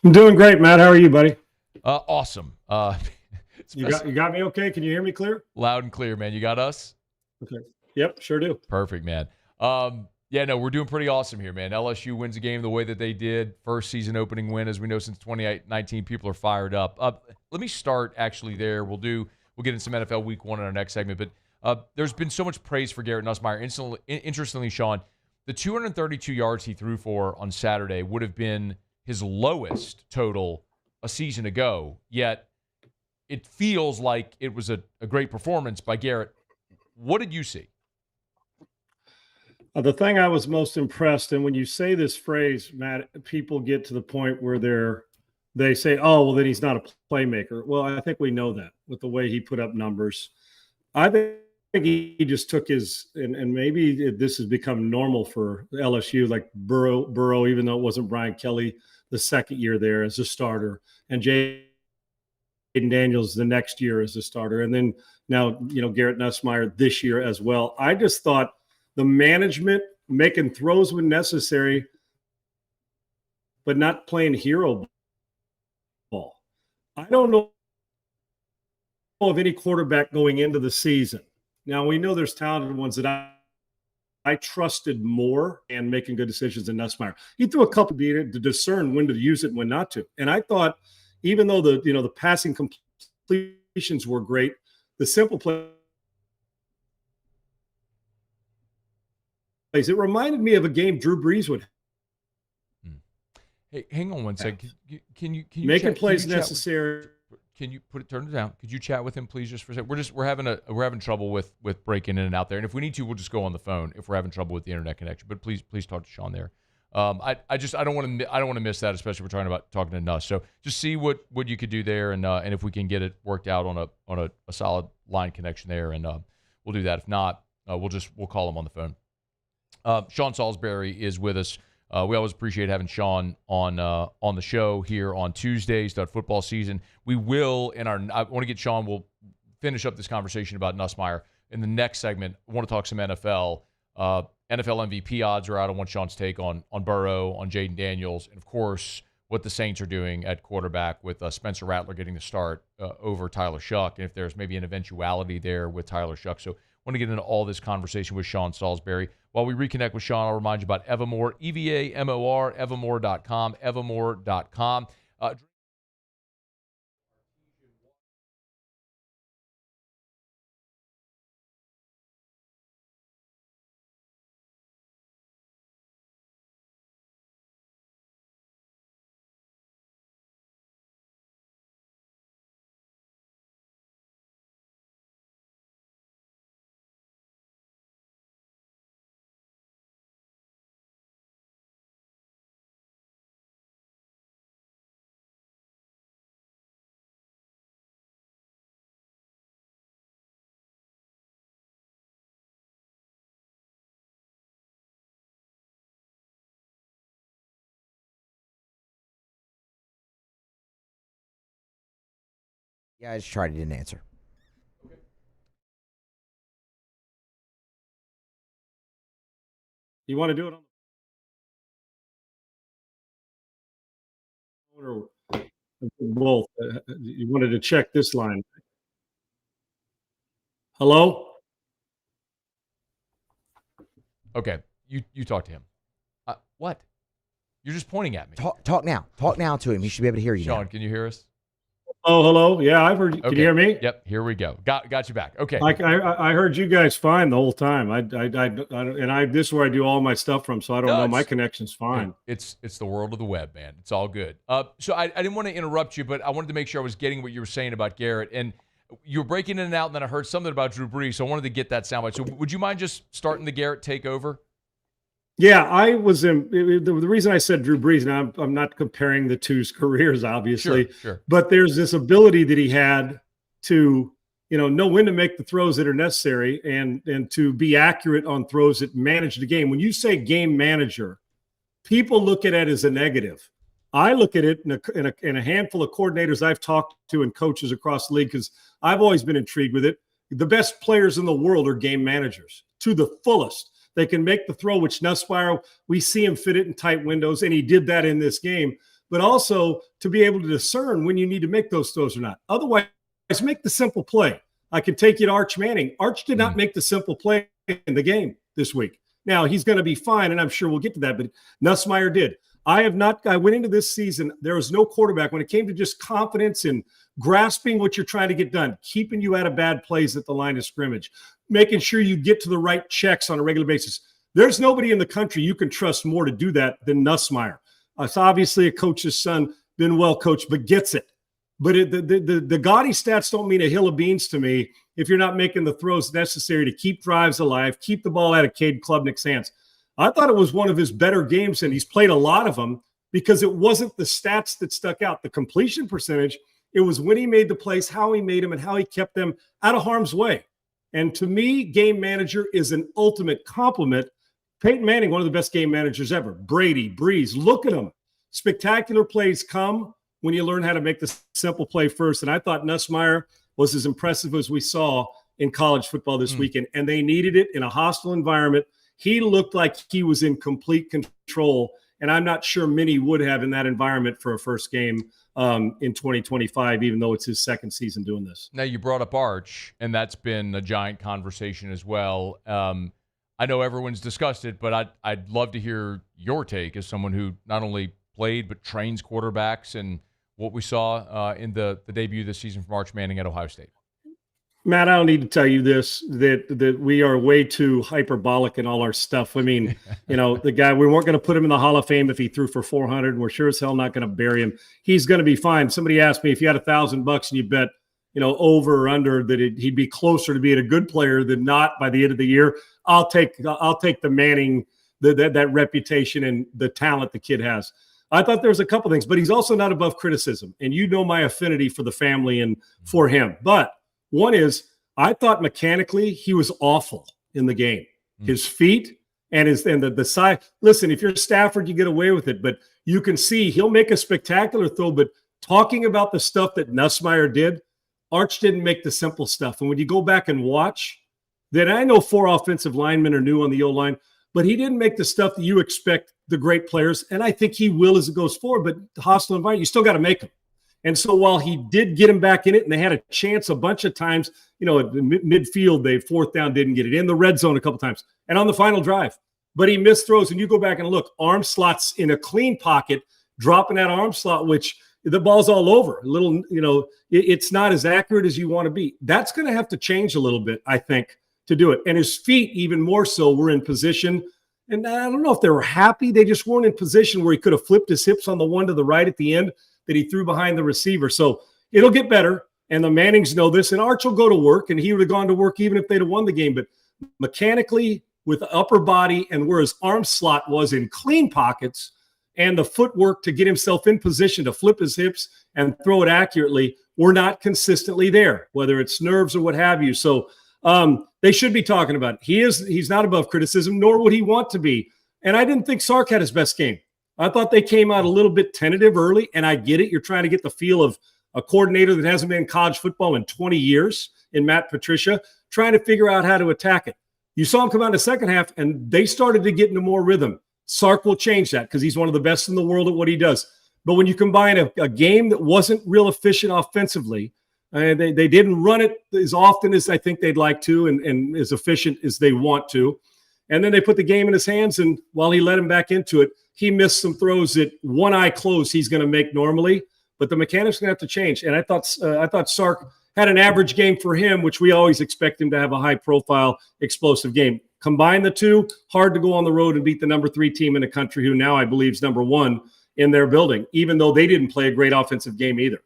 I'm doing great, Matt. How are you, buddy? Awesome. You got me okay? Can you hear me clear? Loud and clear, man. You got us? Okay. Yep, sure do. Perfect, man. We're doing pretty awesome here, man. LSU wins a game the way that they did. First season opening win, as we know, since 2019. People are fired up. Let me start actually there. We'll get in some NFL week 1 in our next segment. But there's been so much praise for Garrett Nussmeier. Interestingly, Sean, the 232 yards he threw for on Saturday would have been his lowest total a season ago, yet it feels like it was a great performance by Garrett. What did you see? The thing I was most impressed, and when you say this phrase, Matt, people get to the point where they say, oh, well, then he's not a playmaker. Well, I think we know that with the way he put up numbers. I think he just took his, and maybe this has become normal for LSU, like Burrow, even though it wasn't Brian Kelly the second year there as a starter, and Jayden Daniels the next year as a starter, and then now, Garrett Nussmeier this year as well. I just thought the management making throws when necessary, but not playing hero ball. I don't know of any quarterback going into the season. Now, we know there's talented ones that I trusted more and making good decisions than Nussmeier. He threw a couple to discern when to use it and when not to. And I thought, even though the passing completions were great, the simple plays, it reminded me of a game Drew Brees would. Hey, hang on one second. Can you making plays necessary? Can you turn it down? Could you chat with him, please, just for a second? We're having trouble with breaking in and out there. And if we need to, we'll just go on the phone if we're having trouble with the internet connection. But please talk to Sean there. I don't want to miss that, especially if we're talking to Nuss. So just see what you could do there, and if we can get it worked out on a solid line connection there, and we'll do that. If not, we'll call him on the phone. Sean Salsbury is with us. We always appreciate having Sean on the show here on Tuesdays throughout football season. We will I want to get Sean. We'll finish up this conversation about Nussmeier in the next segment. I want to talk some NFL. NFL MVP odds are out. I want Sean's take on Burrow, on Jayden Daniels, and of course what the Saints are doing at quarterback with Spencer Rattler getting the start over Tyler Shuck, and if there's maybe an eventuality there with Tyler Shuck. So I want to get into all this conversation with Sean Salsbury. While we reconnect with Sean, I'll remind you about Evamore, EVAMOR, Evamore.com, Evamore.com. Yeah, I just tried. He didn't answer. You want to do it on or both? You wanted to check this line. Hello? Okay, you talk to him. What? You're just pointing at me. Talk now. Talk now to him. He should be able to hear you. Sean, now. Can you hear us? Oh, hello. Yeah, I've heard you. Okay. Can you hear me? Yep. Here we go. Got you back. Okay. I heard you guys fine the whole time. This is where I do all my stuff from, so I don't know. My connection's fine. It's the world of the web, man. It's all good. So I didn't want to interrupt you, but I wanted to make sure I was getting what you were saying about Garrett, and you were breaking in and out, and then I heard something about Drew Brees, so I wanted to get that soundbite. So would you mind just starting the Garrett takeover? Yeah, I was in the reason I said Drew Brees. Now I'm not comparing the two's careers, obviously, sure. But there's this ability that he had to, know when to make the throws that are necessary and to be accurate on throws that manage the game. When you say game manager, people look at it as a negative. I look at it in a handful of coordinators I've talked to and coaches across the league, because I've always been intrigued with it. The best players in the world are game managers to the fullest. They can make the throw, which Nussmeier, we see him fit it in tight windows, and he did that in this game. But also to be able to discern when you need to make those throws or not. Otherwise, make the simple play. I can take you to Arch Manning. Arch did not make the simple play in the game this week. Now, he's going to be fine, and I'm sure we'll get to that, but Nussmeier did. I went into this season, there was no quarterback when it came to just confidence and grasping what you're trying to get done, keeping you out of bad plays at the line of scrimmage, making sure you get to the right checks on a regular basis. There's nobody in the country you can trust more to do that than Nussmeier. It's obviously a coach's son, been well coached, but gets it. But the gaudy stats don't mean a hill of beans to me if you're not making the throws necessary to keep drives alive, keep the ball out of Cade Klubnik's hands. I thought it was one of his better games, and he's played a lot of them because it wasn't the stats that stuck out. The completion percentage, it was when he made the plays, how he made them, and how he kept them out of harm's way. And to me, game manager is an ultimate compliment. Peyton Manning, one of the best game managers ever. Brady, Breeze, look at them. Spectacular plays come when you learn how to make the simple play first. And I thought Nussmeier was as impressive as we saw in college football this weekend, and they needed it in a hostile environment. He looked like he was in complete control, and I'm not sure many would have in that environment for a first game in 2025, even though it's his second season doing this. Now, you brought up Arch, and that's been a giant conversation as well. I know everyone's discussed it, but I'd love to hear your take as someone who not only played but trains quarterbacks and what we saw in the debut this season from Arch Manning at Ohio State. Matt, I don't need to tell you this, that we are way too hyperbolic in all our stuff. I mean, the guy, we weren't going to put him in the Hall of Fame if he threw for 400, and we're sure as hell not going to bury him. He's going to be fine. Somebody asked me if you had $1,000 and you bet, over or under that he'd be closer to being a good player than not by the end of the year. I'll take the Manning, that reputation and the talent the kid has. I thought there was a couple things, but he's also not above criticism. And my affinity for the family and for him. But one is, I thought mechanically he was awful in the game. His feet and the side. Listen, if you're Stafford, you get away with it, but you can see he'll make a spectacular throw. But talking about the stuff that Nussmeier did, Arch didn't make the simple stuff. And when you go back and watch, then I know 4 offensive linemen are new on the O-line, but he didn't make the stuff that you expect the great players. And I think he will as it goes forward. But the hostile environment, you still got to make them. And so while he did get him back in it, and they had a chance a bunch of times, at midfield, they 4th down, didn't get it in the red zone a couple times, and on the final drive. But he missed throws, and you go back and look, arm slots in a clean pocket, dropping that arm slot, which the ball's all over. A little, it's not as accurate as you want to be. That's going to have to change a little bit, I think, to do it. And his feet, even more so, were in position. And I don't know if they were happy. They just weren't in position where he could have flipped his hips on the one to the right at the end that he threw behind the receiver. So it'll get better, and the Mannings know this, and Arch will go to work, and he would have gone to work even if they'd have won the game. But mechanically, with the upper body and where his arm slot was in clean pockets and the footwork to get himself in position to flip his hips and throw it accurately, we're not consistently there, whether it's nerves or what have you. So they should be talking about it. He's not above criticism, nor would he want to be. And I didn't think Sark had his best game. I thought they came out a little bit tentative early, and I get it. You're trying to get the feel of a coordinator that hasn't been in college football in 20 years in Matt Patricia, trying to figure out how to attack it. You saw him come out in the second half, and they started to get into more rhythm. Sark will change that because he's one of the best in the world at what he does. But when you combine a game that wasn't real efficient offensively, they didn't run it as often as I think they'd like to and as efficient as they want to. And then they put the game in his hands, and while he let him back into it, he missed some throws that one eye closed he's going to make normally, but the mechanics are going to have to change. And I thought Sark had an average game for him, which we always expect him to have a high-profile, explosive game. Combine the two, hard to go on the road and beat the number 3 team in the country, who now I believe is number 1 in their building, even though they didn't play a great offensive game either.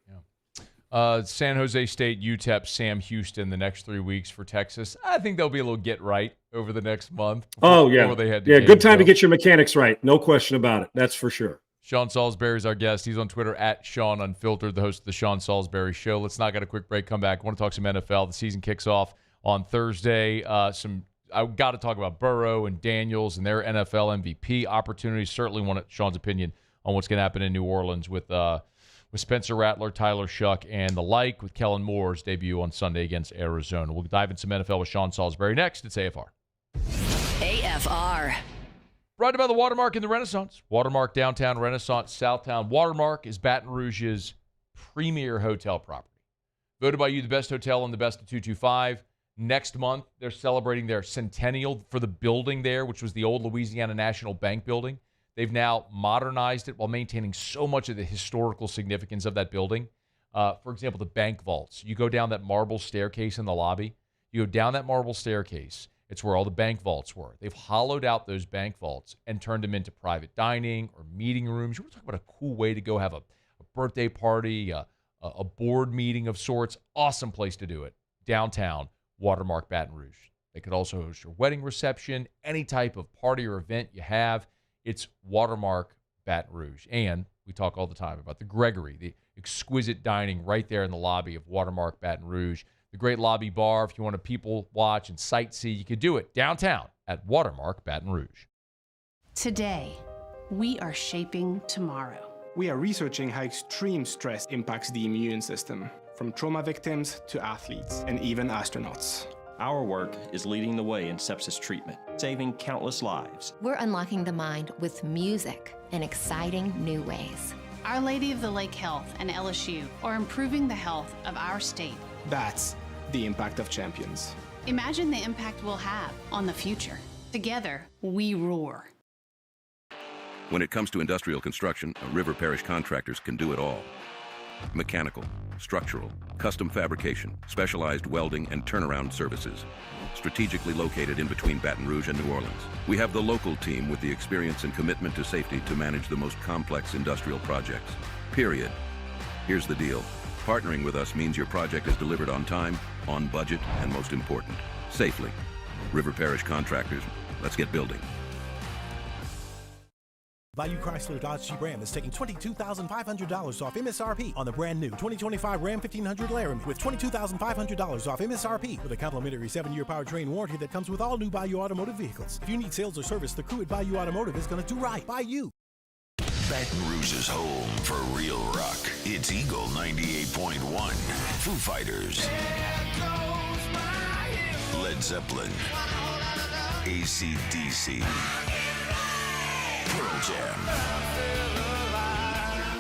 San Jose State, UTEP, Sam Houston the next 3 weeks for Texas. I think there'll be a little get right over the next month. Before they head to games, good time to get your mechanics right. No question about it. That's for sure. Sean Salsbury is our guest. He's on Twitter at Sean Unfiltered, the host of the Sean Salsbury Show. Let's not get a quick break. Come back. I want to talk some NFL. The season kicks off on Thursday. I've got to talk about Burrow and Daniels and their NFL MVP opportunities. Certainly want Sean's opinion on what's going to happen in New Orleans with Spencer Rattler, Tyler Shuck, and the like, with Kellen Moore's debut on Sunday against Arizona. We'll dive into some NFL with Sean Salsbury next. It's AFR. AFR. Brought to you by the Watermark in the Renaissance. Watermark Downtown, Renaissance, Southtown. Watermark is Baton Rouge's premier hotel property. Voted by you the best hotel in the best of 225. Next month, they're celebrating their centennial for the building there, which was the old Louisiana National Bank building. They've now modernized it while maintaining so much of the historical significance of that building. For example, the bank vaults. You go down that marble staircase in the lobby. You go down that marble staircase. It's where all the bank vaults were. They've hollowed out those bank vaults and turned them into private dining or meeting rooms. You want to talk about a cool way to go have a birthday party, a a board meeting of sorts, awesome place to do it. Downtown, Watermark Baton Rouge. They could also host your wedding reception, any type of party or event you have. It's Watermark Baton Rouge. And we talk all the time about the Gregory, the exquisite dining right there in the lobby of Watermark Baton Rouge. The great lobby bar, if you want to people watch and sightsee, you could do it downtown at Watermark Baton Rouge. Today, we are shaping tomorrow. We are researching how extreme stress impacts the immune system, from trauma victims to athletes and even astronauts. Our work is leading the way in sepsis treatment, saving countless lives. We're unlocking the mind with music in exciting new ways. Our Lady of the Lake Health and LSU are improving the health of our state. That's the impact of champions. Imagine the impact we'll have on the future. Together, we roar. When it comes to industrial construction, River Parish contractors can do it all. Mechanical, structural, custom fabrication, specialized welding, and turnaround services. Strategically located in between Baton Rouge and New Orleans, we have the local team with the experience and commitment to safety to manage the most complex industrial projects. Period. Here's the deal. Partnering with us means your project is delivered on time, on budget, and most important, safely. River Parish Contractors, let's get building. Bayou Chrysler Dodge Jeep Ram is taking $22,500 off MSRP on the brand new 2025 Ram 1500 Laramie with $22,500 off MSRP with a complimentary 7-year powertrain warranty that comes with all new Bayou Automotive vehicles. If you need sales or service, the crew at Bayou Automotive is going to do right by you. Baton Rouge's home for real rock. It's Eagle 98.1. Foo Fighters. Led Zeppelin. AC/DC. Pearl Jam.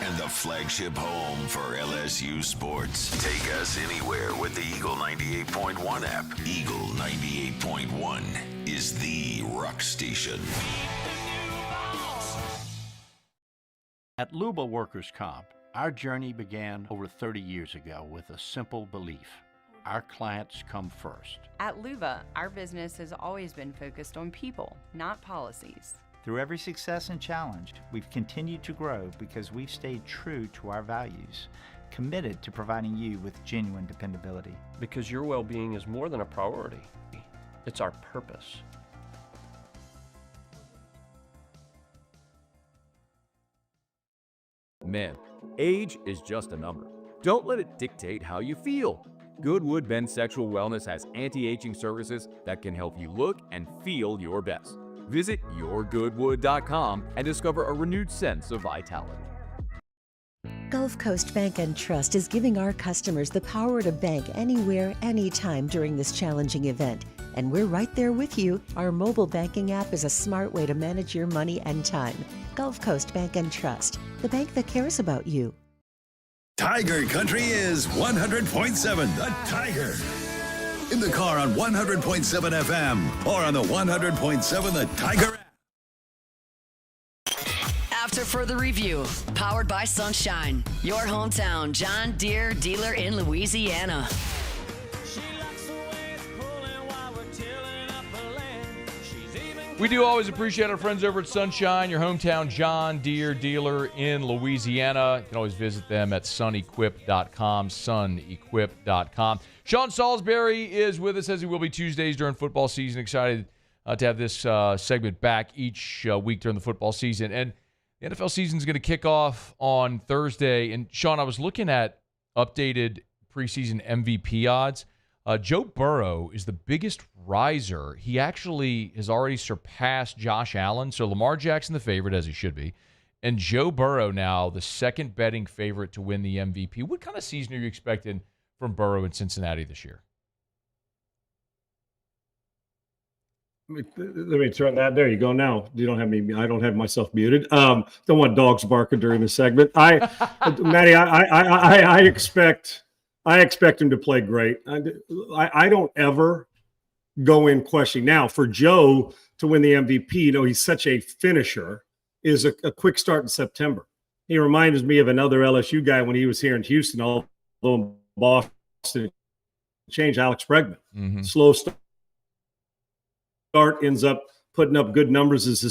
And the flagship home for LSU sports. Take us anywhere with the Eagle 98.1 app. Eagle 98.1 is the rock station. At Luba Workers' Comp, our journey began over 30 years ago with a simple belief. Our clients come first. At Luba, our business has always been focused on people, not policies. Through every success and challenge, we've continued to grow because we've stayed true to our values, committed to providing you with genuine dependability. Because your well-being is more than a priority. It's our purpose. Men, age is just a number. Don't let it dictate how you feel. Goodwood Men's Sexual Wellness has anti-aging services that can help you look and feel your best. Visit yourgoodwood.com and discover a renewed sense of vitality. Gulf Coast Bank and Trust is giving our customers the power to bank anywhere, anytime during this challenging event. And we're right there with you. Our mobile banking app is a smart way to manage your money and time. Gulf Coast Bank and Trust, the bank that cares about you. Tiger Country is 100.7 The Tiger. In the car on 100.7 FM or on the 100.7 The Tiger app. After further review, powered by Sunshine, your hometown John Deere dealer in Louisiana. We do always appreciate our friends over at Sunshine, your hometown John Deere dealer in Louisiana. You can always visit them at sunequip.com, sunequip.com. Sean Salsbury is with us, as he will be Tuesdays during football season. Excited to have this segment back each week during the football season. And the NFL season is going to kick off on Thursday. And, Sean, I was looking at updated preseason MVP odds. Joe Burrow is the biggest riser. He actually has already surpassed Josh Allen. So Lamar Jackson the favorite, as he should be. And Joe Burrow now the second betting favorite to win the MVP. What kind of season are you expecting from Burrow in Cincinnati this year? Let me turn that. There you go. Now you don't have me. I don't have myself muted. Don't want dogs barking during the segment. Maddie, I expect him to play great. I don't ever go in questioning. Now, for Joe to win the MVP, he's such a finisher, is a quick start in September. He reminds me of another LSU guy when he was here in Houston, although in Boston, changed Alex Bregman. Mm-hmm. Slow start, ends up putting up good numbers as the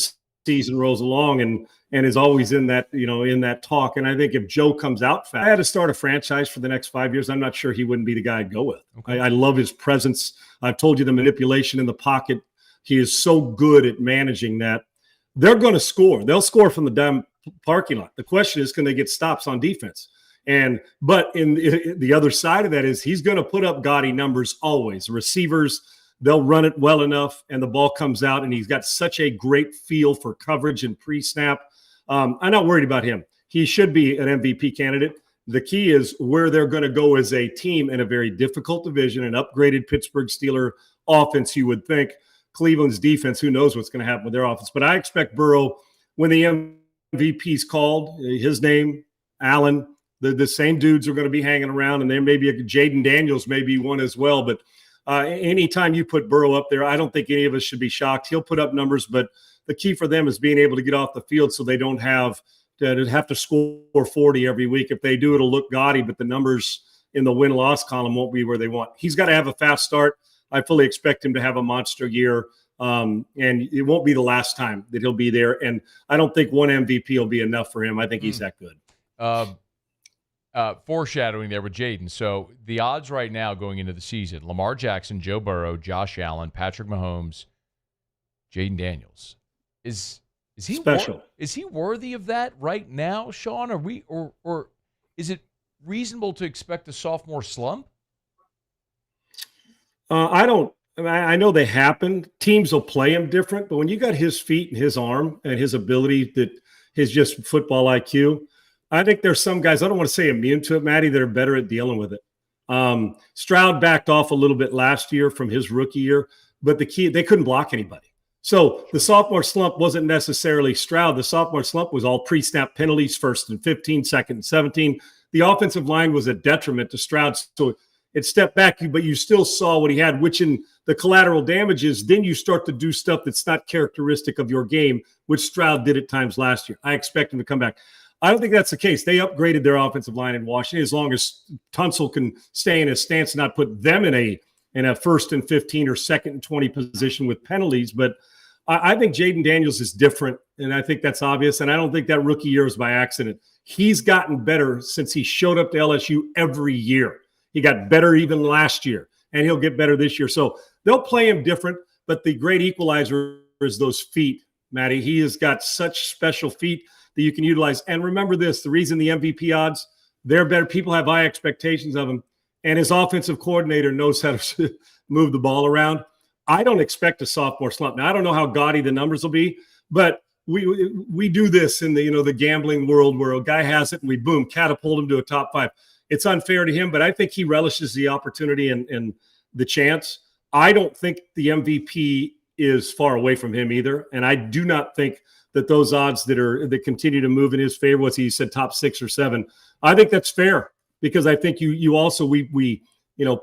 season rolls along and is always in that, in that talk. And I think if Joe comes out fast, I had to start a franchise for the next 5 years, I'm not sure he wouldn't be the guy I'd go with. Okay. I love his presence. I've told you the manipulation in the pocket. He is so good at managing that. They're going to score. They'll score from the damn parking lot. The question is, can they get stops on defense? But in the other side of that is he's going to put up gaudy numbers always. Receivers, they'll run it well enough and the ball comes out, and he's got such a great feel for coverage and pre-snap. I'm not worried about him. He should be an MVP candidate. The key is where they're going to go as a team in a very difficult division, an upgraded Pittsburgh Steeler offense, you would think. Cleveland's defense, who knows what's going to happen with their offense. But I expect Burrow, when the MVP's called, his name, Allen, the same dudes are going to be hanging around, and there may be Jayden Daniels may be one as well. But anytime you put Burrow up there, I don't think any of us should be shocked. He'll put up numbers, but the key for them is being able to get off the field so they don't have to score 40 every week. If they do, it'll look gaudy, but the numbers in the win-loss column won't be where they want. He's got to have a fast start. I fully expect him to have a monster year, and it won't be the last time that he'll be there. And I don't think one MVP will be enough for him. I think he's that good. Foreshadowing there with Jayden. So the odds right now going into the season, Lamar Jackson, Joe Burrow, Josh Allen, Patrick Mahomes, Jayden Daniels. Is he special? Is he worthy of that right now, Sean? Or is it reasonable to expect a sophomore slump? I know they happen. Teams will play him different, but when you got his feet and his arm and his ability, that his just football IQ, I think there's some guys, I don't want to say immune to it, Matty, that are better at dealing with it. Stroud backed off a little bit last year from his rookie year, but the key, they couldn't block anybody. So the sophomore slump wasn't necessarily Stroud. The sophomore slump was all pre-snap penalties, 1st and 15, 2nd and 17. The offensive line was a detriment to Stroud. So it stepped back, but you still saw what he had, which in the collateral damages, then you start to do stuff that's not characteristic of your game, which Stroud did at times last year. I expect him to come back. I don't think that's the case. They upgraded their offensive line in Washington as long as Tunsil can stay in his stance and not put them in a 1st and 15 or 2nd and 20 position with penalties. But I think Jayden Daniels is different, and I think that's obvious. And I don't think that rookie year was by accident. He's gotten better since he showed up to LSU every year. He got better even last year, and he'll get better this year. So they'll play him different, but the great equalizer is those feet, Matty. He has got such special feet that you can utilize. And remember this, the reason the MVP odds, they're better. People have high expectations of him, and his offensive coordinator knows how to move the ball around. I don't expect a sophomore slump. Now, I don't know how gaudy the numbers will be, but we do this in the gambling world where a guy has it and we, boom, catapult him to a top 5. It's unfair to him, but I think he relishes the opportunity and the chance. I don't think the MVP is far away from him either, and I do not think that those odds that continue to move in his favor, he said top 6 or 7. I think that's fair because I think you also we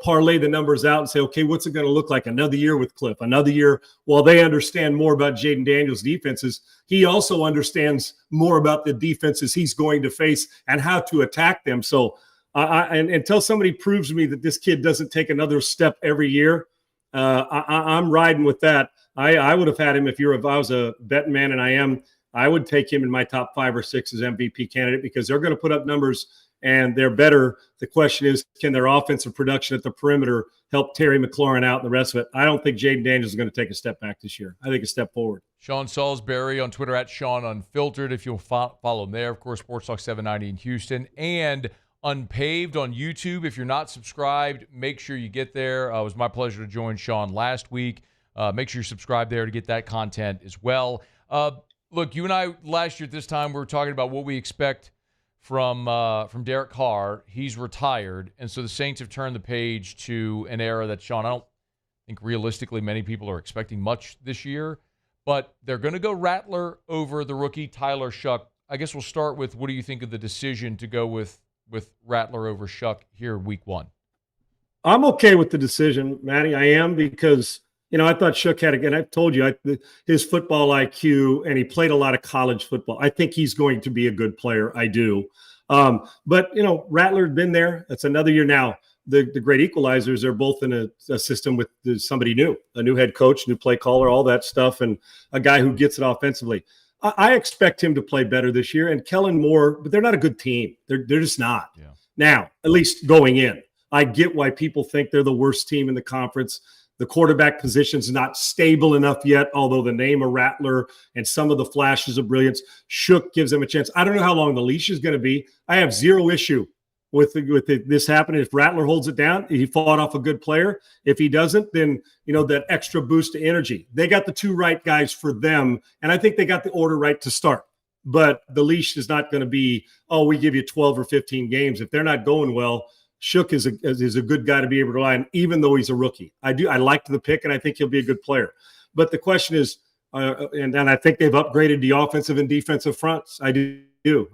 parlay the numbers out and say, okay, what's it going to look like another year with Cliff? Another year, while they understand more about Jayden Daniels' defenses, he also understands more about the defenses he's going to face and how to attack them. So until somebody proves to me that this kid doesn't take another step every year, I'm riding with that. I would have had him if I was a betting man, and I would take him in my top 5 or 6 as MVP candidate because they're going to put up numbers and they're better. The question is, can their offensive production at the perimeter help Terry McLaurin out and the rest of it? I don't think Jayden Daniels is going to take a step back this year. I think a step forward. Sean Salsbury on Twitter at Sean Unfiltered. If you'll follow him there, of course, Sports Talk 790 in Houston, and Unpaved on YouTube. If you're not subscribed, make sure you get there. It was my pleasure to join Sean last week. Make sure you're subscribed there to get that content as well. Look, you and I last year at this time, we were talking about what we expect from Derek Carr. He's retired, and so the Saints have turned the page to an era that, Sean, I don't think realistically many people are expecting much this year, but they're going to go Rattler over the rookie Tyler Shuck. I guess we'll start with, what do you think of the decision to go with Rattler over Shuck here week 1? I'm okay with the decision, Matty. I am, because I thought Shuck had, again, I've told you, his football IQ, and he played a lot of college football. I think he's going to be a good player. I do. But Rattler had been there. That's another year now. The great equalizers are both in a system with somebody new, a new head coach, new play caller, all that stuff, and a guy who gets it offensively. I expect him to play better this year. And Kellen Moore, but they're not a good team. They're just not. Yeah. Now, at least going in. I get why people think they're the worst team in the conference. The quarterback position's not stable enough yet, although the name of Rattler and some of the flashes of brilliance, Shook gives them a chance. I don't know how long the leash is going to be. I have zero issue with this happening. If Rattler holds it down, he fought off a good player. If he doesn't, then, that extra boost of energy. They got the two right guys for them, and I think they got the order right to start. But the leash is not going to be, we give you 12 or 15 games. If they're not going well, Shook is a good guy to be able to rely on, even though he's a rookie. I liked the pick, and I think he'll be a good player. But the question is, and I think they've upgraded the offensive and defensive fronts. I do.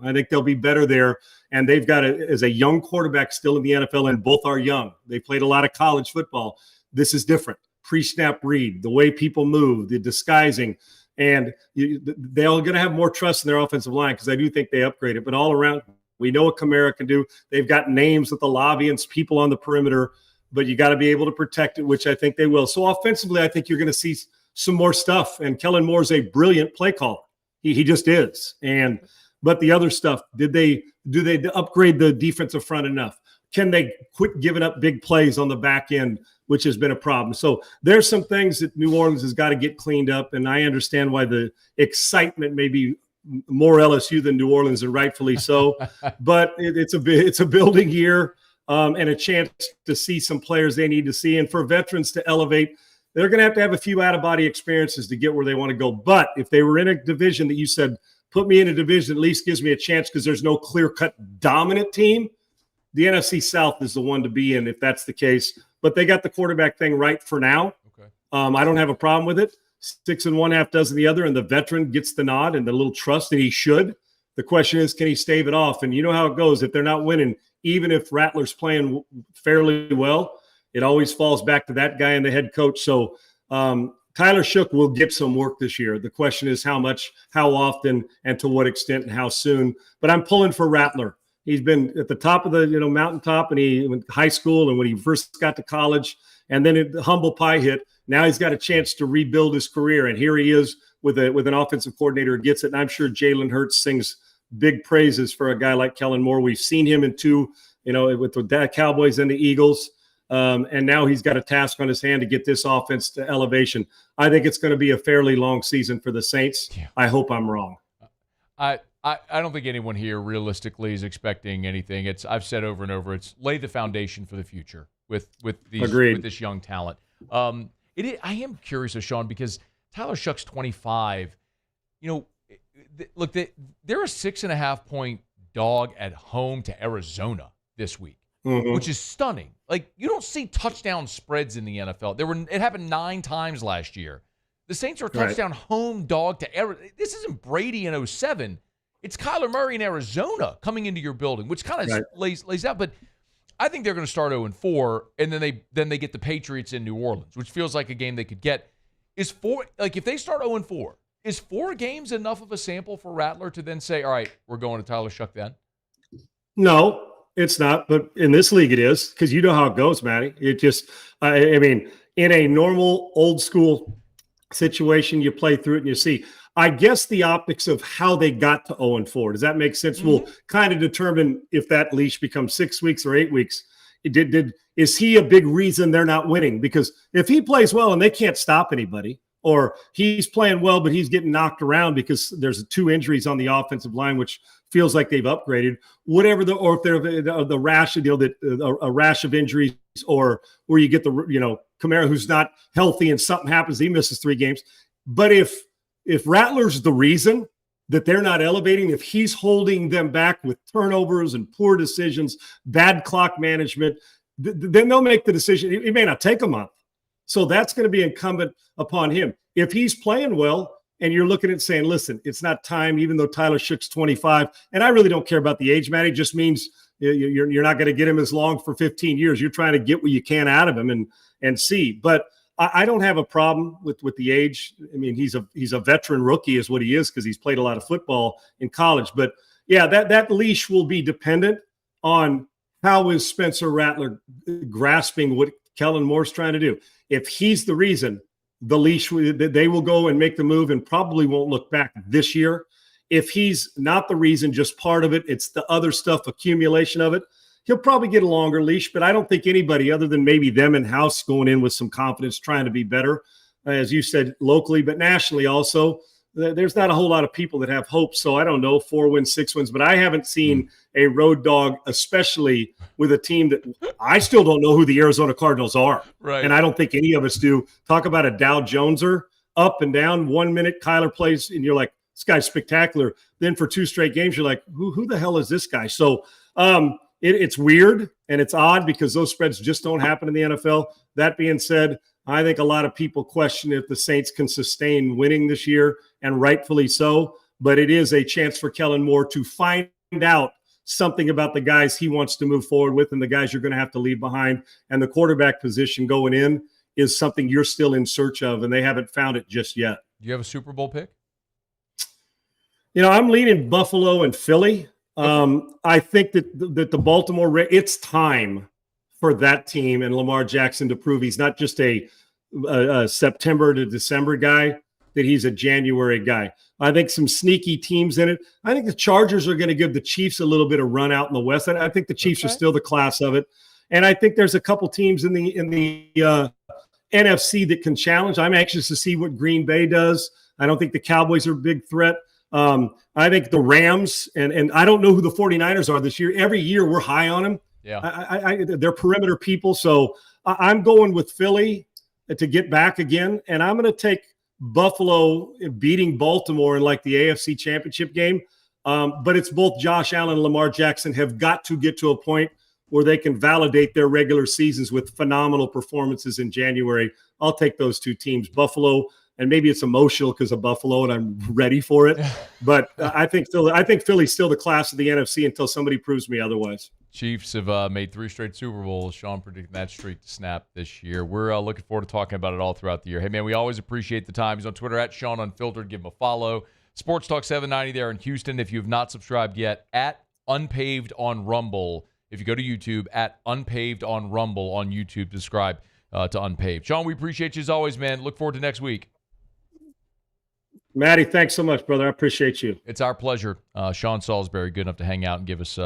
I think they'll be better there. And they've got, as a young quarterback still in the NFL, and both are young. They played a lot of college football. This is different. Pre-snap read, the way people move, the disguising. And they're going to have more trust in their offensive line because I do think they upgraded. But all around, we know what Kamara can do. They've got names with the lobby and people on the perimeter, but you got to be able to protect it, which I think they will. So offensively, I think you're going to see some more stuff. And Kellen Moore's a brilliant play caller. He just is. But the other stuff, do they upgrade the defensive front enough? Can they quit giving up big plays on the back end, which has been a problem? So there's some things that New Orleans has got to get cleaned up, and I understand why the excitement may be more LSU than New Orleans, and rightfully so. But it's a building year and a chance to see some players they need to see. And for veterans to elevate, they're going to have a few out-of-body experiences to get where they want to go. But if they were in a division that you said, put me in a division, at least gives me a chance because there's no clear-cut dominant team, the NFC South is the one to be in if that's the case. But they got the quarterback thing right for now. Okay. I don't have a problem with it. 6 1/2 dozen the other, and the veteran gets the nod and the little trust, and he should. The question is, can he stave it off? And you know how it goes. If they're not winning, even if Rattler's playing fairly well, it always falls back to that guy and the head coach. So Tyler Shook will get some work this year. The question is how much, how often, and to what extent, and how soon. But I'm pulling for Rattler. He's been at the top of the mountaintop, and he went to high school, and when he first got to college, and then the humble pie hit. Now he's got a chance to rebuild his career, and here he is with an offensive coordinator who gets it. And I'm sure Jalen Hurts sings big praises for a guy like Kellen Moore. We've seen him in two, with the Cowboys and the Eagles, and now he's got a task on his hand to get this offense to elevation. I think it's going to be a fairly long season for the Saints. Yeah. I hope I'm wrong. I don't think anyone here realistically is expecting anything. I've said over and over, it's lay the foundation for the future with this young talent. I am curious, Sean, because Tyler Shook's 25. Look, they're a 6.5-point dog at home to Arizona this week, which is stunning. Like, you don't see touchdown spreads in the NFL. It happened 9 times last year. The Saints are a touchdown home dog to Arizona. This isn't Brady in 07. It's Kyler Murray in Arizona coming into your building, which kind of lays out. But I think they're going to start 0-4, and then they get the Patriots in New Orleans, which feels like a game they could get. If they start 0-4, is 4 games enough of a sample for Rattler to then say, all right, we're going to Tyler Shook then? No, it's not. But in this league it is, because you know how it goes, Matty. It just, in a normal old school situation, you play through it and you see. I guess the optics of how they got to 0-4, does that make sense? Will kind of determine if that leash becomes 6 weeks or 8 weeks. Is he a big reason they're not winning? Because if he plays well and they can't stop anybody, or he's playing well but he's getting knocked around because there's 2 injuries on the offensive line, which feels like they've upgraded, whatever or if they're the rash, a rash of injuries, or where you get Kamara who's not healthy and something happens, he misses 3 games. But if Rattler's the reason that they're not elevating, if he's holding them back with turnovers and poor decisions, bad clock management, then they'll make the decision. It may not take a month. So that's going to be incumbent upon him. If he's playing well and you're looking at saying, listen, it's not time, even though Tyler Shook's 25, and I really don't care about the age, Matt. It just means you're not going to get him as long for 15 years. You're trying to get what you can out of him and see. But I don't have a problem with the age. I mean, he's a veteran rookie is what he is because he's played a lot of football in college. But, yeah, that leash will be dependent on how is Spencer Rattler grasping what Kellen Moore's trying to do. If he's the reason, the leash. They will go and make the move and probably won't look back this year. If he's not the reason, just part of it, it's the other stuff, accumulation of it, he'll probably get a longer leash. But I don't think anybody other than maybe them in-house going in with some confidence, trying to be better, as you said, locally, but nationally also. There's not a whole lot of people that have hope. So I don't know, 4 wins, 6 wins, but I haven't seen a road dog, especially with a team that I still don't know who the Arizona Cardinals are. Right. And I don't think any of us do. Talk about a Dow Joneser, up and down. 1 minute Kyler plays and you're like, this guy's spectacular. Then for 2 straight games, you're like, who the hell is this guy? So it's weird and it's odd because those spreads just don't happen in the NFL. That being said, I think a lot of people question if the Saints can sustain winning this year, and rightfully so. But it is a chance for Kellen Moore to find out something about the guys he wants to move forward with and the guys you're going to have to leave behind. And the quarterback position going in is something you're still in search of, and they haven't found it just yet. Do you have a Super Bowl pick? I'm leaning Buffalo and Philly. I think that the Baltimore, it's time for that team and Lamar Jackson to prove he's not just a September to December guy, that he's a January guy. I think some sneaky teams in it. I think the Chargers are going to give the Chiefs a little bit of run out in the West. I think the Chiefs are still the class of it. And I think there's a couple teams in the NFC that can challenge. I'm anxious to see what Green Bay does. I don't think the Cowboys are a big threat. I think the Rams, and I don't know who the 49ers are this year. Every year we're high on them. Yeah, they're perimeter people. So I'm going with Philly to get back again. And I'm going to take Buffalo beating Baltimore in like the AFC Championship game. But it's both Josh Allen and Lamar Jackson have got to get to a point where they can validate their regular seasons with phenomenal performances in January. I'll take those two teams, Buffalo, and maybe it's emotional because of Buffalo and I'm ready for it. But I think Philly's still the class of the NFC until somebody proves me otherwise. Chiefs have made 3 straight Super Bowls. Sean predicting that streak to snap this year. We're looking forward to talking about it all throughout the year. Hey, man, we always appreciate the time. He's on Twitter at Sean Unfiltered. Give him a follow. Sports Talk 790 there in Houston. If you have not subscribed yet, at Unpaved on Rumble. If you go to YouTube, at Unpaved on Rumble on YouTube, subscribe to Unpaved. Sean, we appreciate you as always, man. Look forward to next week. Matty, thanks so much, brother. I appreciate you. It's our pleasure. Sean Salsbury, good enough to hang out and give us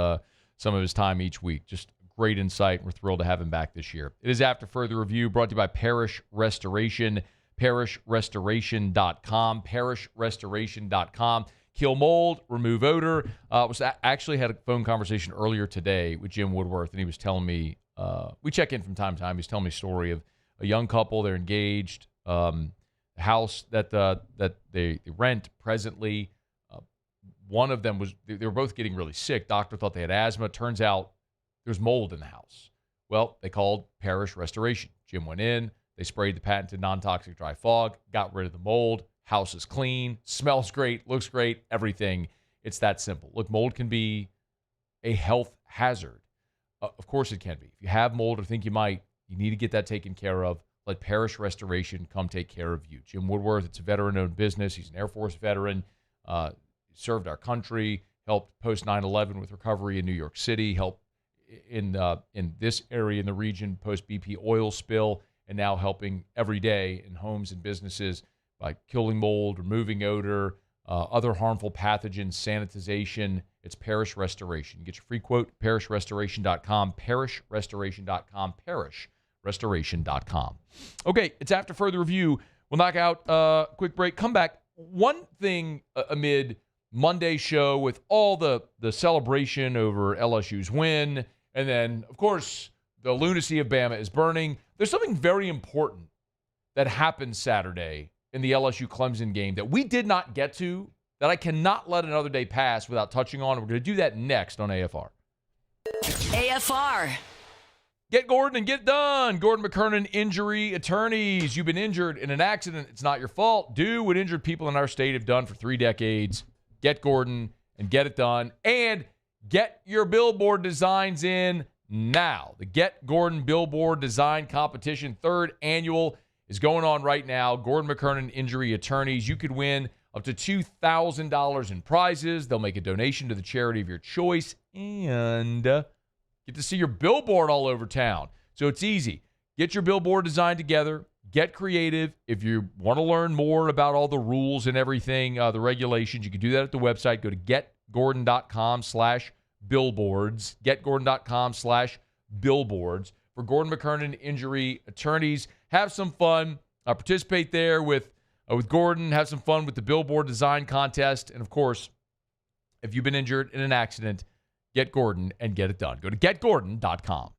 some of his time each week. Just great insight. We're thrilled to have him back this year. It is After Further Review, brought to you by Parish Restoration, parishrestoration.com, parishrestoration.com. Kill mold, remove odor. Actually had a phone conversation earlier today with Jim Woodworth, and he was telling me, we check in from time to time. He's telling me a story of a young couple. They're engaged, house that they rent presently. One of them they were both getting really sick. Doctor thought they had asthma. Turns out there's mold in the house. Well, they called Parish Restoration. Jim went in. They sprayed the patented non-toxic dry fog, got rid of the mold. House is clean, smells great, looks great, everything. It's that simple. Look, mold can be a health hazard. Of course it can be. If you have mold or think you might, you need to get that taken care of. Let Parish Restoration come take care of you. Jim Woodworth, it's a veteran-owned business. He's an Air Force veteran. Served our country, helped post 9/11 with recovery in New York City, helped in this area in the region post BP oil spill, and now helping every day in homes and businesses by killing mold, removing odor, other harmful pathogens, sanitization. It's Parish Restoration. Get your free quote, parishrestoration.com, parishrestoration.com, parishrestoration.com. Okay, it's After Further Review. We'll knock out a quick break. Come back. One thing amid Monday's show with all the celebration over LSU's win, and then, of course, the lunacy of Bama is burning. There's something very important that happened Saturday in the LSU-Clemson game that we did not get to, that I cannot let another day pass without touching on. We're going to do that next on AFR. AFR. Get Gordon and get done. Gordon McKernan Injury Attorneys. You've been injured in an accident. It's not your fault. Do what injured people in our state have done for 3 decades. Get Gordon and get it done. And get your billboard designs in now. The Get Gordon Billboard Design Competition, 3rd annual, is going on right now. Gordon McKernan Injury Attorneys. You could win up to $2,000 in prizes. They'll make a donation to the charity of your choice and get to see your billboard all over town. So it's easy. Get your billboard design together. get creative. If you want to learn more about all the rules and everything, the regulations, you can do that at the website. Go to getgordon.com/billboards. Getgordon.com/billboards. For Gordon McKernan Injury Attorneys, have some fun. Participate there with Gordon. Have some fun with the billboard design contest. And, of course, if you've been injured in an accident, get Gordon and get it done. Go to getgordon.com.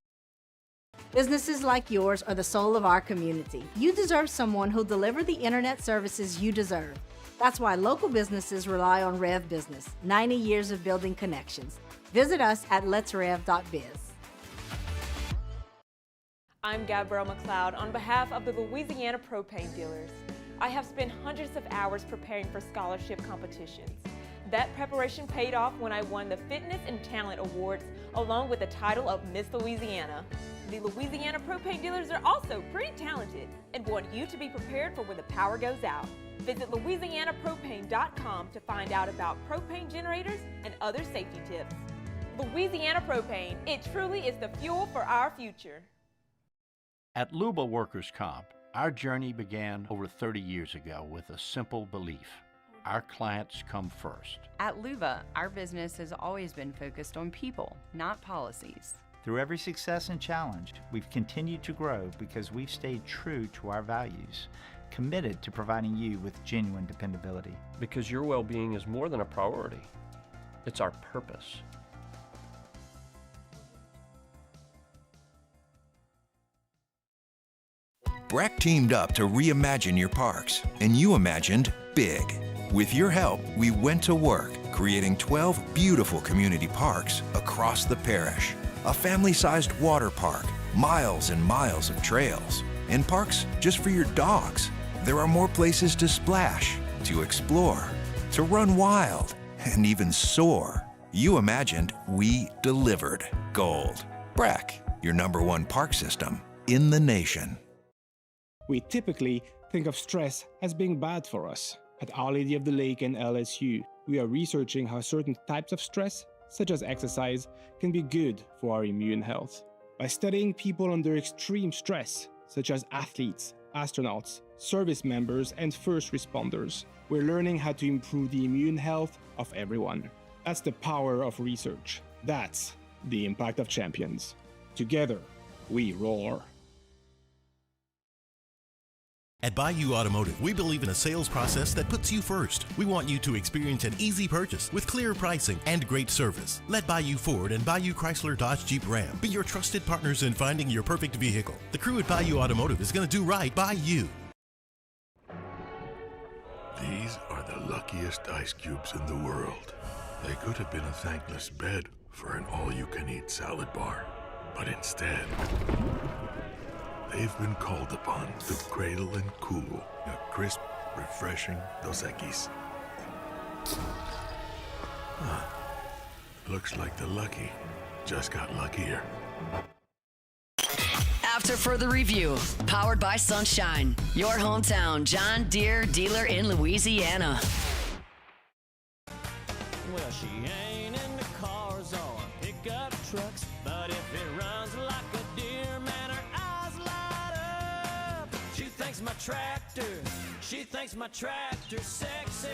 Businesses like yours are the soul of our community. You deserve someone who'll deliver the internet services you deserve. That's why local businesses rely on Rev Business, 90 years of building connections. Visit us at letsrev.biz. I'm Gabrielle McLeod on behalf of the Louisiana Propane Dealers. I have spent hundreds of hours preparing for scholarship competitions. That preparation paid off when I won the Fitness and Talent Awards along with the title of Miss Louisiana. The Louisiana Propane Dealers are also pretty talented and want you to be prepared for when the power goes out. Visit louisianapropane.com to find out about propane generators and other safety tips. Louisiana Propane, it truly is the fuel for our future. At Luba Workers' Comp, our journey began over 30 years ago with a simple belief. Our clients come first. At Luba, our business has always been focused on people, not policies. Through every success and challenge, we've continued to grow because we've stayed true to our values, committed to providing you with genuine dependability. Because your well-being is more than a priority. It's our purpose. Breck teamed up to reimagine your parks, and you imagined big. With your help, we went to work, creating 12 beautiful community parks across the parish. A family-sized water park, miles and miles of trails, and parks just for your dogs. There are more places to splash, to explore, to run wild, and even soar. You imagined, we delivered. Gold. Breck, your #1 park system in the nation. We typically think of stress as being bad for us. At Our Lady of the Lake and LSU, we are researching how certain types of stress, such as exercise, can be good for our immune health. By studying people under extreme stress, such as athletes, astronauts, service members, and first responders, we're learning how to improve the immune health of everyone. That's the power of research. That's the impact of champions. Together, we roar. At Bayou Automotive, we believe in a sales process that puts you first. We want you to experience an easy purchase with clear pricing and great service. Let Bayou Ford and Bayou Chrysler Dodge Jeep Ram be your trusted partners in finding your perfect vehicle. The crew at Bayou Automotive is going to do right by you. These are the luckiest ice cubes in the world. They could have been a thankless bed for an all-you-can-eat salad bar, but instead, they've been called upon to cradle and cool a crisp, refreshing Dos Equis. Looks like the lucky just got luckier. After further review, powered by Sunshine, your hometown John Deere dealer in Louisiana. Well, she ain't into cars or pickup trucks, but if it runs like a deer, man, her eyes light up. She thinks my tractor's sexy.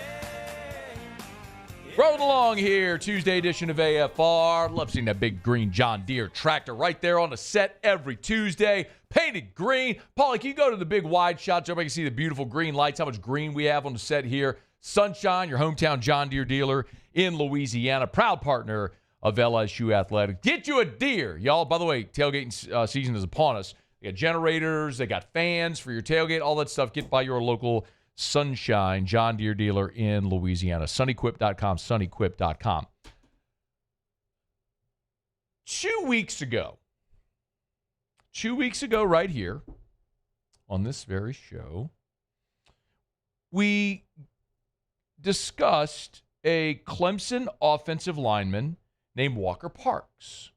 Rolling along here, Tuesday edition of AFR. Love seeing that big green John Deere tractor right there on the set every Tuesday. Painted green. Paulie, can you go to the big wide shot so everybody can see the beautiful green lights, how much green we have on the set here? Sunshine, your hometown John Deere dealer in Louisiana. Proud partner of LSU Athletics. Get you a Deere, y'all. By the way, tailgating season is upon us. They got generators. They got fans for your tailgate, all that stuff. Get by your local Sunshine John Deere dealer in Louisiana. Sunnyquip.com, sunnyquip.com. 2 weeks ago right here on this very show, we discussed a Clemson offensive lineman named Walker Parks.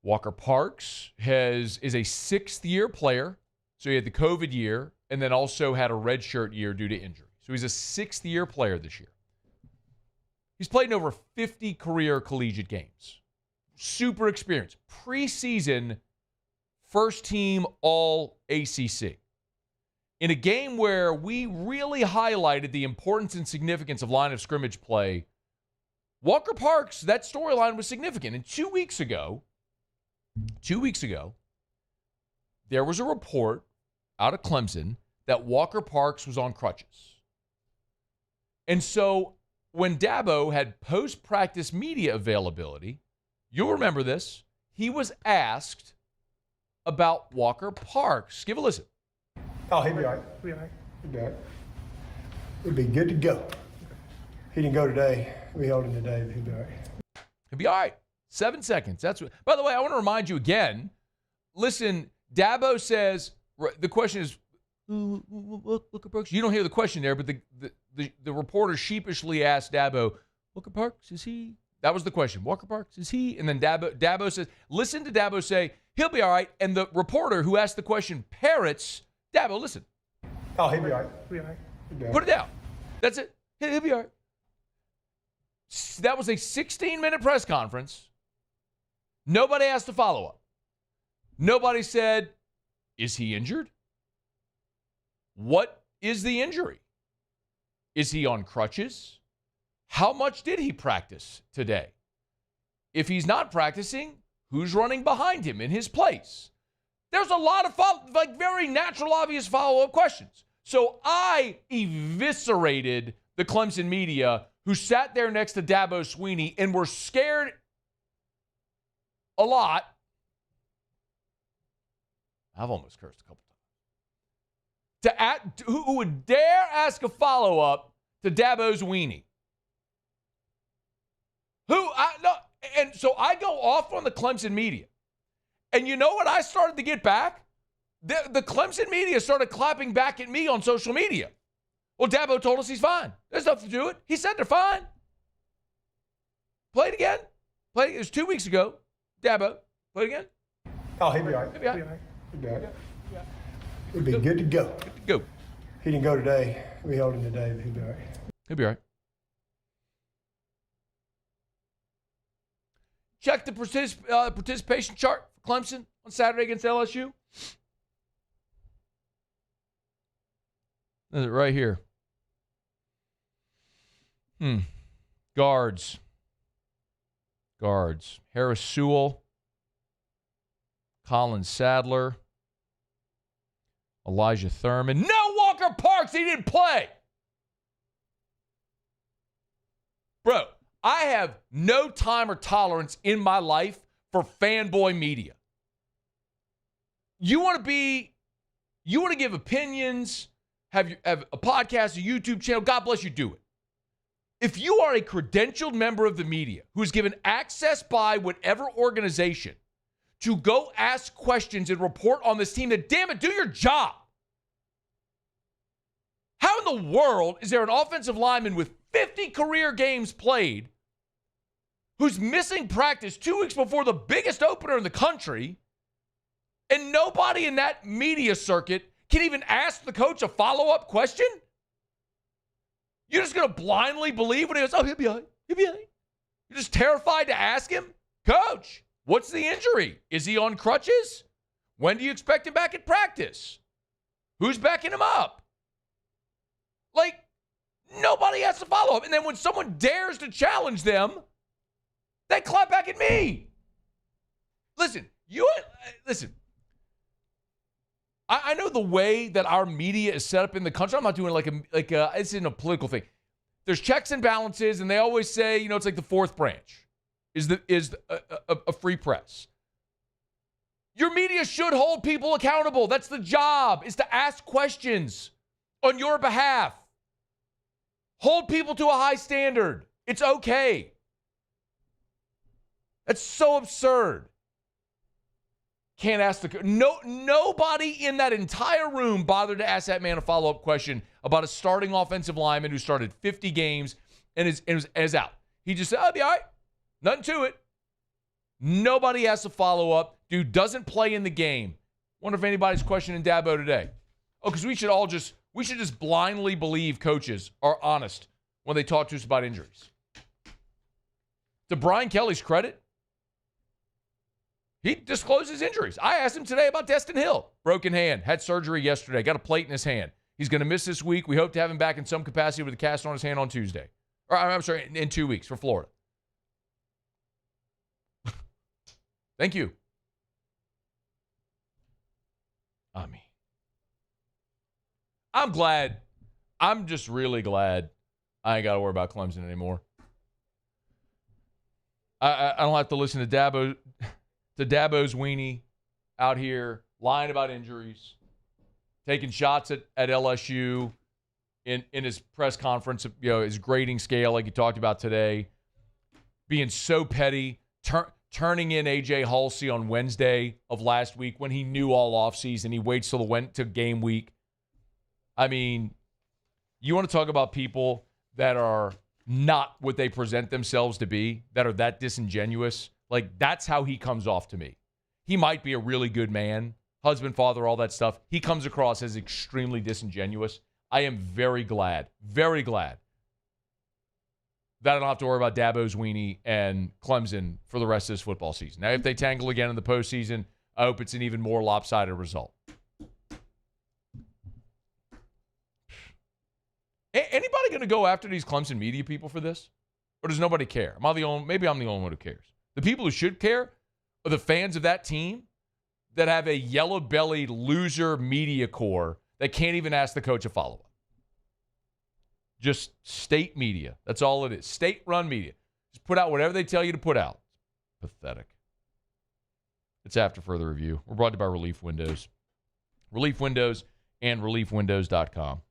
Walker Parks is a sixth-year player, so he had the COVID year and then also had a redshirt year due to injury. So he's a sixth-year player this year. He's played in over 50 career collegiate games. Super experienced. Preseason, first-team All-ACC. in a game where we really highlighted the importance and significance of line of scrimmage play, Walker Parks, that storyline was significant. And 2 weeks ago, there was a report out of Clemson that Walker Parks was on crutches. And so when Dabo had post-practice media availability, you'll remember this, he was asked about Walker Parks. Give a listen. Oh, he'll be all right. He'll be all right. He'll be all right. He'll be good to go. He didn't go today. We held him today, but he'll be all right. He'll be all right. 7 seconds. That's what. By the way, I want to remind you again. Listen, Dabo says the question is, Walker Parks. You don't hear the question there, but the reporter sheepishly asked Dabo, Walker Parks, is he? That was the question. Walker Parks, is he? And then Dabo says, listen to Dabo say, he'll be all right. And the reporter who asked the question parrots, Dabo, listen. Oh, he'll be all right. He'll be all right. He'll be all right. Put it down. That's it. He'll be all right. That was a 16-minute press conference. Nobody asked a follow-up. Nobody said, is he injured? What is the injury? Is he on crutches? How much did he practice today? If he's not practicing, who's running behind him in his place? There's a lot of very natural, obvious follow-up questions. So I eviscerated the Clemson media who sat there next to Dabo Sweeney and were scared a lot. I've almost cursed a couple times. Who would dare ask a follow-up to Dabo's weenie? And so I go off on the Clemson media. And you know what I started to get back? The Clemson media started clapping back at me on social media. Well, Dabo told us he's fine. There's nothing to do it. He said they're fine. Play it again. It was 2 weeks ago. Dabo, play it again. Oh, he'll be all right. He'll be all right. He'll be all right. He'll be good to go. Good to go. He didn't go today. We held him today, but he'll be all right. He'll be all right. Check the participation chart for Clemson on Saturday against LSU. Is it right here? Guards. Harris Sewell. Colin Sadler. Elijah Thurman. No Walker Parks. He didn't play. Bro, I have no time or tolerance in my life for fanboy media. You want to give opinions, have a podcast, a YouTube channel, God bless you, do it. If you are a credentialed member of the media who's given access by whatever organization to go ask questions and report on this team, then damn it, do your job. How in the world is there an offensive lineman with 50 career games played who's missing practice 2 weeks before the biggest opener in the country, and nobody in that media circuit can even ask the coach a follow-up question? You're just going to blindly believe when he goes, oh, he'll be all right. He'll be all right. You're just terrified to ask him, Coach, what's the injury? Is he on crutches? When do you expect him back at practice? Who's backing him up? Like, nobody has to follow up. And then when someone dares to challenge them, they clap back at me. Listen. I know the way that our media is set up in the country. I'm not doing it's in a political thing. There's checks and balances, and they always say, it's like the fourth branch is a free press. Your media should hold people accountable. That's the job, is to ask questions on your behalf. Hold people to a high standard. It's okay. That's so absurd. Can't ask nobody in that entire room bothered to ask that man a follow-up question about a starting offensive lineman who started 50 games and is out. He just said, I'll be all right. Nothing to it. Nobody has to follow up. Dude doesn't play in the game. Wonder if anybody's questioning Dabo today. Oh, because we should just blindly believe coaches are honest when they talk to us about injuries. To Brian Kelly's credit, He discloses injuries. I asked him today about Destin Hill. Broken hand. Had surgery yesterday. Got a plate in his hand. He's going to miss this week. We hope to have him back in some capacity with a cast on his hand on Tuesday. Or I'm sorry, in 2 weeks for Florida. Thank you. I mean, I'm glad. I'm just really glad I ain't got to worry about Clemson anymore. I don't have to listen to Dabo's Sweeney out here lying about injuries, taking shots at LSU in his press conference, his grading scale like you talked about today, being so petty, turning in A.J. Halsey on Wednesday of last week when he knew all offseason. He waits till went to game week. I mean, you want to talk about people that are not what they present themselves to be, that are that disingenuous? Like, that's how he comes off to me. He might be a really good man, husband, father, all that stuff. He comes across as extremely disingenuous. I am very glad that I don't have to worry about Dabo, Sweeney, and Clemson for the rest of this football season. Now, if they tangle again in the postseason, I hope it's an even more lopsided result. Anybody going to go after these Clemson media people for this? Or does nobody care? Maybe I'm the only one who cares. The people who should care are the fans of that team that have a yellow-bellied loser media corps that can't even ask the coach a follow-up. Just state media. That's all it is. State-run media. Just put out whatever they tell you to put out. Pathetic. It's after further review. We're brought to you by Relief Windows. Relief Windows and reliefwindows.com.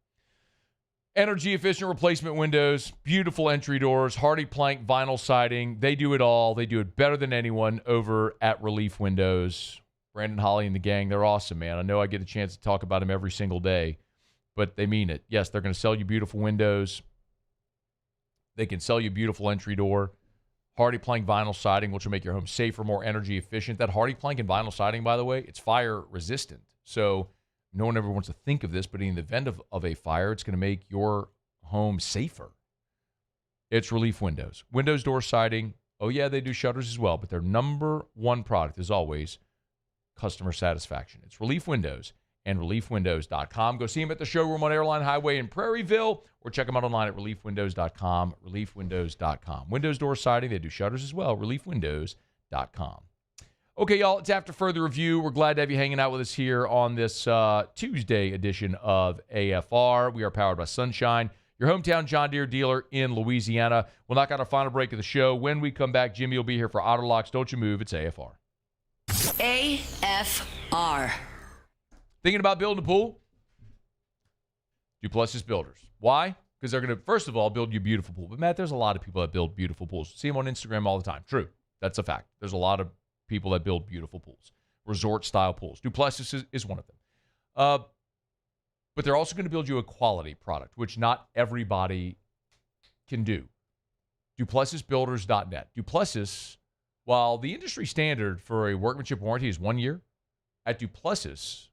Energy-efficient replacement windows, beautiful entry doors, hardy plank vinyl siding. They do it all. They do it better than anyone over at Relief Windows. Brandon Holly and the gang, they're awesome, man. I know I get a chance to talk about them every single day, but they mean it. Yes, they're going to sell you beautiful windows. They can sell you a beautiful entry door. Hardy plank vinyl siding, which will make your home safer, more energy efficient. That hardy plank and vinyl siding, by the way, it's fire resistant. So no one ever wants to think of this, but in the event of a fire, it's going to make your home safer. It's Relief Windows. Windows, door siding. Oh, yeah, they do shutters as well, but their number one product is always customer satisfaction. It's Relief Windows and reliefwindows.com. Go see them at the showroom on Airline Highway in Prairieville or check them out online at reliefwindows.com, reliefwindows.com. Windows, door siding. They do shutters as well, reliefwindows.com. Okay, y'all, it's after further review. We're glad to have you hanging out with us here on this Tuesday edition of AFR. We are powered by Sunshine, your hometown John Deere dealer in Louisiana. We'll knock out our final break of the show. When we come back, Jimmy will be here for Otterlocks. Don't you move. It's AFR. AFR. Thinking about building a pool? Duplessis Builders. Why? Because they're going to, first of all, build you a beautiful pool. But, Matt, there's a lot of people that build beautiful pools. See them on Instagram all the time. True. That's a fact. There's a lot of people that build beautiful pools, resort-style pools. Duplessis is one of them. But they're also going to build you a quality product, which not everybody can do. DuplessisBuilders.net. Duplessis, while the industry standard for a workmanship warranty is 1 year, at Duplessis,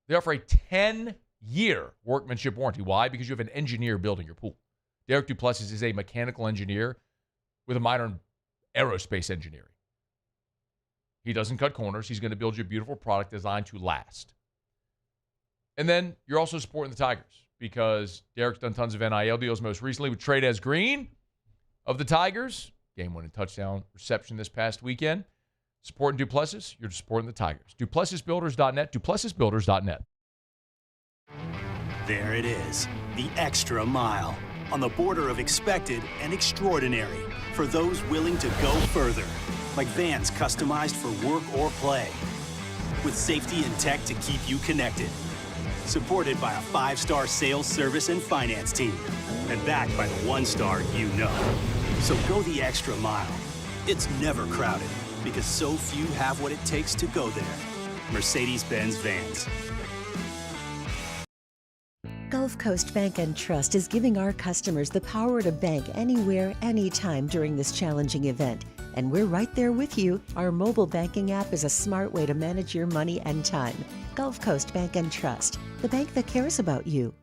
they offer a 10-year workmanship warranty. Why? Because you have an engineer building your pool. Derek Duplessis is a mechanical engineer with a minor in aerospace engineering. He doesn't cut corners. He's going to build you a beautiful product designed to last. And then you're also supporting the Tigers because Derek's done tons of NIL deals, most recently with Trades Green of the Tigers. Game-winning touchdown reception this past weekend. Supporting Duplessis, you're supporting the Tigers. DuplessisBuilders.net, DuplessisBuilders.net. There it is, the extra mile. On the border of expected and extraordinary for those willing to go further. Like vans customized for work or play. With safety and tech to keep you connected. Supported by a 5-star sales, service, and finance team. And backed by the 1-star you know. So go the extra mile. It's never crowded because so few have what it takes to go there. Mercedes-Benz Vans. Gulf Coast Bank and Trust is giving our customers the power to bank anywhere, anytime during this challenging event. And we're right there with you. Our mobile banking app is a smart way to manage your money and time. Gulf Coast Bank and Trust, the bank that cares about you.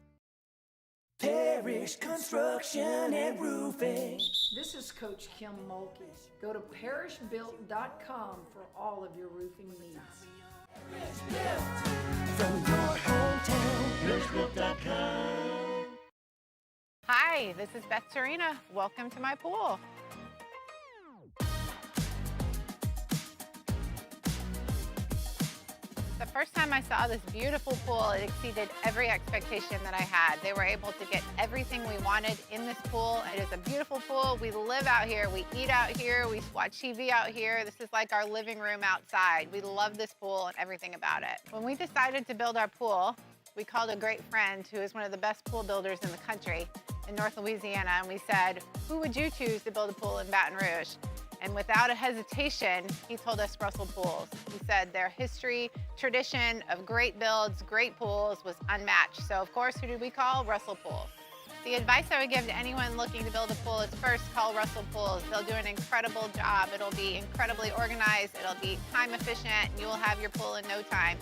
Parish Construction and Roofing. This is Coach Kim Mulkey. Go to parishbuilt.com for all of your roofing needs. From your hometown, parishbuilt.com. Hi, this is Beth Serena. Welcome to my pool. The first time I saw this beautiful pool, it exceeded every expectation that I had. They were able to get everything we wanted in this pool. It is a beautiful pool. We live out here. We eat out here. We watch TV out here. This is like our living room outside. We love this pool and everything about it. When we decided to build our pool, we called a great friend who is one of the best pool builders in the country in North Louisiana, and we said, who would you choose to build a pool in Baton Rouge? And without a hesitation, he told us Russell Pools. He said their history, tradition of great builds, great pools was unmatched. So of course, who did we call? Russell Pools. The advice I would give to anyone looking to build a pool is first call Russell Pools. They'll do an incredible job. It'll be incredibly organized. It'll be time efficient, and you will have your pool in no time.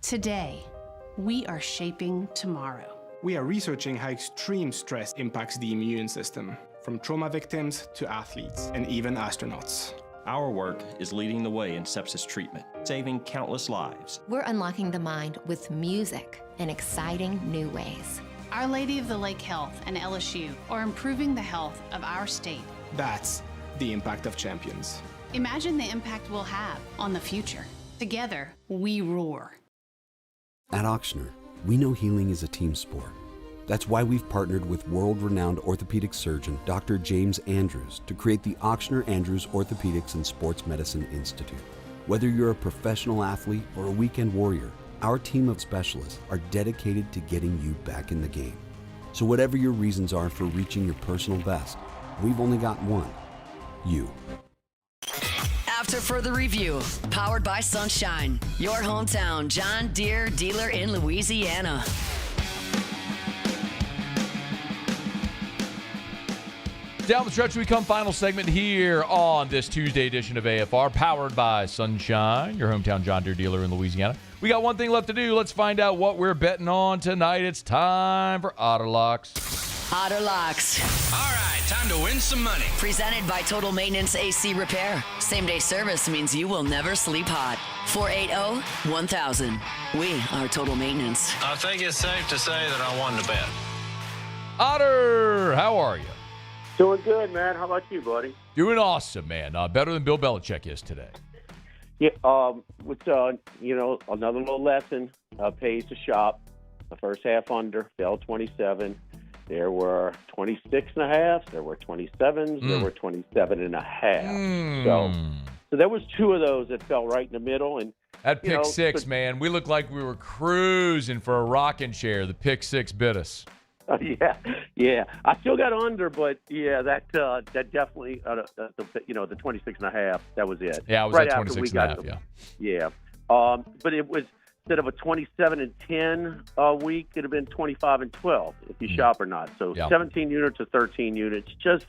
Today, we are shaping tomorrow. We are researching how extreme stress impacts the immune system, from trauma victims to athletes and even astronauts. Our work is leading the way in sepsis treatment, saving countless lives. We're unlocking the mind with music in exciting new ways. Our Lady of the Lake Health and LSU are improving the health of our state. That's the impact of champions. Imagine the impact we'll have on the future. Together, we roar. At Ochsner, we know healing is a team sport. That's why we've partnered with world-renowned orthopedic surgeon Dr. James Andrews to create the Ochsner Andrews Orthopedics and Sports Medicine Institute. Whether you're a professional athlete or a weekend warrior, our team of specialists are dedicated to getting you back in the game. So whatever your reasons are for reaching your personal best, we've only got one: you. After further review, powered by Sunshine, your hometown John Deere dealer in Louisiana. Down the stretch we come, final segment here on this Tuesday edition of AFR, powered by Sunshine, your hometown John Deere dealer in Louisiana. We got one thing left to do. Let's find out what we're betting on tonight. It's time for Otterlocks. Otterlocks. All right, time to win some money. Presented by Total Maintenance AC Repair. Same-day service means you will never sleep hot. 480-1000. We are Total Maintenance. I think it's safe to say that I won the bet. Otter, how are you? Doing good, man. How about you, buddy? Doing awesome, man. Better than Bill Belichick is today. Yeah, another little lesson. Pays to shop. The first half under, fell 27. There were 26.5. There were 27s. There were 27.5. So there was two of those that fell right in the middle. And that pick six, man, we looked like we were cruising for a rocking chair. The pick six bit us. Yeah. I still got under, but yeah, that definitely, the 26.5. That was it. Yeah, it was right at after 26.5. Yeah. But it was, instead of a 27-10 week, it'd have been 25-12 if you shop or not. So 17 units to 13 units. Just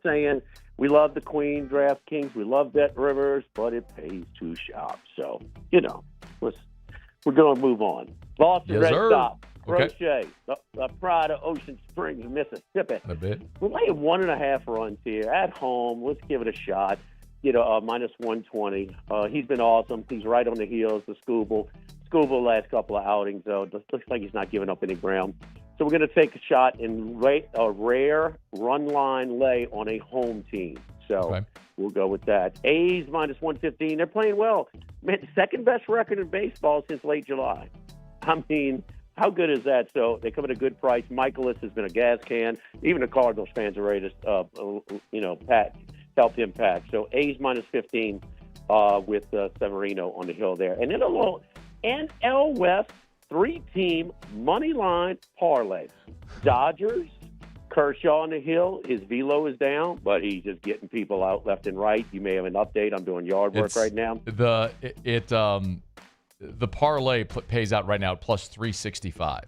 saying, we love the Queen, DraftKings, we love Bet Rivers, but it pays to shop. So we're going to move on. Boston Red Sox. Crochet, the pride of Ocean Springs, Mississippi. A bit. We're laying 1.5 runs here at home. Let's give it a shot. Minus 120. He's been awesome. He's right on the heels of Scooble. Scooble last couple of outings, though. Just looks like he's not giving up any ground. So we're going to take a shot and rate a rare run line lay on a home team. So we'll go with that. A's minus 115. They're playing well. Man, second best record in baseball since late July. I mean, how good is that? So they come at a good price. Michaelis has been a gas can. Even the Cardinals fans are ready to, help him pack. So A's minus 15 with Severino on the hill there. And then a little NL West 3-team money line parlay. Dodgers, Kershaw on the hill. His velo is down, but he's just getting people out left and right. You may have an update. I'm doing yard work right now. The parlay pays out right now at plus 365.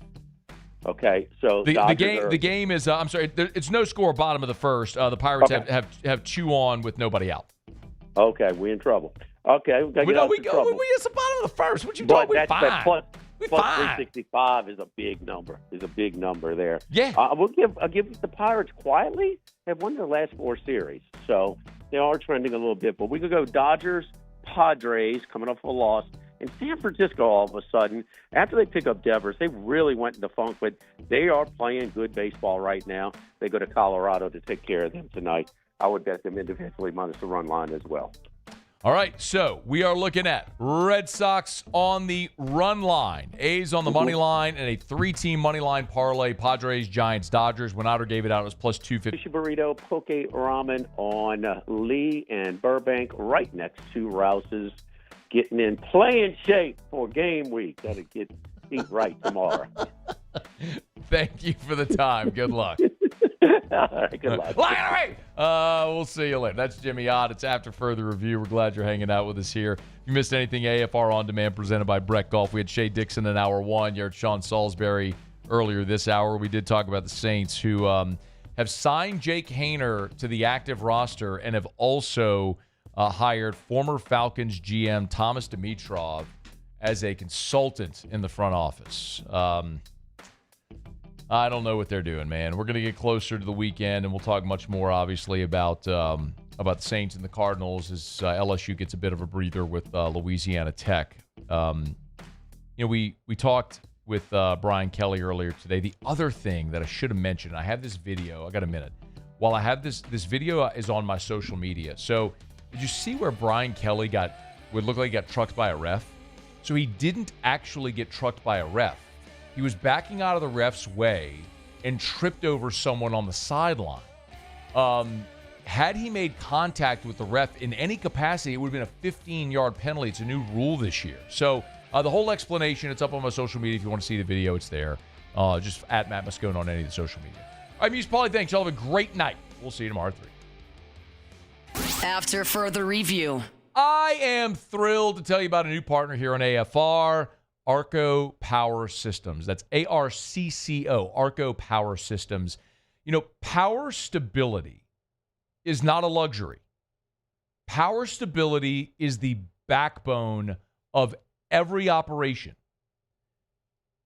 Okay, so the game is I'm sorry, it's no score bottom of the first. The Pirates have chew on with nobody out. Okay, we're in trouble. Okay, we got to get out of trouble. We at the bottom of the first. What you talking? We're fine. Plus We're fine. 365 is a big number. There. Yeah. I'll give the Pirates quietly have won their last 4 series, so they are trending a little bit. But we could go Dodgers, Padres coming off a loss, and San Francisco all of a sudden after they pick up Devers, they really went into funk. But they are playing good baseball right now. They go to Colorado to take care of them tonight. I would bet them individually minus the run line as well. All right, so we are looking at Red Sox on the run line, A's on the money line, and a 3-team money line parlay, Padres, Giants, Dodgers. When Otter gave it out, it was plus 250. Sushi burrito, poke ramen on Lee and Burbank, right next to Rouse's. Getting in playing shape for game week. Got to eat right tomorrow. Thank you for the time. Good luck. All right, good luck. We'll see you later. That's Jimmy Ott. It's After Further Review. We're glad you're hanging out with us here. If you missed anything, AFR On Demand presented by Brett Golf. We had Shea Dixon in hour 1. You heard Sean Salsbury earlier this hour. We did talk about the Saints who have signed Jake Haener to the active roster and have also hired former Falcons GM Thomas Dimitroff as a consultant in the front office. I don't know what they're doing, man. We're going to get closer to the weekend, and we'll talk much more, obviously, about the Saints and the Cardinals as LSU gets a bit of a breather with Louisiana Tech. We talked with Brian Kelly earlier today. The other thing that I should have mentioned, I have this video. I got a minute. While I have this video is on my social media. So did you see where Brian Kelly would look like he got trucked by a ref? So he didn't actually get trucked by a ref. He was backing out of the ref's way and tripped over someone on the sideline. Had he made contact with the ref in any capacity, it would have been a 15-yard penalty. It's a new rule this year. So the whole explanation, it's up on my social media. If you want to see the video, it's there. Just at Matt Moscona on any of the social media. All right, Muse Pauly, thanks. Y'all have a great night. We'll see you tomorrow at 3. After Further Review. I am thrilled to tell you about a new partner here on AFR. Arco Power Systems. That's ARCCO, Arco Power Systems. Power stability is not a luxury. Power stability is the backbone of every operation.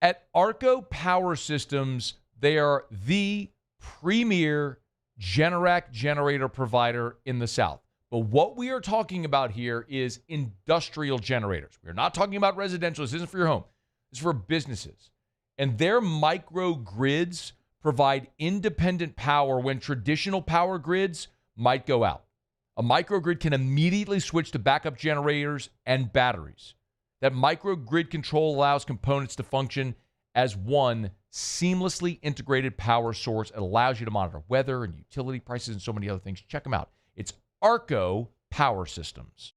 At Arco Power Systems, they are the premier Generac generator provider in the South. But what we are talking about here is industrial generators. We're not talking about residential. This isn't for your home. This is for businesses. And their microgrids provide independent power when traditional power grids might go out. A microgrid can immediately switch to backup generators and batteries. That microgrid control allows components to function as one seamlessly integrated power source. It allows you to monitor weather and utility prices and so many other things. Check them out. It's Arco Power Systems.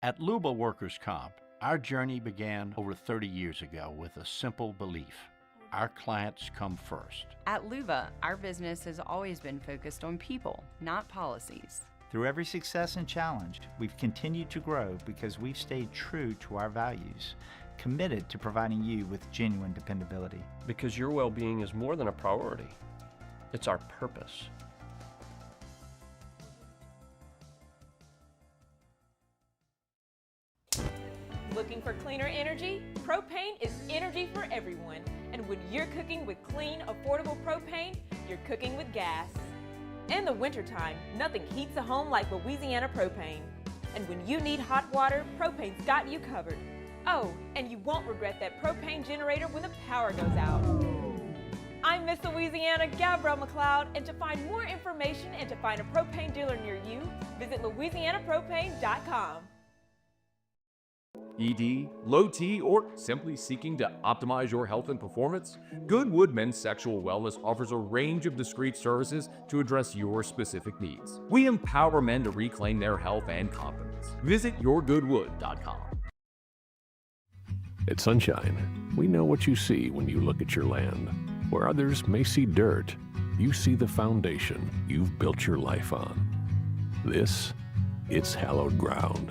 At Luba Workers' Comp, our journey began over 30 years ago with a simple belief. Our clients come first. At Luba, our business has always been focused on people, not policies. Through every success and challenge, we've continued to grow because we've stayed true to our values, committed to providing you with genuine dependability. Because your well-being is more than a priority. It's our purpose. Looking for cleaner energy? Propane is energy for everyone. And when you're cooking with clean, affordable propane, you're cooking with gas. In the wintertime, nothing heats a home like Louisiana propane. And when you need hot water, propane's got you covered. Oh, and you won't regret that propane generator when the power goes out. I'm Miss Louisiana, Gabrielle McLeod, and to find more information and to find a propane dealer near you, visit louisianapropane.com. ED, low T, or simply seeking to optimize your health and performance? Goodwood Men's Sexual Wellness offers a range of discreet services to address your specific needs. We empower men to reclaim their health and confidence. Visit yourgoodwood.com. At Sunshine, we know what you see when you look at your land. Where others may see dirt, you see the foundation you've built your life on. This it's hallowed ground.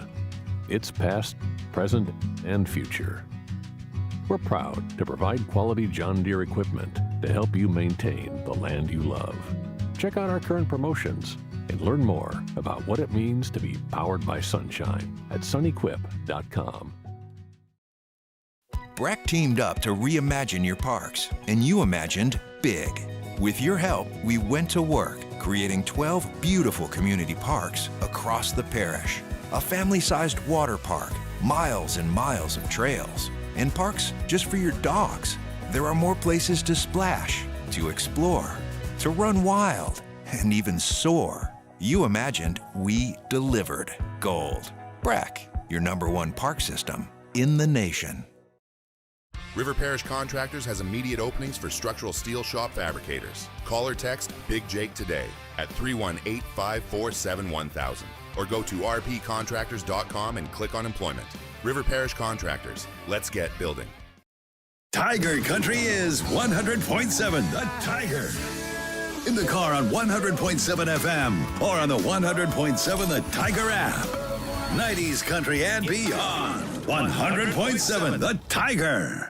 It's past, present, and future. We're proud to provide quality John Deere equipment to help you maintain the land you love. Check out our current promotions and learn more about what it means to be powered by sunshine at sunequip.com. Breck teamed up to reimagine your parks, and you imagined big. With your help, we went to work creating 12 beautiful community parks across the parish. A family-sized water park, miles and miles of trails, and parks just for your dogs. There are more places to splash, to explore, to run wild, and even soar. You imagined, we delivered. Gold. Breck, your #1 park system in the nation. River Parish Contractors has immediate openings for structural steel shop fabricators. Call or text Big Jake today at 318-547-1000 or go to rpcontractors.com and click on employment. River Parish Contractors. Let's get building. Tiger Country is 100.7 The Tiger. In the car on 100.7 FM or on the 100.7 The Tiger app. 90s country and beyond. 100.7 The Tiger.